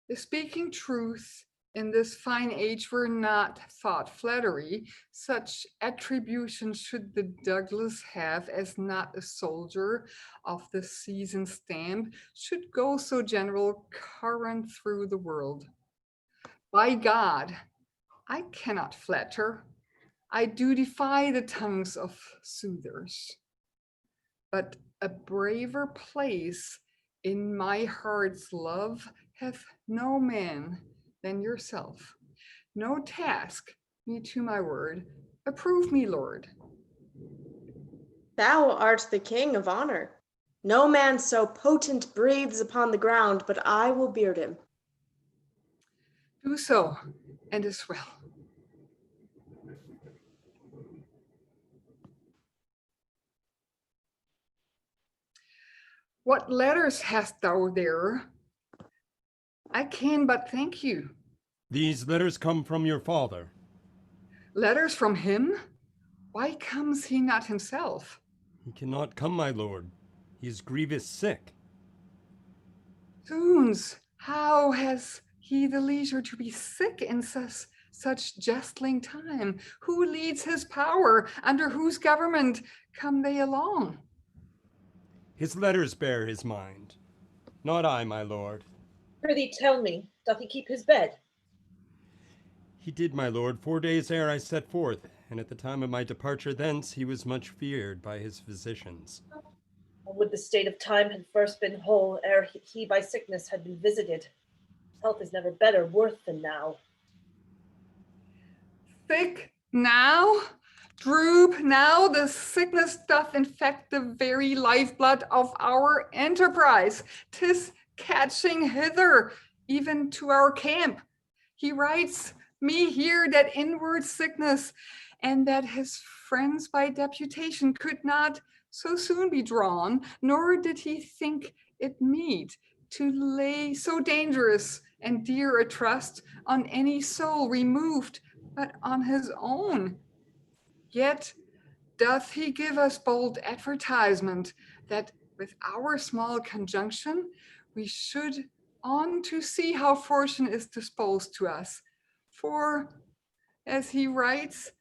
If speaking truth in this fine age were not thought flattery, such attribution should the Douglas have as not a soldier of the season stamp should go so general current through the world. By God, I cannot flatter. I do defy the tongues of soothers. But a braver place in my heart's love hath no man than yourself. No task, me to my word, approve me, Lord. Thou art the king of honor. No man so potent breathes upon the ground, but I will beard him. Do so, and as well. What letters hast thou there? I can but thank you. These letters come from your father. Letters from him? Why comes he not himself? He cannot come, my lord. He is grievous sick. Zoons, how has he the leisure to be sick in such jestling time? Who leads his power? Under whose government come they along? His letters bear his mind. Not I, my lord. Prithee tell me, doth he keep his bed? He did, my lord, 4 days ere I set forth, and at the time of my departure thence he was much feared by his physicians. Or would the state of time had first been whole, ere he by sickness had been visited? His health is never better worth than now. Sick now? Droop now, the sickness doth infect the very lifeblood of our enterprise. 'Tis catching hither, even to our camp. He writes me here that inward sickness, and that his friends by deputation could not so soon be drawn, nor did he think it meet to lay so dangerous and dear a trust on any soul removed, but on his own. Yet doth he give us bold advertisement that with our small conjunction, we should on to see how fortune is disposed to us. For, as he writes,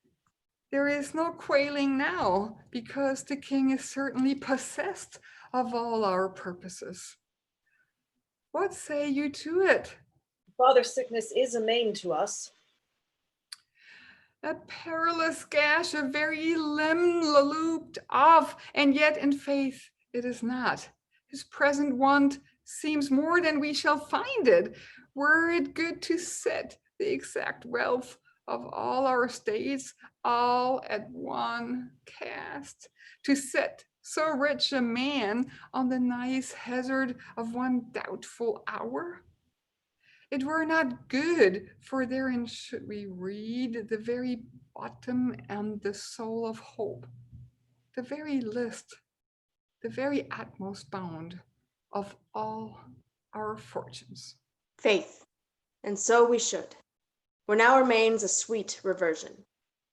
there is no quailing now, because the king is certainly possessed of all our purposes. What say you to it? Father's sickness is amain to us. A perilous gash, a very limb looped off, and yet in faith it is not. His present want seems more than we shall find it, were it good to set the exact wealth of all our states all at one cast, to set so rich a man on the nice hazard of one doubtful hour. It were not good, for therein should we read the very bottom and the soul of hope, the very list, the very utmost bound of all our fortunes. Faith, and so we should. Where now remains a sweet reversion.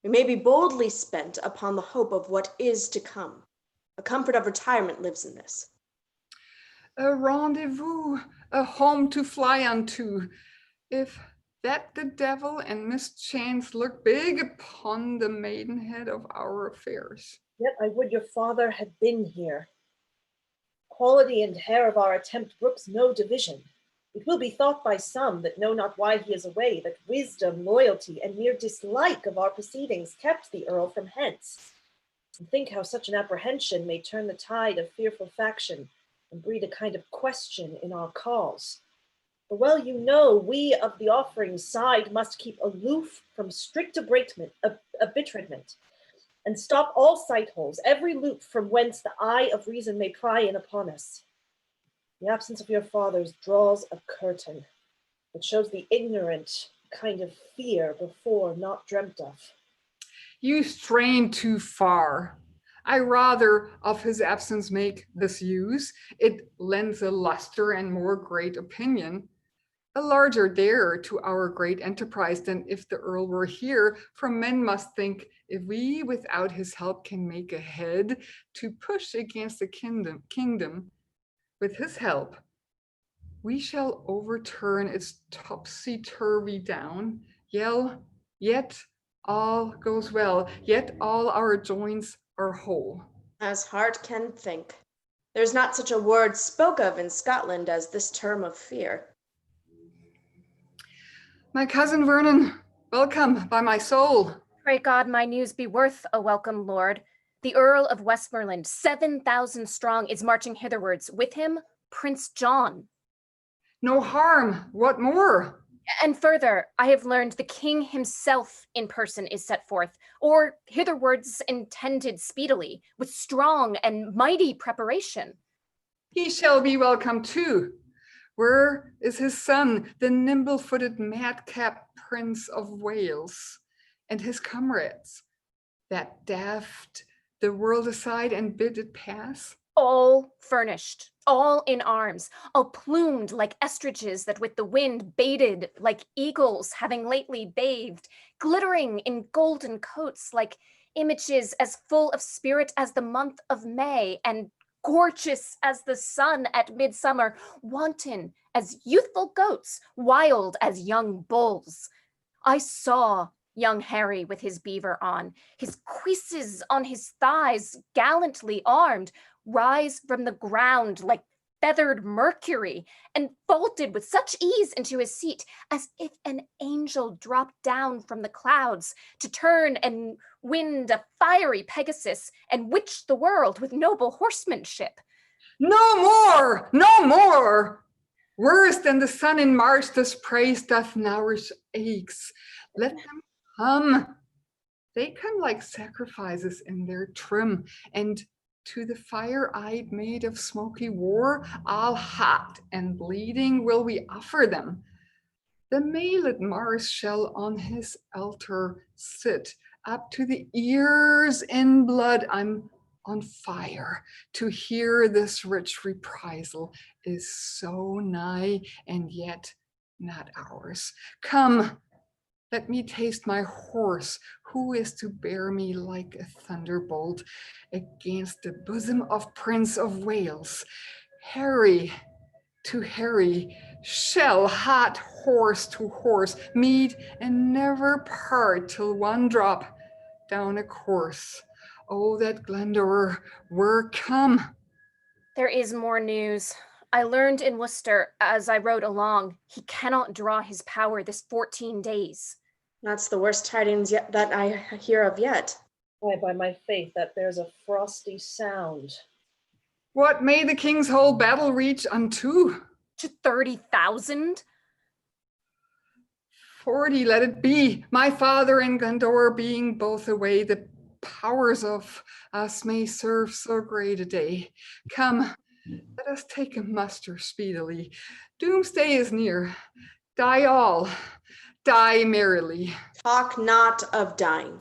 We may be boldly spent upon the hope of what is to come. A comfort of retirement lives in this. A rendezvous, a home to fly unto, if that the devil and mischance look big upon the maidenhead of our affairs. Yet I would your father had been here. Quality and hair of our attempt brooks no division. It will be thought by some that know not why he is away, that wisdom, loyalty, and mere dislike of our proceedings kept the earl from hence. And think how such an apprehension may turn the tide of fearful faction, and breed a kind of question in our cause. For well you know, we of the offering side must keep aloof from strict arbitrament, and stop all sight holes, every loop from whence the eye of reason may pry in upon us. The absence of your fathers draws a curtain that shows the ignorant kind of fear before not dreamt of. You strain too far. I rather of his absence make this use. It lends a luster and more great opinion, a larger dare to our great enterprise than if the earl were here, for men must think if we without his help can make a head to push against the kingdom, with his help, we shall overturn its topsy-turvy down. Yet all goes well, yet all our joints are whole. As heart can think. There's not such a word spoke of in Scotland as this term of fear. My cousin Vernon, welcome by my soul. Pray God my news be worth a welcome, Lord. The Earl of Westmoreland, 7,000 strong, is marching hitherwards. With him, Prince John. No harm, what more? And further, I have learned the king himself in person is set forth, or hitherwards intended speedily, with strong and mighty preparation. He shall be welcome too. Where is his son, the nimble-footed madcap Prince of Wales, and his comrades, that daft the world aside and bid it pass? All furnished, all in arms, all plumed like estridges that with the wind baited, like eagles having lately bathed, glittering in golden coats like images as full of spirit as the month of May, and gorgeous as the sun at midsummer, wanton as youthful goats, wild as young bulls. I saw young Harry with his beaver on, his cuisses on his thighs, gallantly armed, rise from the ground like feathered Mercury, and vaulted with such ease into his seat, as if an angel dropped down from the clouds to turn and wind a fiery Pegasus and witch the world with noble horsemanship. No more, no more! Worse than the sun in March, this praise doth nourish aches. Let them come. They come like sacrifices in their trim, and to the fire-eyed maid of smoky war, all hot and bleeding will we offer them. The mailed Mars shall on his altar sit, up to the ears in blood. I'm on fire to hear this rich reprisal is so nigh and yet not ours. Come, let me taste my horse, who is to bear me like a thunderbolt against the bosom of Prince of Wales. Harry to Harry shall hot horse to horse meet and never part till one drop down a course. Oh, that Glendower were come. There is more news. I learned in Worcester, as I rode along, he cannot draw his power this 14 days. That's the worst tidings yet that I hear of yet. Why, by my faith, that bears a frosty sound. What may the king's whole battle reach unto? To 30,000? 40, let it be. My father and Glendower being both away, the powers of us may serve so great a day. Come, let us take a muster speedily. Doomsday is near. Die all, die merrily. Talk not of dying.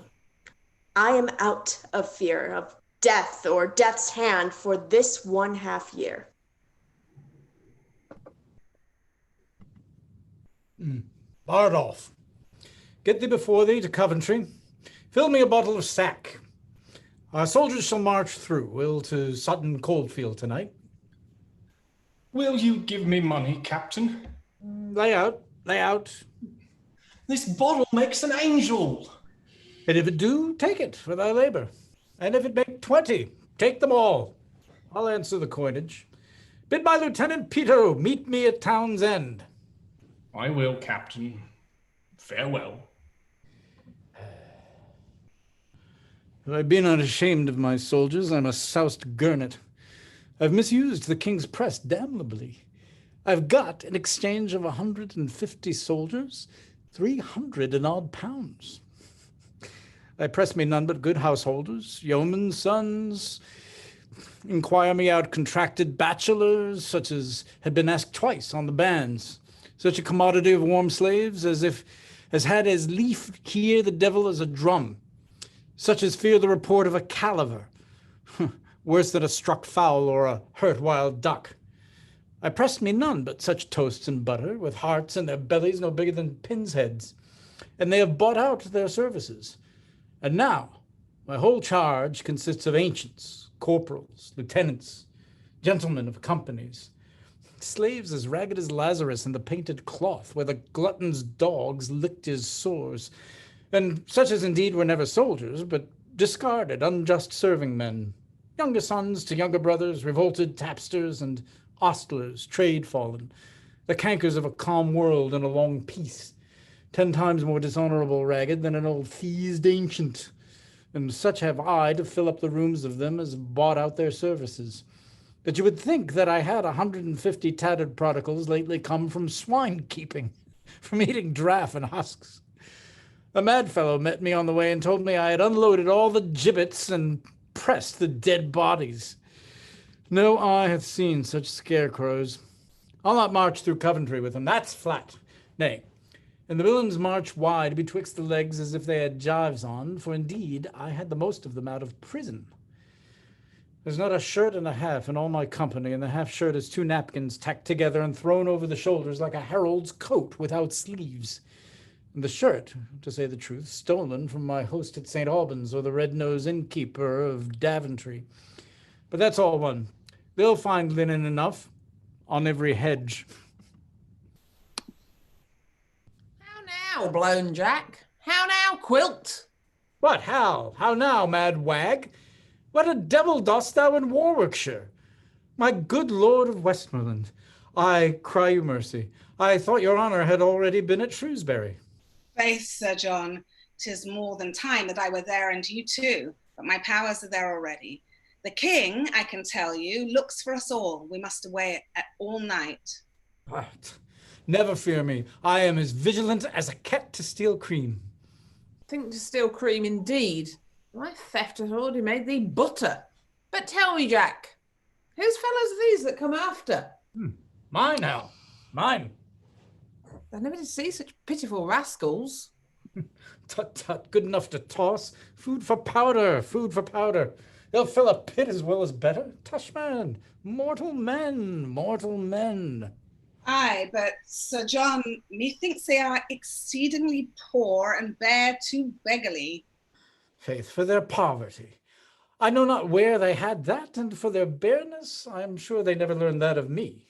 I am out of fear of death or death's hand for this 1/2 year. Bardolph, get thee before thee to Coventry. Fill me a bottle of sack. Our soldiers shall march through. We'll to Sutton Coldfield tonight. Will you give me money, Captain? Lay out, lay out. This bottle makes an angel. And if it do, take it for thy labor. And if it make 20, take them all. I'll answer the coinage. Bid my Lieutenant Peto meet me at town's end. I will, Captain. Farewell. If I've been unashamed of my soldiers, I must soust Gurnet. I've misused the king's press damnably. I've got, in exchange of 150 soldiers, 300 and odd pounds. I press me none but good householders, yeomen's sons, inquire me out contracted bachelors, such as had been asked twice on the bands, such a commodity of warm slaves as had as lief hear the devil as a drum, such as fear the report of a calaver, worse than a struck fowl or a hurt wild duck. I pressed me none but such toasts and butter, with hearts in their bellies no bigger than pins' heads, and they have bought out their services. And now my whole charge consists of ancients, corporals, lieutenants, gentlemen of companies, slaves as ragged as Lazarus in the painted cloth where the glutton's dogs licked his sores, and such as indeed were never soldiers, but discarded, unjust serving men, younger sons to younger brothers, revolted tapsters and ostlers, trade fallen, the cankers of a calm world and a long peace, 10 times more dishonorable ragged than an old thiezed ancient, and such have I to fill up the rooms of them as bought out their services. That you would think that I had 150 tattered prodigals lately come from swine keeping, from eating draff and husks. A mad fellow met me on the way and told me I had unloaded all the gibbets and pressed the dead bodies. No eye hath seen such scarecrows. I'll not march through Coventry with them, that's flat. Nay, and the villains march wide betwixt the legs as if they had gyves on, for indeed I had the most of them out of prison. There's not a shirt and a half in all my company, and the half shirt is 2 napkins tacked together and thrown over the shoulders like a herald's coat without sleeves. And the shirt, to say the truth, stolen from my host at St. Albans or the red-nosed innkeeper of Daventry. But that's all one. They'll find linen enough on every hedge. How now, Blown Jack? How now, Quilt? What, how? How now, mad wag? What a devil dost thou in Warwickshire? My good lord of Westmoreland, I cry you mercy. I thought your honour had already been at Shrewsbury. Faith, Sir John, 'tis more than time that I were there, and you too, but my powers are there already. The king, I can tell you, looks for us all. We must away at all night. But never fear me. I am as vigilant as a cat to steal cream. Think to steal cream indeed. My theft has already made thee butter. But tell me, Jack, whose fellows are these that come after? Mine now, mine. I never did see such pitiful rascals. Tut, tut, good enough to toss. Food for powder, food for powder. They'll fill a pit as well as better. Tush, man, mortal men, mortal men. Aye, but Sir John, methinks they are exceedingly poor and bear too beggarly. Faith, for their poverty. I know not where they had that, and for their bareness, I am sure they never learned that of me.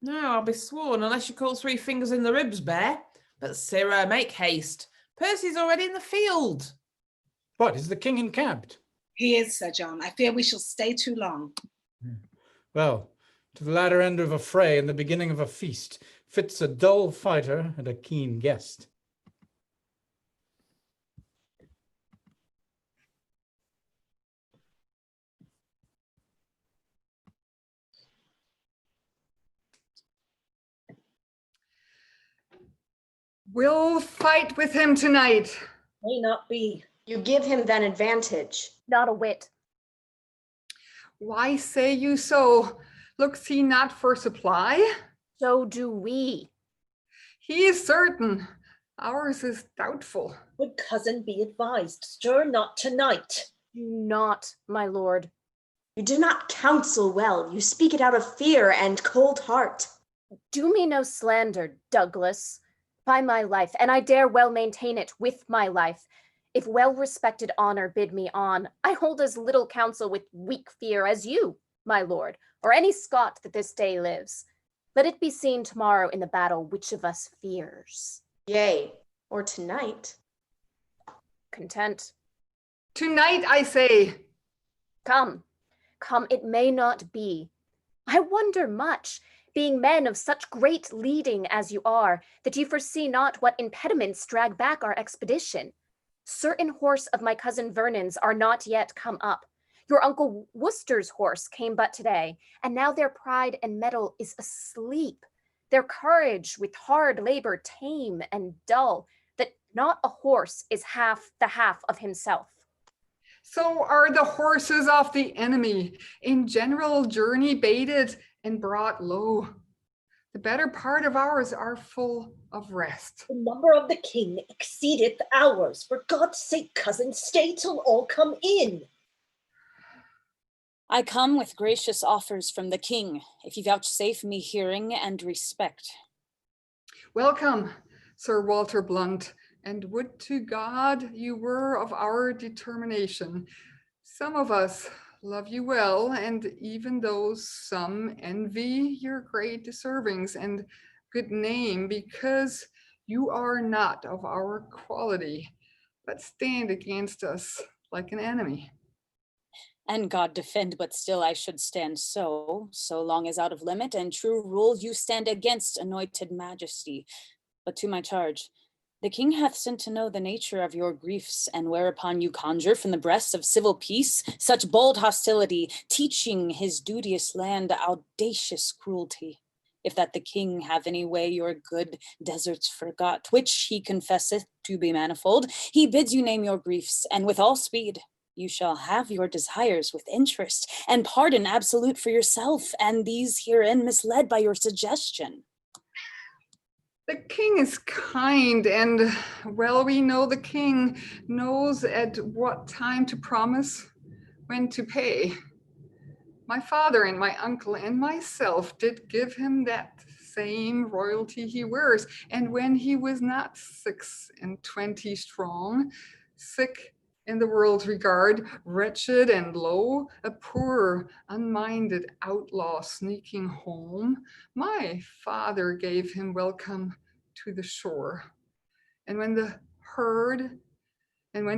No, I'll be sworn, unless you call 3 fingers in the ribs bare. But sirrah, make haste. Percy's already in the field. What, is the king encamped? He is, Sir John. I fear we shall stay too long. Well, to the latter end of a fray and the beginning of a feast, fits a dull fighter and a keen guest. We'll fight with him tonight. May not be. You give him then advantage. Not a whit. Why say you so? Looks he not for supply? So do we. He is certain. Ours is doubtful. Would cousin be advised? Stir not tonight. Not, my lord. You do not counsel well. You speak it out of fear and cold heart. Do me no slander, Douglas. By my life, and I dare well maintain it with my life, if well-respected honor bid me on, I hold as little counsel with weak fear as you, my lord, or any Scot that this day lives. Let it be seen tomorrow in the battle which of us fears. Yea, or tonight. Content. Tonight, I say. Come, come, it may not be. I wonder much, being men of such great leading as you are, that you foresee not what impediments drag back our expedition. Certain horse of my cousin Vernon's are not yet come up. Your uncle Worcester's horse came but today, and now their pride and mettle is asleep. Their courage with hard labor tame and dull, that not a horse is half the half of himself. So are the horses of the enemy, in general journey baited and brought low. The better part of ours are full of rest. The number of the king exceedeth ours. For God's sake, cousin, stay till all come in. I come with gracious offers from the king, if you vouchsafe me hearing and respect. Welcome, Sir Walter Blunt, and would to God you were of our determination. Some of us love you well, and even though some envy your great deservings and good name, because you are not of our quality, but stand against us like an enemy. And God defend, but still I should stand so long as out of limit and true rule you stand against anointed majesty. But to my charge, the king hath sent to know the nature of your griefs, and whereupon you conjure from the breast of civil peace such bold hostility, teaching his duteous land audacious cruelty. If that the king have any way your good deserts forgot, which he confesseth to be manifold, he bids you name your griefs, and with all speed you shall have your desires with interest, and pardon absolute for yourself, and these herein misled by your suggestion. The king is kind, and well we know the king knows at what time to promise, when to pay. My father and my uncle and myself did give him that same royalty he wears, and when he was not 26 strong, sick in the world's regard, wretched and low, a poor, unminded outlaw sneaking home, my father gave him welcome to the shore. And when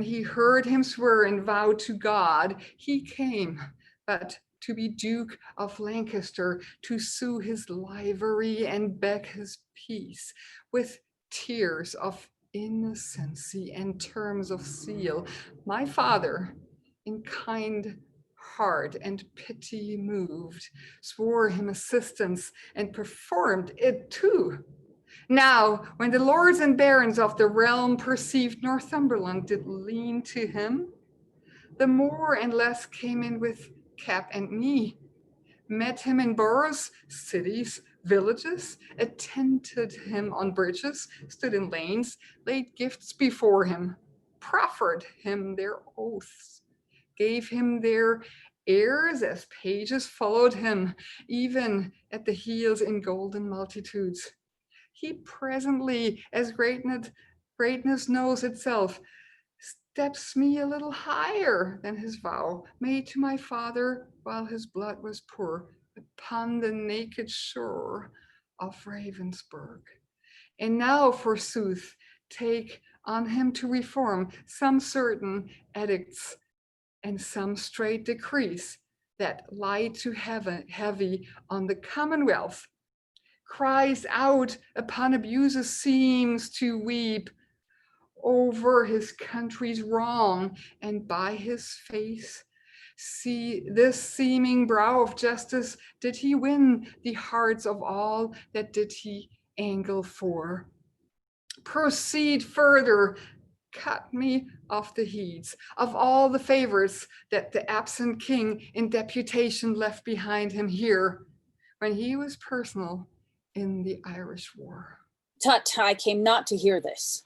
he heard him swear and vow to God, he came, but to be Duke of Lancaster, to sue his livery and beg his peace, with tears of innocency and terms of seal. My father, in kind heart and pity moved, swore him assistance and performed it too. Now, when the lords and barons of the realm perceived Northumberland did lean to him, the more and less came in with cap and knee, met him in boroughs, cities, villages, attended him on bridges, stood in lanes, laid gifts before him, proffered him their oaths, gave him their heirs as pages followed him, even at the heels in golden multitudes. He presently, as greatness knows itself, steps me a little higher than his vow made to my father while his blood was poor upon the naked shore of Ravensburg. And now, forsooth, take on him to reform some certain edicts and some straight decrees that lie too heavy on the commonwealth, cries out upon abuses, seems to weep over his country's wrong, and by his face see this seeming brow of justice did he win the hearts of all that did he angle for. Proceed further, cut me off the heeds of all the favors that the absent king in deputation left behind him here when he was personal in the Irish War. Tut, I came not to hear this.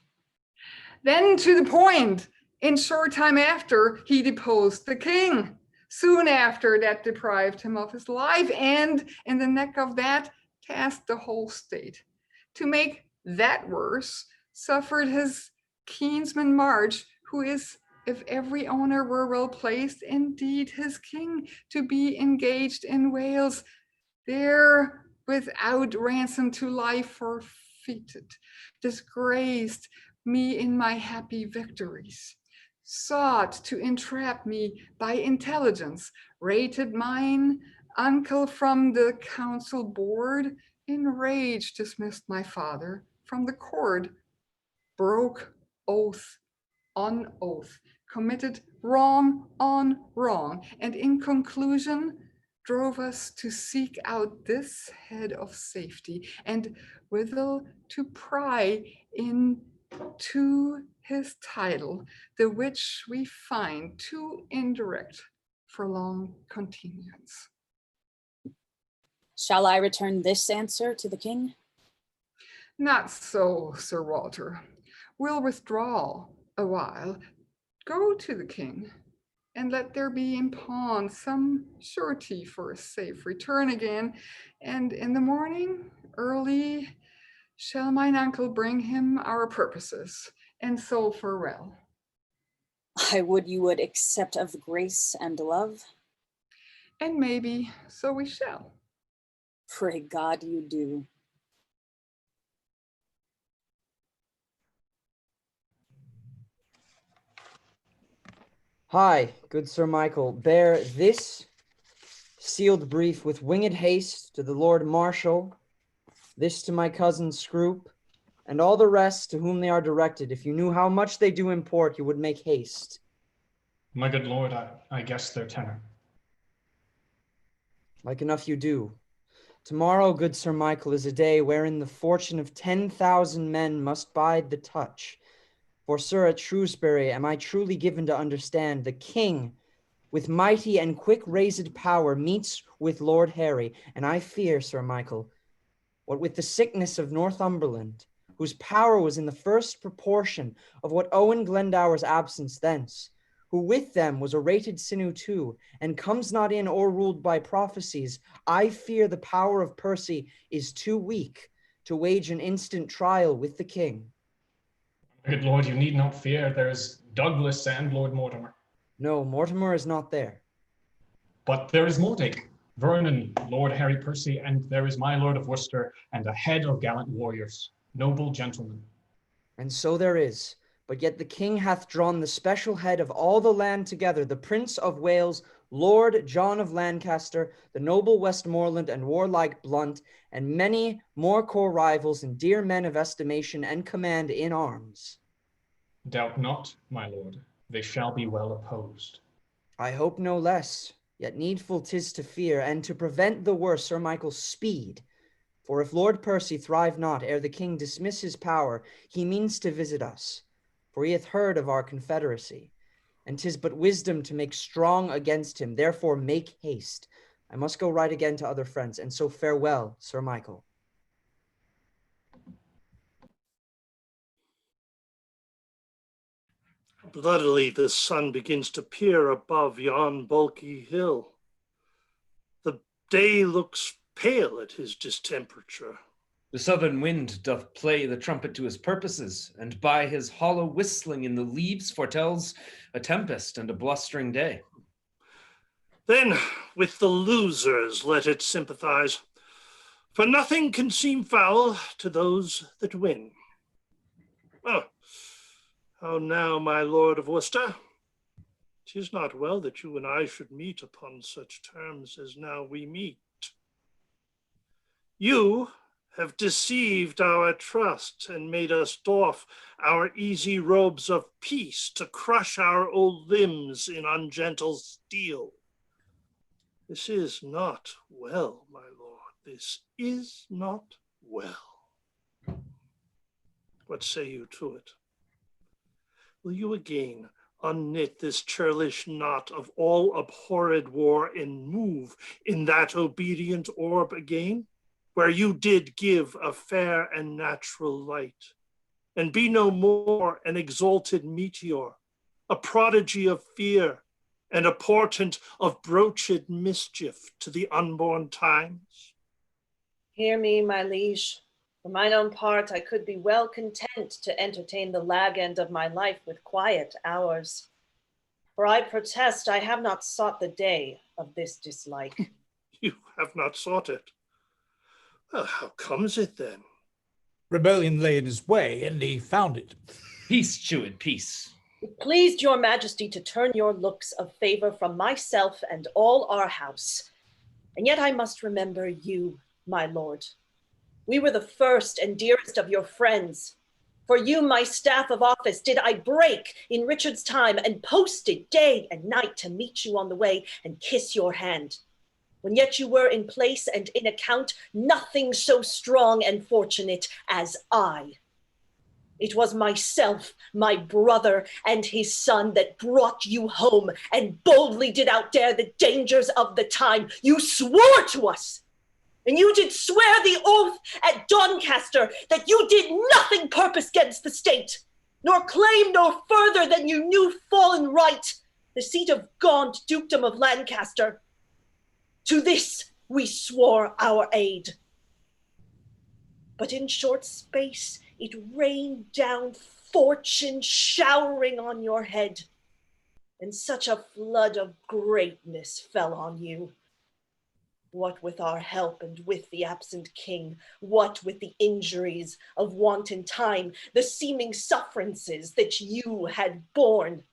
Then to the point. In short time after, he deposed the king. Soon after, that deprived him of his life, and in the neck of that, cast the whole state. To make that worse, suffered his kinsman March, who is, if every owner were well placed, indeed his king, to be engaged in Wales, there without ransom to life forfeited, disgraced me in my happy victories, sought to entrap me by intelligence, rated mine uncle from the council board, in rage dismissed my father from the court, broke oath on oath, committed wrong on wrong, and in conclusion drove us to seek out this head of safety, and withal to pry into his title, the which we find too indirect for long continuance. Shall I return this answer to the king? Not so, Sir Walter. We'll withdraw a while, go to the king, and let there be in pawn some surety for a safe return again. And in the morning, early, shall mine uncle bring him our purposes, and so farewell. I would you would accept of grace and love. And maybe so we shall. Pray God you do. Hi, good Sir Michael, bear this sealed brief with winged haste to the Lord Marshal, this to my cousin Scroop, and all the rest to whom they are directed. If you knew how much they do import, you would make haste. My good lord, I guess their tenor. Like enough you do. Tomorrow, good Sir Michael, is a day wherein the fortune of 10,000 men must bide the touch. For, sir, at Shrewsbury am I truly given to understand the king, with mighty and quick raised power, meets with Lord Harry, and I fear, Sir Michael, what with the sickness of Northumberland, whose power was in the first proportion of what Owen Glendower's absence thence, who with them was a rated sinew too, and comes not in or ruled by prophecies, I fear the power of Percy is too weak to wage an instant trial with the king. Good lord, you need not fear. There's Douglas and Lord Mortimer. No, Mortimer is not there. But there is Mordache, Vernon, Lord Harry Percy, and there is my Lord of Worcester, and a head of gallant warriors, noble gentlemen. And so there is, but yet the king hath drawn the special head of all the land together, the Prince of Wales, Lord John of Lancaster, the noble Westmoreland and warlike Blunt, and many more co-rivals and dear men of estimation and command in arms. Doubt not, my lord, they shall be well opposed. I hope no less, yet needful 'tis to fear, and to prevent the worst, Sir Michael, speed. For if Lord Percy thrive not ere the king dismiss his power, he means to visit us, for he hath heard of our confederacy, and 'tis but wisdom to make strong against him. Therefore make haste. I must go right again to other friends, and so farewell, Sir Michael. Bloodily the sun begins to peer above yon bulky hill. The day looks pale at his distemperature. The southern wind doth play the trumpet to his purposes, and by his hollow whistling in the leaves foretells a tempest and a blustering day. Then with the losers let it sympathize, for nothing can seem foul to those that win. Oh, how now, my Lord of Worcester? 'Tis not well that you and I should meet upon such terms as now we meet. You have deceived our trust and made us doff our easy robes of peace to crush our old limbs in ungentle steel. This is not well, my lord. This is not well. What say you to it? Will you again unknit this churlish knot of all abhorred war and move in that obedient orb again? where you did give a fair and natural light, and be no more an exalted meteor, a prodigy of fear, and a portent of broached mischief to the unborn times? Hear me, my liege. For mine own part, I could be well content to entertain the lag end of my life with quiet hours. For I protest I have not sought the day of this dislike. You have not sought it. Well, how comes it then? Rebellion lay in his way, and he found it. Peace, Chewin, peace. It pleased your majesty to turn your looks of favor from myself and all our house. And yet I must remember you, my lord. We were the first and dearest of your friends. For you, my staff of office, did I break in Richard's time and posted day and night to meet you on the way and kiss your hand. When yet you were in place and in account, nothing so strong and fortunate as I. It was myself, my brother, and his son that brought you home and boldly did outdare the dangers of the time. You swore to us, and you did swear the oath at Doncaster that you did nothing purpose against the state, nor claim no further than you knew fallen right, the seat of gaunt dukedom of Lancaster. To this we swore our aid. But in short space it rained down fortune showering on your head, and such a flood of greatness fell on you. What with our help and with the absent king, what with the injuries of wanton time, the seeming sufferances that you had borne,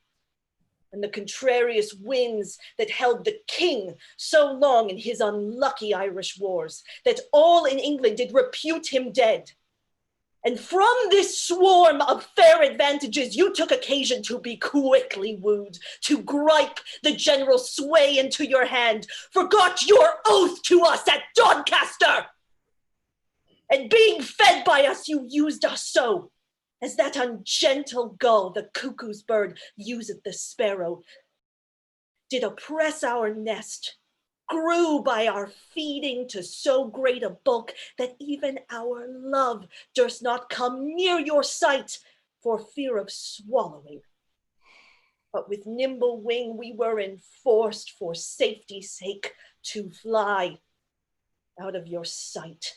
and the contrarious winds that held the king so long in his unlucky Irish wars, that all in England did repute him dead. And from this swarm of fair advantages, you took occasion to be quickly wooed, to gripe the general sway into your hand, forgot your oath to us at Doncaster. And being fed by us, you used us so, as that ungentle gull, the cuckoo's bird, useth the sparrow, did oppress our nest, grew by our feeding to so great a bulk that even our love durst not come near your sight for fear of swallowing. But with nimble wing we were enforced for safety's sake to fly out of your sight,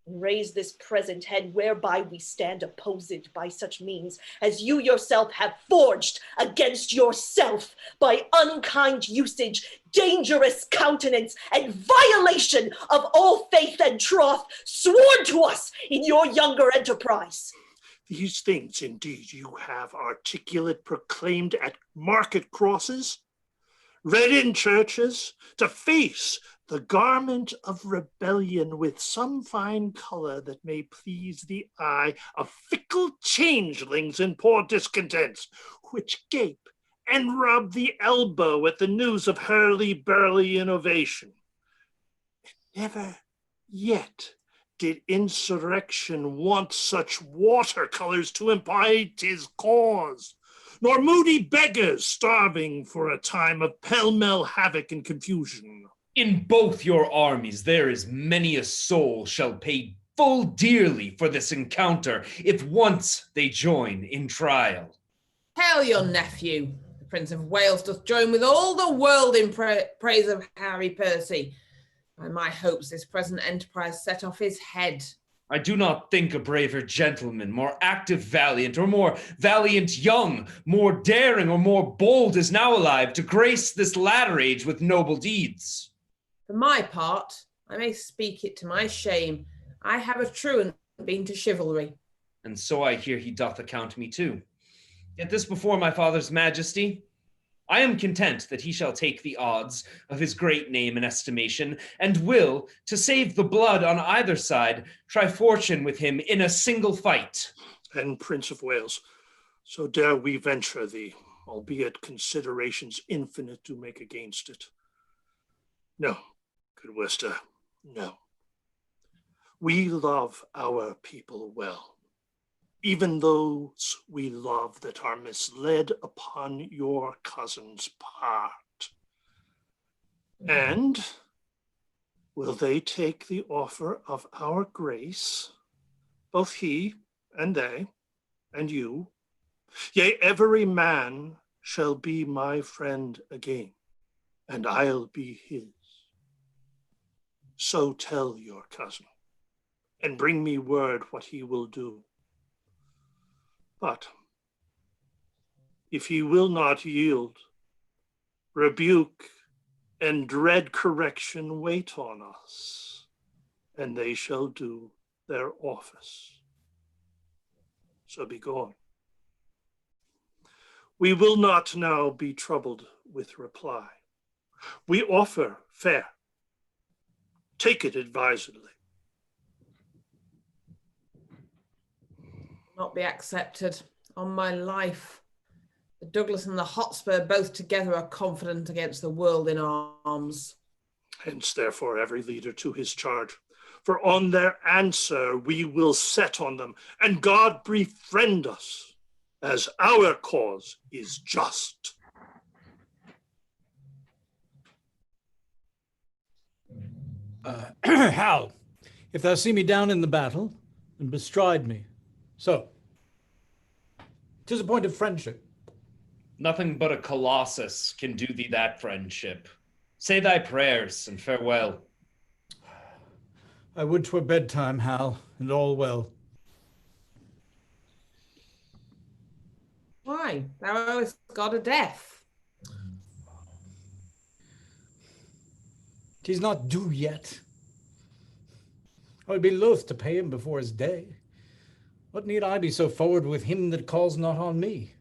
and raise this present head whereby we stand opposed by such means as you yourself have forged against yourself by unkind usage, dangerous countenance, and violation of all faith and troth sworn to us in your younger enterprise. These things indeed you have articulate proclaimed at market crosses, read in churches, to face the garment of rebellion with some fine color that may please the eye of fickle changelings and poor discontents, which gape and rub the elbow at the news of hurly-burly innovation. Never yet did insurrection want such watercolors to impede his cause, nor moody beggars starving for a time of pell-mell havoc and confusion. In both your armies there is many a soul shall pay full dearly for this encounter, if once they join in trial. Hail your nephew, the Prince of Wales doth join with all the world in praise of Harry Percy. By my hopes this present enterprise set off his head. I do not think a braver gentleman, more active valiant, or more valiant young, more daring or more bold is now alive to grace this latter age with noble deeds. For my part, I may speak it to my shame, I have a truant been to chivalry. And so I hear he doth account me too. Yet this before my father's majesty, I am content that he shall take the odds of his great name and estimation, and will, to save the blood on either side, try fortune with him in a single fight. And Prince of Wales, so dare we venture thee, albeit considerations infinite do make against it. No, good Worcester, no. We love our people well, even those we love that are misled upon your cousin's part. And Will they take the offer of our grace, both he and they and you? Yea, every man shall be my friend again, and I'll be his. So tell your cousin, and bring me word what he will do. But if he will not yield, rebuke and dread correction wait on us, and they shall do their office. So be gone. We will not now be troubled with reply. We offer fair. Take it advisedly. Not be accepted. On my life. The Douglas and the Hotspur both together are confident against the world in arms. Hence, therefore, every leader to his charge. For on their answer we will set on them, and God befriend us, as our cause is just. Hal, if thou see me down in the battle, then bestride me. So, 'tis a point of friendship. Nothing but a colossus can do thee that friendship. Say thy prayers and farewell. I would 'twere bedtime, Hal, and all well. Why? Thou owest God a death. 'Tis not due yet. I would be loath to pay him before his day. What need I be so forward with him that calls not on me?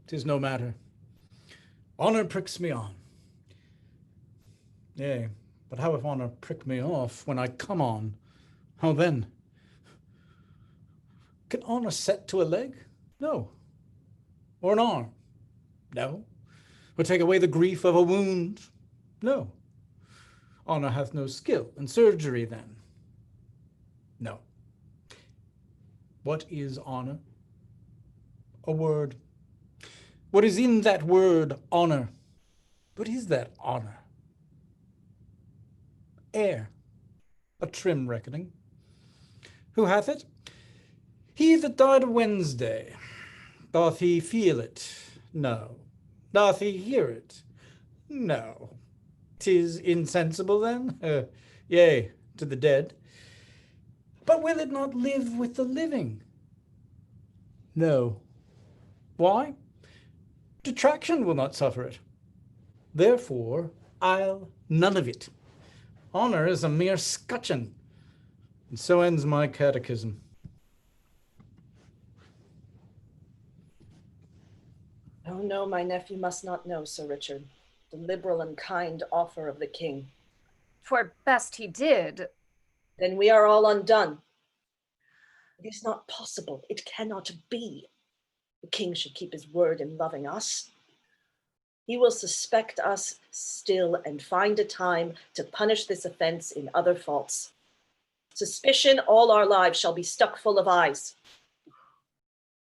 'Tis no matter. Honor pricks me on. Yea, but how if honor prick me off when I come on? How then? Can honor set to a leg? No. Or an arm? No. Or take away the grief of a wound? No. Honor hath no skill in surgery then? No. What is honor? A word. What is in that word, honor? What is that honor? Air, a trim reckoning. Who hath it? He that died Wednesday. Doth he feel it? No. Doth he hear it? No. 'Tis insensible then? Yea, to the dead. But will it not live with the living? No. Why? Detraction will not suffer it. Therefore, I'll none of it. Honor is a mere scutcheon. And so ends my catechism. Oh no, my nephew must not know, Sir Richard, the liberal and kind offer of the king. 'Twere best he did. Then we are all undone. It is not possible. It cannot be. The king should keep his word in loving us. He will suspect us still and find a time to punish this offense in other faults. Suspicion all our lives shall be stuck full of eyes.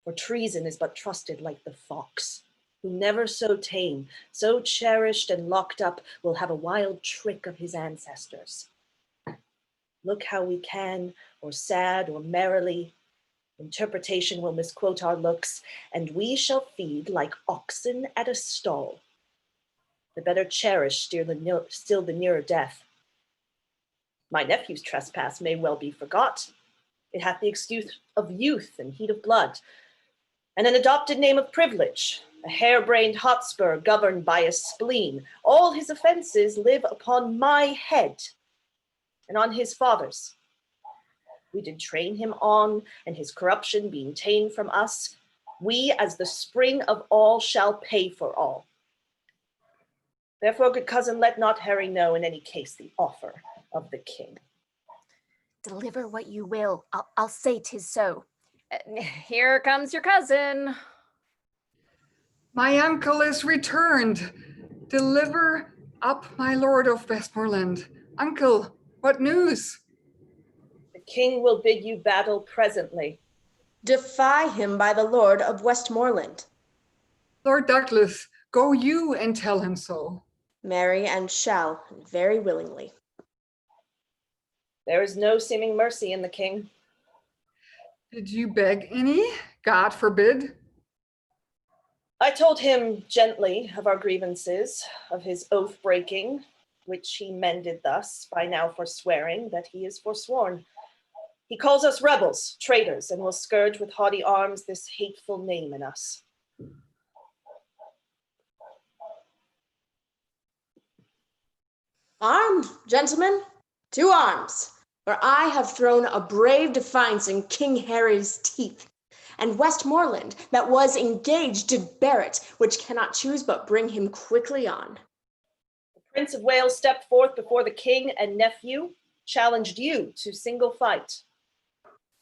For treason is but trusted like the fox, who never so tame, so cherished and locked up, will have a wild trick of his ancestors. Look how we can, or sad or merrily, interpretation will misquote our looks, and we shall feed like oxen at a stall. The better cherished still the nearer death. My nephew's trespass may well be forgot. It hath the excuse of youth and heat of blood, and an adopted name of privilege, a harebrained Hotspur governed by a spleen. All his offenses live upon my head and on his father's. We did train him on, and his corruption being ta'en from us, we as the spring of all shall pay for all. Therefore, good cousin, let not Harry know in any case the offer of the king. Deliver what you will. I'll say 'tis so. Here comes your cousin. My uncle is returned. Deliver up my lord of Westmoreland. Uncle, what news? The king will bid you battle presently. Defy him by the Lord of Westmoreland. Lord Douglas, go you and tell him so. Marry and shall, and very willingly. There is no seeming mercy in the king. Did you beg any? God forbid. I told him gently of our grievances, of his oath breaking, which he mended thus by now forswearing that he is forsworn. He calls us rebels, traitors, and will scourge with haughty arms this hateful name in us. Armed, gentlemen, to arms, for I have thrown a brave defiance in King Harry's teeth, and Westmoreland, that was engaged, did bear it, which cannot choose but bring him quickly on. The Prince of Wales stepped forth before the king and nephew, challenged you to single fight.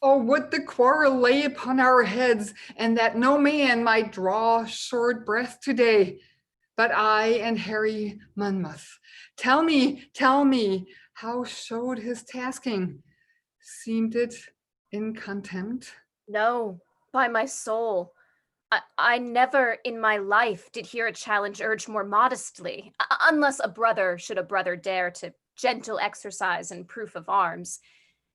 Oh, would the quarrel lay upon our heads, and that no man might draw short breath today, but I and Harry Monmouth. Tell me, how showed his tasking? Seemed it in contempt? No, by my soul. I never in my life did hear a challenge urged more modestly, unless a brother should a brother dare to gentle exercise and proof of arms.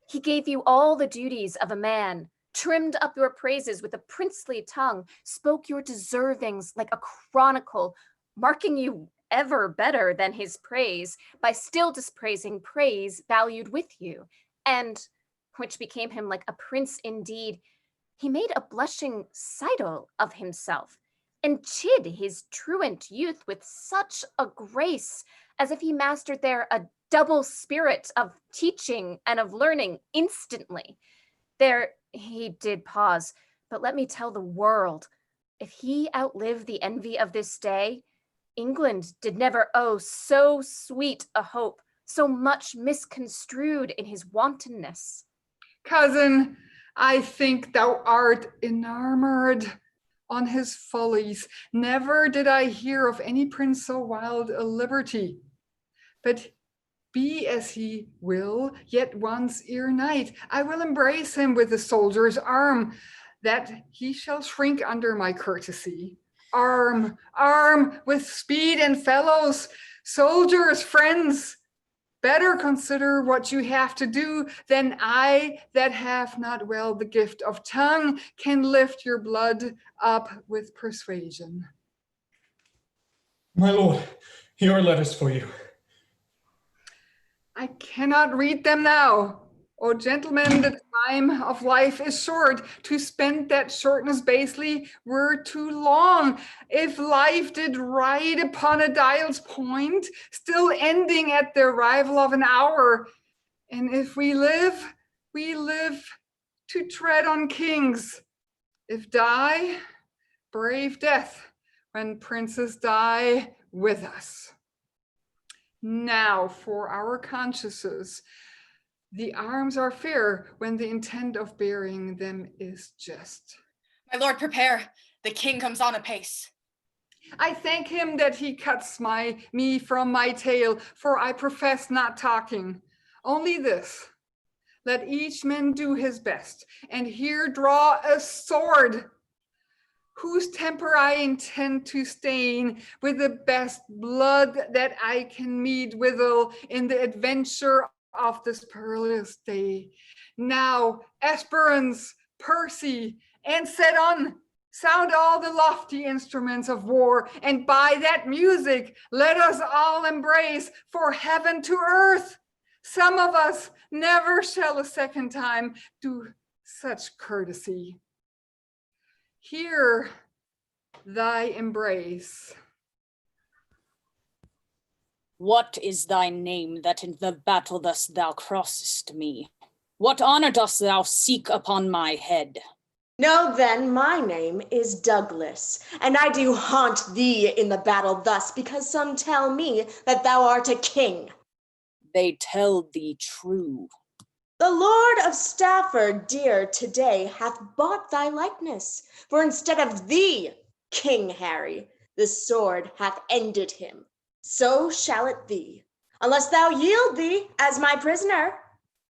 He gave you all the duties of a man, trimmed up your praises with a princely tongue, spoke your deservings like a chronicle, marking you ever better than his praise by still dispraising praise valued with you, and, which became him like a prince indeed, he made a blushing sidle of himself, and chid his truant youth with such a grace, as if he mastered there a double spirit of teaching and of learning instantly. There he did pause, but let me tell the world, if he outlive the envy of this day, England did never owe so sweet a hope, so much misconstrued in his wantonness. Cousin, I think thou art enamored on his follies. Never did I hear of any prince so wild a liberty. But be as he will, yet once ere night, I will embrace him with the soldier's arm, that he shall shrink under my courtesy. Arm with speed and fellows, soldiers, friends, better consider what you have to do than I that have not well the gift of tongue can lift your blood up with persuasion. My lord, here are letters for you. I cannot read them now. Oh, gentlemen, the time of life is short. To spend that shortness basely were too long. If life did ride upon a dial's point, still ending at the arrival of an hour. And if we live to tread on kings. If die, brave death, when princes die with us. Now for our consciences. The arms are fair when the intent of bearing them is just. My lord, prepare. The king comes on apace. I thank him that he cuts me from my tale, for I profess not talking. Only this, let each man do his best, and here draw a sword, whose temper I intend to stain with the best blood that I can meet withal in the adventure of this perilous day. Now, Esperance, Percy, and set on, sound all the lofty instruments of war, and by that music let us all embrace for heaven to earth. Some of us never shall a second time do such courtesy. Here thy embrace. What is thy name that in the battle thus thou crossest me? What honor dost thou seek upon my head? Know then my name is Douglas, and I do haunt thee in the battle thus, because some tell me that thou art a king. They tell thee true. The Lord of Stafford, dear today, hath bought thy likeness, for instead of thee, King Harry, the sword hath ended him. So shall it be, unless thou yield thee as my prisoner.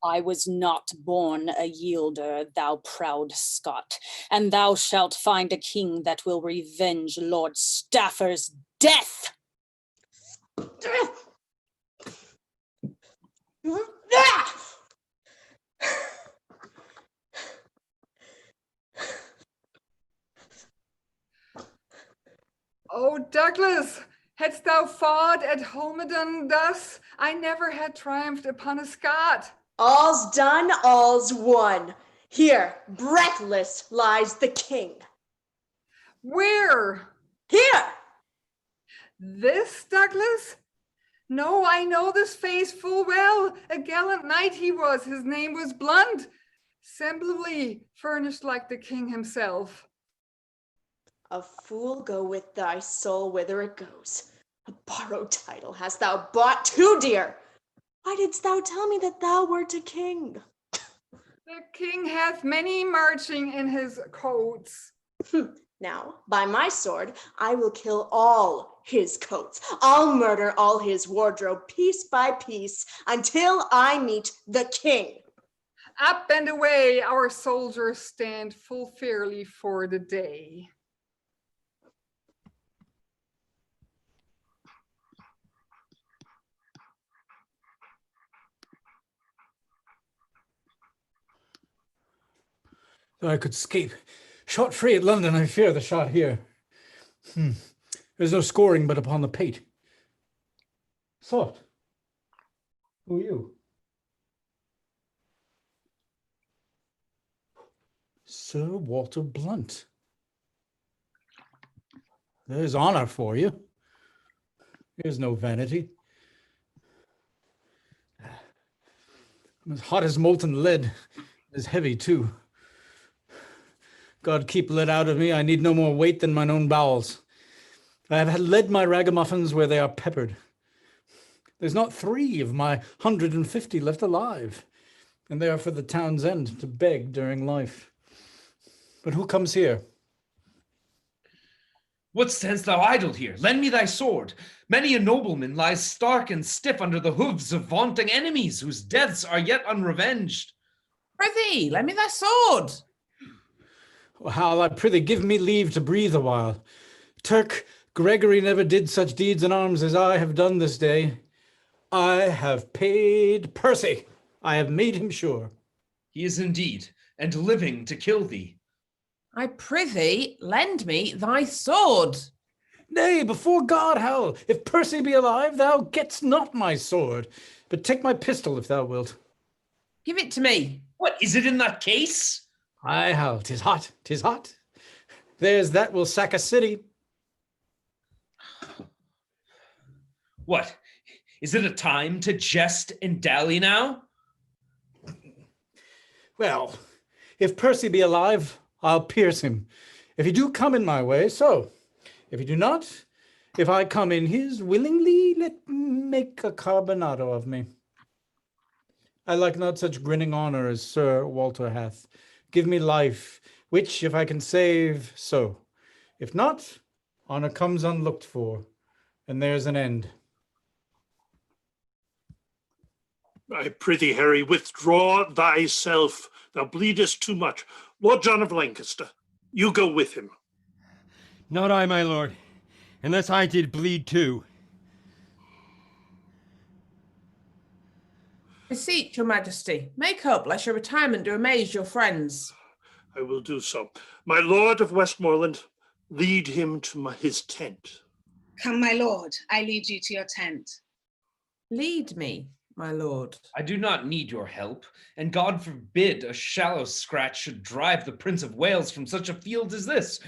I was not born a yielder, thou proud Scot, and thou shalt find a king that will revenge Lord Stafford's death. Oh, Douglas, hadst thou fought at Holmedon thus, I never had triumphed upon a Scot. All's done, all's won. Here, breathless, lies the king. Where? Here! This Douglas? No, I know this face full well. A gallant knight he was, his name was Blunt, semblably furnished like the king himself. A fool go with thy soul whither it goes. A borrowed title hast thou bought too dear. Why didst thou tell me that thou wert a king? The king hath many marching in his coats. Now, by my sword, I will kill all his coats. I'll murder all his wardrobe piece by piece until I meet the king. Up and away, our soldiers stand full fairly for the day. Though I could escape shot free at London, I fear the shot here. There's no scoring but upon the pate. Thought, who are you? Sir Walter Blunt. There's honor for you. Here's no vanity. I'm as hot as molten lead, as heavy too. God keep lead out of me. I need no more weight than mine own bowels. I have led my ragamuffins where they are peppered. There's not 3 of my 150 left alive, and they are for the town's end to beg during life. But who comes here? What standst thou idle here? Lend me thy sword. Many a nobleman lies stark and stiff under the hoofs of vaunting enemies, whose deaths are yet unrevenged. Prithee, lend me thy sword. Hal, I prithee, give me leave to breathe a while. Turk, Gregory never did such deeds in arms as I have done this day. I have paid Percy. I have made him sure. He is indeed, and living to kill thee. I prithee, lend me thy sword. Nay, before God, Hal, if Percy be alive, thou gett'st not my sword. But take my pistol if thou wilt. Give it to me. What, is it in that case? Aye, Hal, 'tis hot, 'tis hot. There's that will sack a city. What, is it a time to jest and dally now? Well, if Percy be alive, I'll pierce him. If he do come in my way, so. If he do not, if I come in his, willingly let make a carbonado of me. I like not such grinning honor as Sir Walter hath. Give me life, which if I can save, so. If not, honor comes unlooked for, and there's an end. I prithee, Harry, withdraw thyself. Thou bleedest too much. Lord John of Lancaster, you go with him. Not I, my lord, unless I did bleed too. Beseech your majesty, make up, lest your retirement do amaze your friends. I will do so. My lord of Westmoreland, lead him to his tent. Come, my lord, I lead you to your tent. Lead me, my lord. I do not need your help, and God forbid a shallow scratch should drive the Prince of Wales from such a field as this,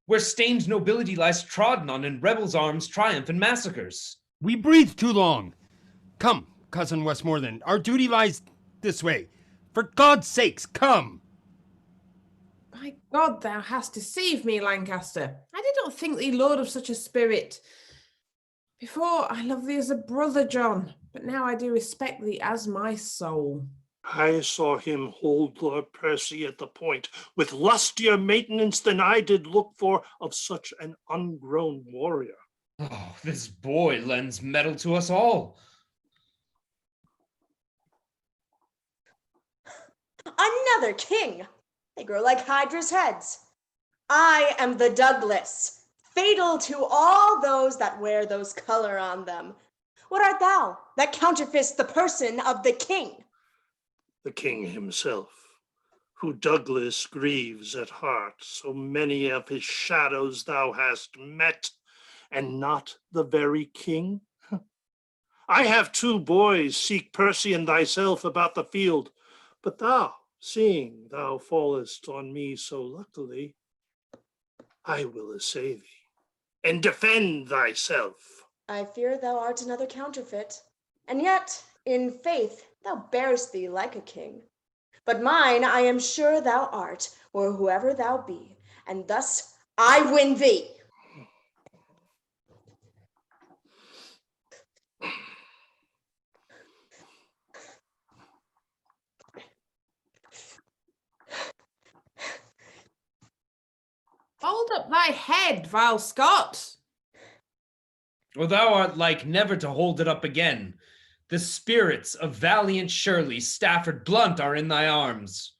where stained nobility lies trodden on in rebels' arms, triumph, and massacres. We breathe too long. Come, cousin Westmoreland, our duty lies this way. For God's sakes, come! By God, thou hast deceived me, Lancaster. I did not think thee lord of such a spirit. Before, I loved thee as a brother, John, but now I do respect thee as my soul. I saw him hold Lord Percy at the point with lustier maintenance than I did look for of such an ungrown warrior. Oh, this boy lends mettle to us all. Another king! They grow like Hydra's heads. I am the Douglas, fatal to all those that wear those color on them. What art thou that counterfeits the person of the king? The king himself, who Douglas grieves at heart, so many of his shadows thou hast met. and not the very king? I have 2 boys seek Percy and thyself about the field, but thou, seeing thou fallest on me so luckily, I will essay thee and defend thyself. I fear thou art another counterfeit, and yet, in faith, thou bearest thee like a king. But mine I am sure thou art, or whoever thou be, and thus I win thee. Hold up thy head, vile Scot. Or thou art like never to hold it up again. The spirits of valiant Shirley, Stafford Blunt, are in thy arms.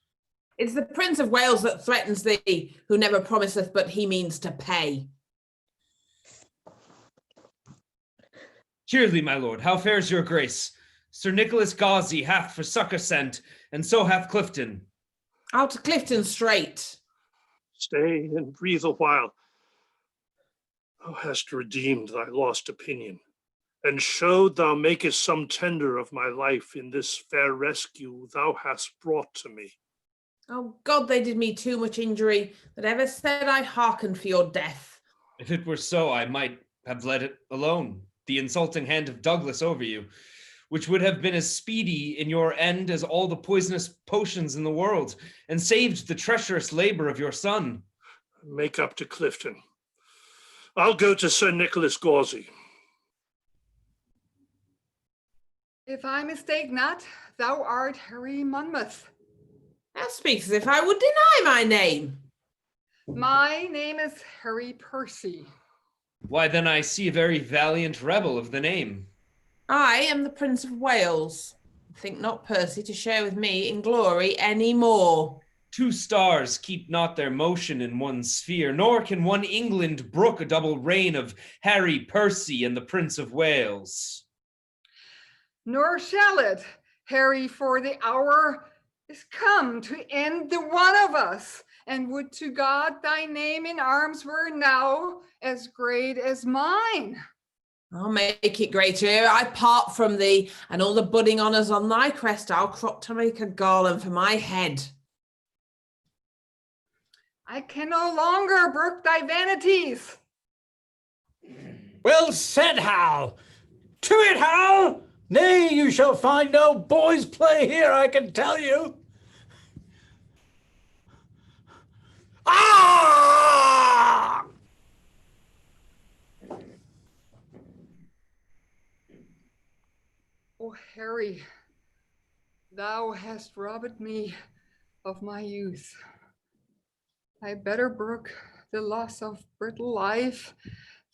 It's the Prince of Wales that threatens thee, who never promiseth but he means to pay. Cheerly, my lord, how fares your grace? Sir Nicholas Gauzy hath for succour sent, and so hath Clifton. Out to Clifton straight. Stay and breathe a while. Thou hast redeemed thy lost opinion, and showed thou makest some tender of my life in this fair rescue thou hast brought to me. Oh God, they did me too much injury that ever said I hearkened for your death. If it were so, I might have let it alone, the insulting hand of Douglas over you, which would have been as speedy in your end as all the poisonous potions in the world, and saved the treacherous labor of your son. Make up to Clifton. I'll go to Sir Nicholas Gauzy. If I mistake not, thou art Harry Monmouth. Thou speaks as if I would deny my name. My name is Harry Percy. Why, then I see a very valiant rebel of the name. I am the Prince of Wales. Think not Percy to share with me in glory any more. 2 stars keep not their motion in one sphere, nor can one England brook a double reign of Harry Percy and the Prince of Wales. Nor shall it, Harry, for the hour is come to end the one of us. And would to God thy name in arms were now as great as mine. I'll make it greater ere I part from thee, and all the budding honours on thy crest I'll crop to make a garland for my head. I can no longer brook thy vanities. Well said, Hal. To it, Hal. Nay, you shall find no boys' play here, I can tell you. Ah! O Harry, thou hast robbed me of my youth. I better brook the loss of brittle life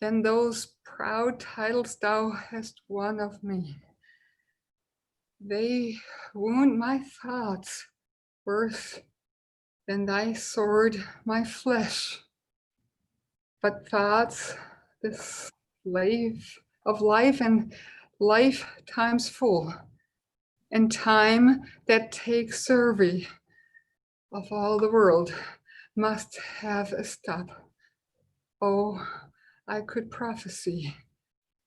than those proud titles thou hast won of me. They wound my thoughts worse than thy sword my flesh. But thoughts, the slave of life, and life times full, and time that takes survey of all the world must have a stop. Oh, I could prophesy,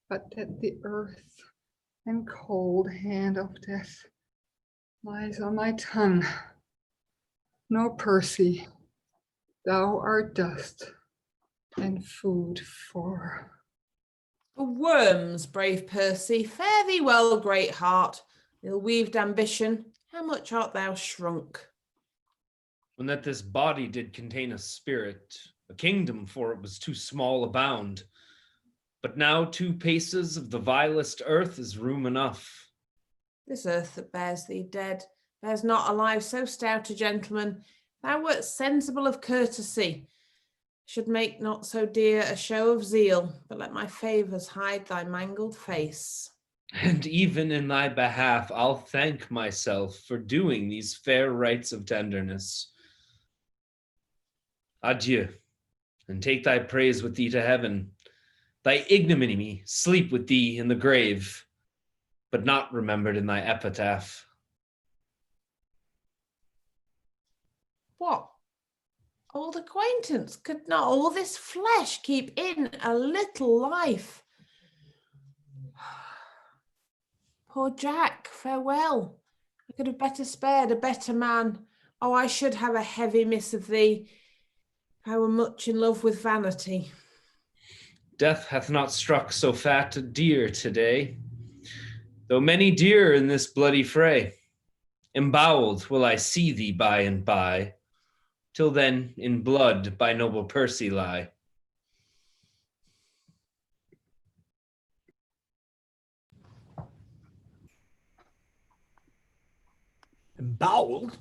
but that the earth and cold hand of death lies on my tongue. No, Percy, thou art dust and food for worms, brave Percy. Fare thee well, great heart. Ill-weaved ambition, how much art thou shrunk? When that this body did contain a spirit, a kingdom for it was too small a bound. But now 2 paces of the vilest earth is room enough. This earth that bears thee dead bears not alive so stout a gentleman. Thou wert sensible of courtesy, should make not so dear a show of zeal, but let my favours hide thy mangled face. And even in thy behalf I'll thank myself for doing these fair rites of tenderness. Adieu, and take thy praise with thee to heaven. Thy ignominy sleep with thee in the grave, but not remembered in thy epitaph. What? Old acquaintance, could not all this flesh keep in a little life? Poor Jack, farewell. I could have better spared a better man. Oh, I should have a heavy miss of thee. I were much in love with vanity. Death hath not struck so fat a deer today, though many deer in this bloody fray. Embowelled will I see thee by and by, till then in blood by noble Percy lie. Embowelled?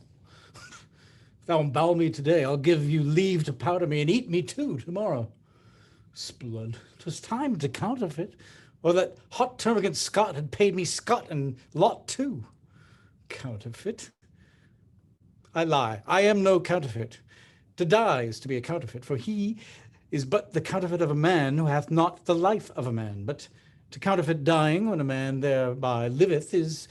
If thou embowel me today, I'll give you leave to powder me and eat me too tomorrow. Sblood, 'twas time to counterfeit, or that hot termagant Scot had paid me Scot and lot too. Counterfeit? I lie, I am no counterfeit. To die is to be a counterfeit, for he is but the counterfeit of a man who hath not the life of a man. But to counterfeit dying when a man thereby liveth is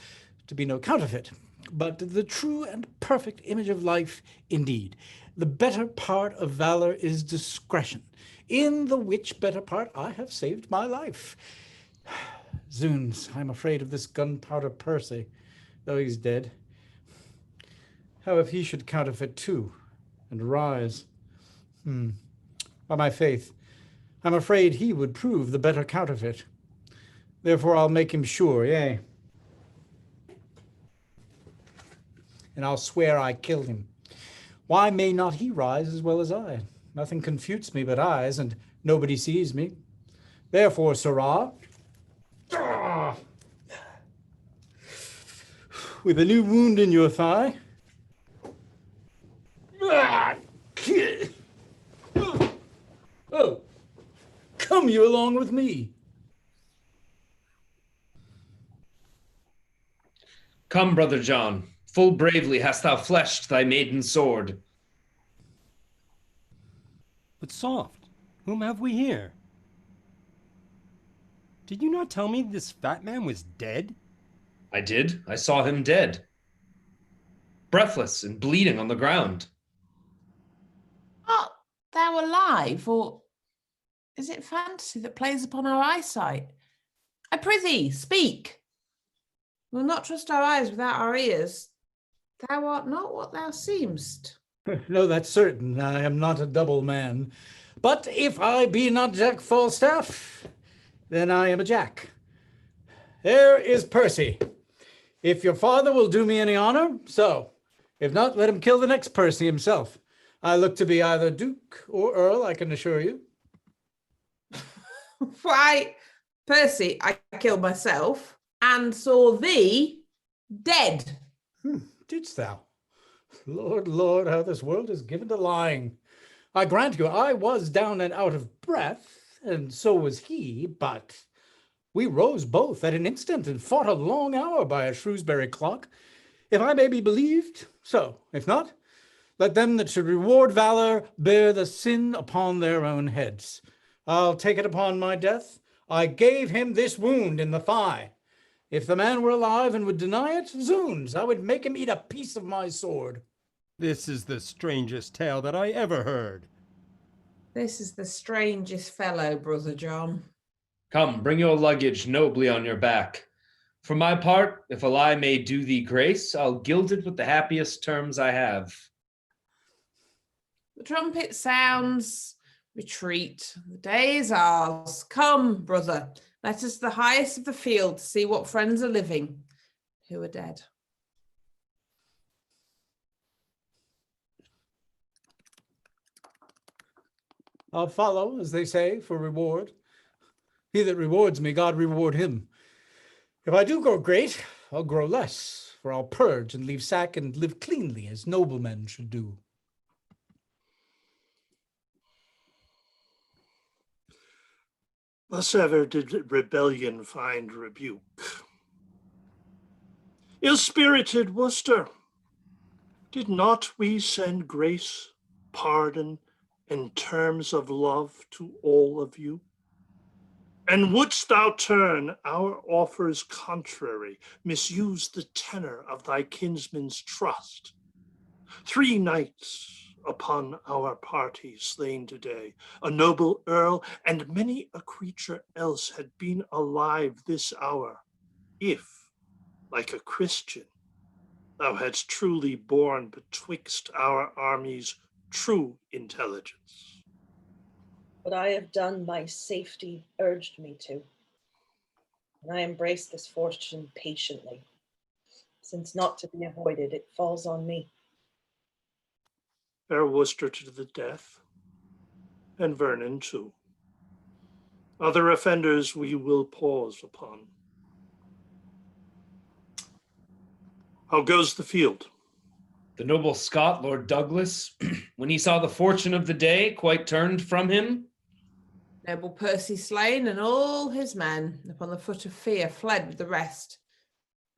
to be no counterfeit, but the true and perfect image of life indeed. The better part of valor is discretion, in the which better part I have saved my life. Zoons, I'm afraid of this gunpowder Percy, though he's dead. How if he should counterfeit too, and rise? By my faith, I'm afraid he would prove the better counterfeit. Therefore I'll make him sure, yea. And I'll swear I killed him. Why may not he rise as well as I? Nothing confutes me but eyes, and nobody sees me. Therefore, sirrah, with a new wound in your thigh, oh, come you along with me. Come, brother John, full bravely hast thou fleshed thy maiden sword. But soft, whom have we here? Did you not tell me this fat man was dead? I did. I saw him dead, breathless and bleeding on the ground. Art thou alive, or is it fantasy that plays upon our eyesight? I prithee, speak. We'll not trust our eyes without our ears. Thou art not what thou seemst. No, that's certain. I am not a double man. But if I be not Jack Falstaff, then I am a Jack. There is Percy. If your father will do me any honor, so. If not, let him kill the next Percy himself. I look to be either Duke or Earl, I can assure you. Why, Percy, I killed myself and saw thee dead. Didst thou? Lord, Lord, how this world is given to lying. I grant you, I was down and out of breath, and so was he, but we rose both at an instant and fought a long hour by a Shrewsbury clock. If I may be believed, so. If not, let them that should reward valor bear the sin upon their own heads. I'll take it upon my death. I gave him this wound in the thigh. If the man were alive and would deny it, zoons, I would make him eat a piece of my sword. This is the strangest tale that I ever heard. This is the strangest fellow, brother John. Come, bring your luggage nobly on your back. For my part, if a lie may do thee grace, I'll gild it with the happiest terms I have. The trumpet sounds, retreat. The day is ours. Come, brother, let us to the highest of the field to see what friends are living, who are dead. I'll follow, as they say, for reward. He that rewards me, God reward him. If I do grow great, I'll grow less, for I'll purge and leave sack and live cleanly, as noblemen should do. Thus ever did rebellion find rebuke. Ill-spirited Worcester, did not we send grace, pardon, and terms of love to all of you? And wouldst thou turn our offers contrary, misuse the tenor of thy kinsman's trust? 3 nights upon our party slain today, a noble earl, and many a creature else had been alive this hour, if, like a Christian, thou hadst truly borne betwixt our armies true intelligence. What I have done my safety urged me to, and I embrace this fortune patiently, since not to be avoided, it falls on me. Bear Worcester to the death, and Vernon too. Other offenders we will pause upon. How goes the field? The noble Scot, Lord Douglas, when he saw the fortune of the day, quite turned from him. Noble Percy slain, and all his men, upon the foot of fear, fled with the rest.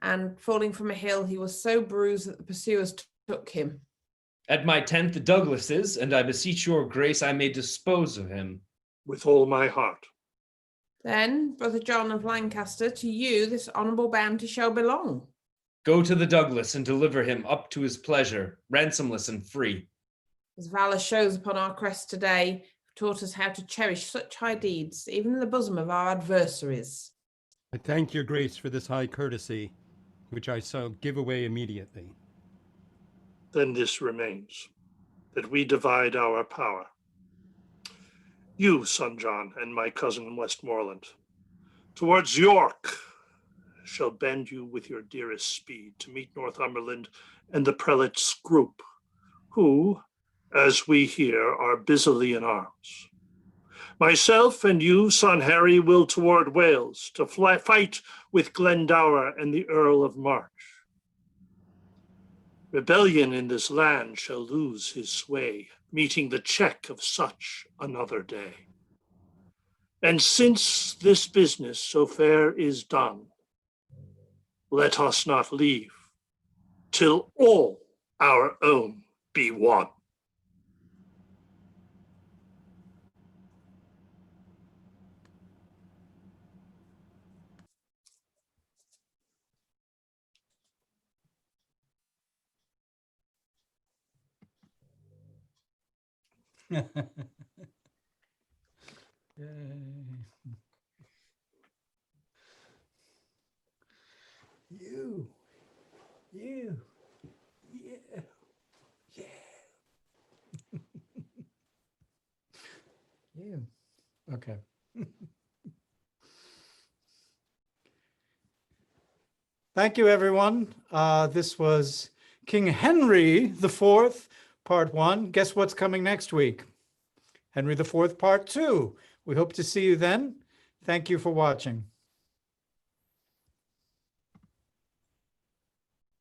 And falling from a hill, he was so bruised that the pursuers took him. At my tent the Douglas is, and I beseech your grace I may dispose of him. With all my heart. Then, Brother John of Lancaster, to you this honourable bounty shall belong. Go to the Douglas and deliver him up to his pleasure, ransomless and free. His valour shows upon our crest today, taught us how to cherish such high deeds, even in the bosom of our adversaries. I thank your grace for this high courtesy, which I shall give away immediately. Then this remains, that we divide our power. You, son John, and my cousin Westmoreland, towards York, shall bend you with your dearest speed to meet Northumberland and the prelate's group, who, as we hear, are busily in arms. Myself and you, son Harry, will toward Wales to fight with Glendower and the Earl of March. Rebellion in this land shall lose his sway, meeting the check of such another day. And since this business so fair is done, let us not leave till all our own be won. You, yeah, yeah. You, okay. Thank you, everyone. This was King Henry IV, Part 1. Guess what's coming next week? Henry IV, Part 2. We hope to see you then. Thank you for watching.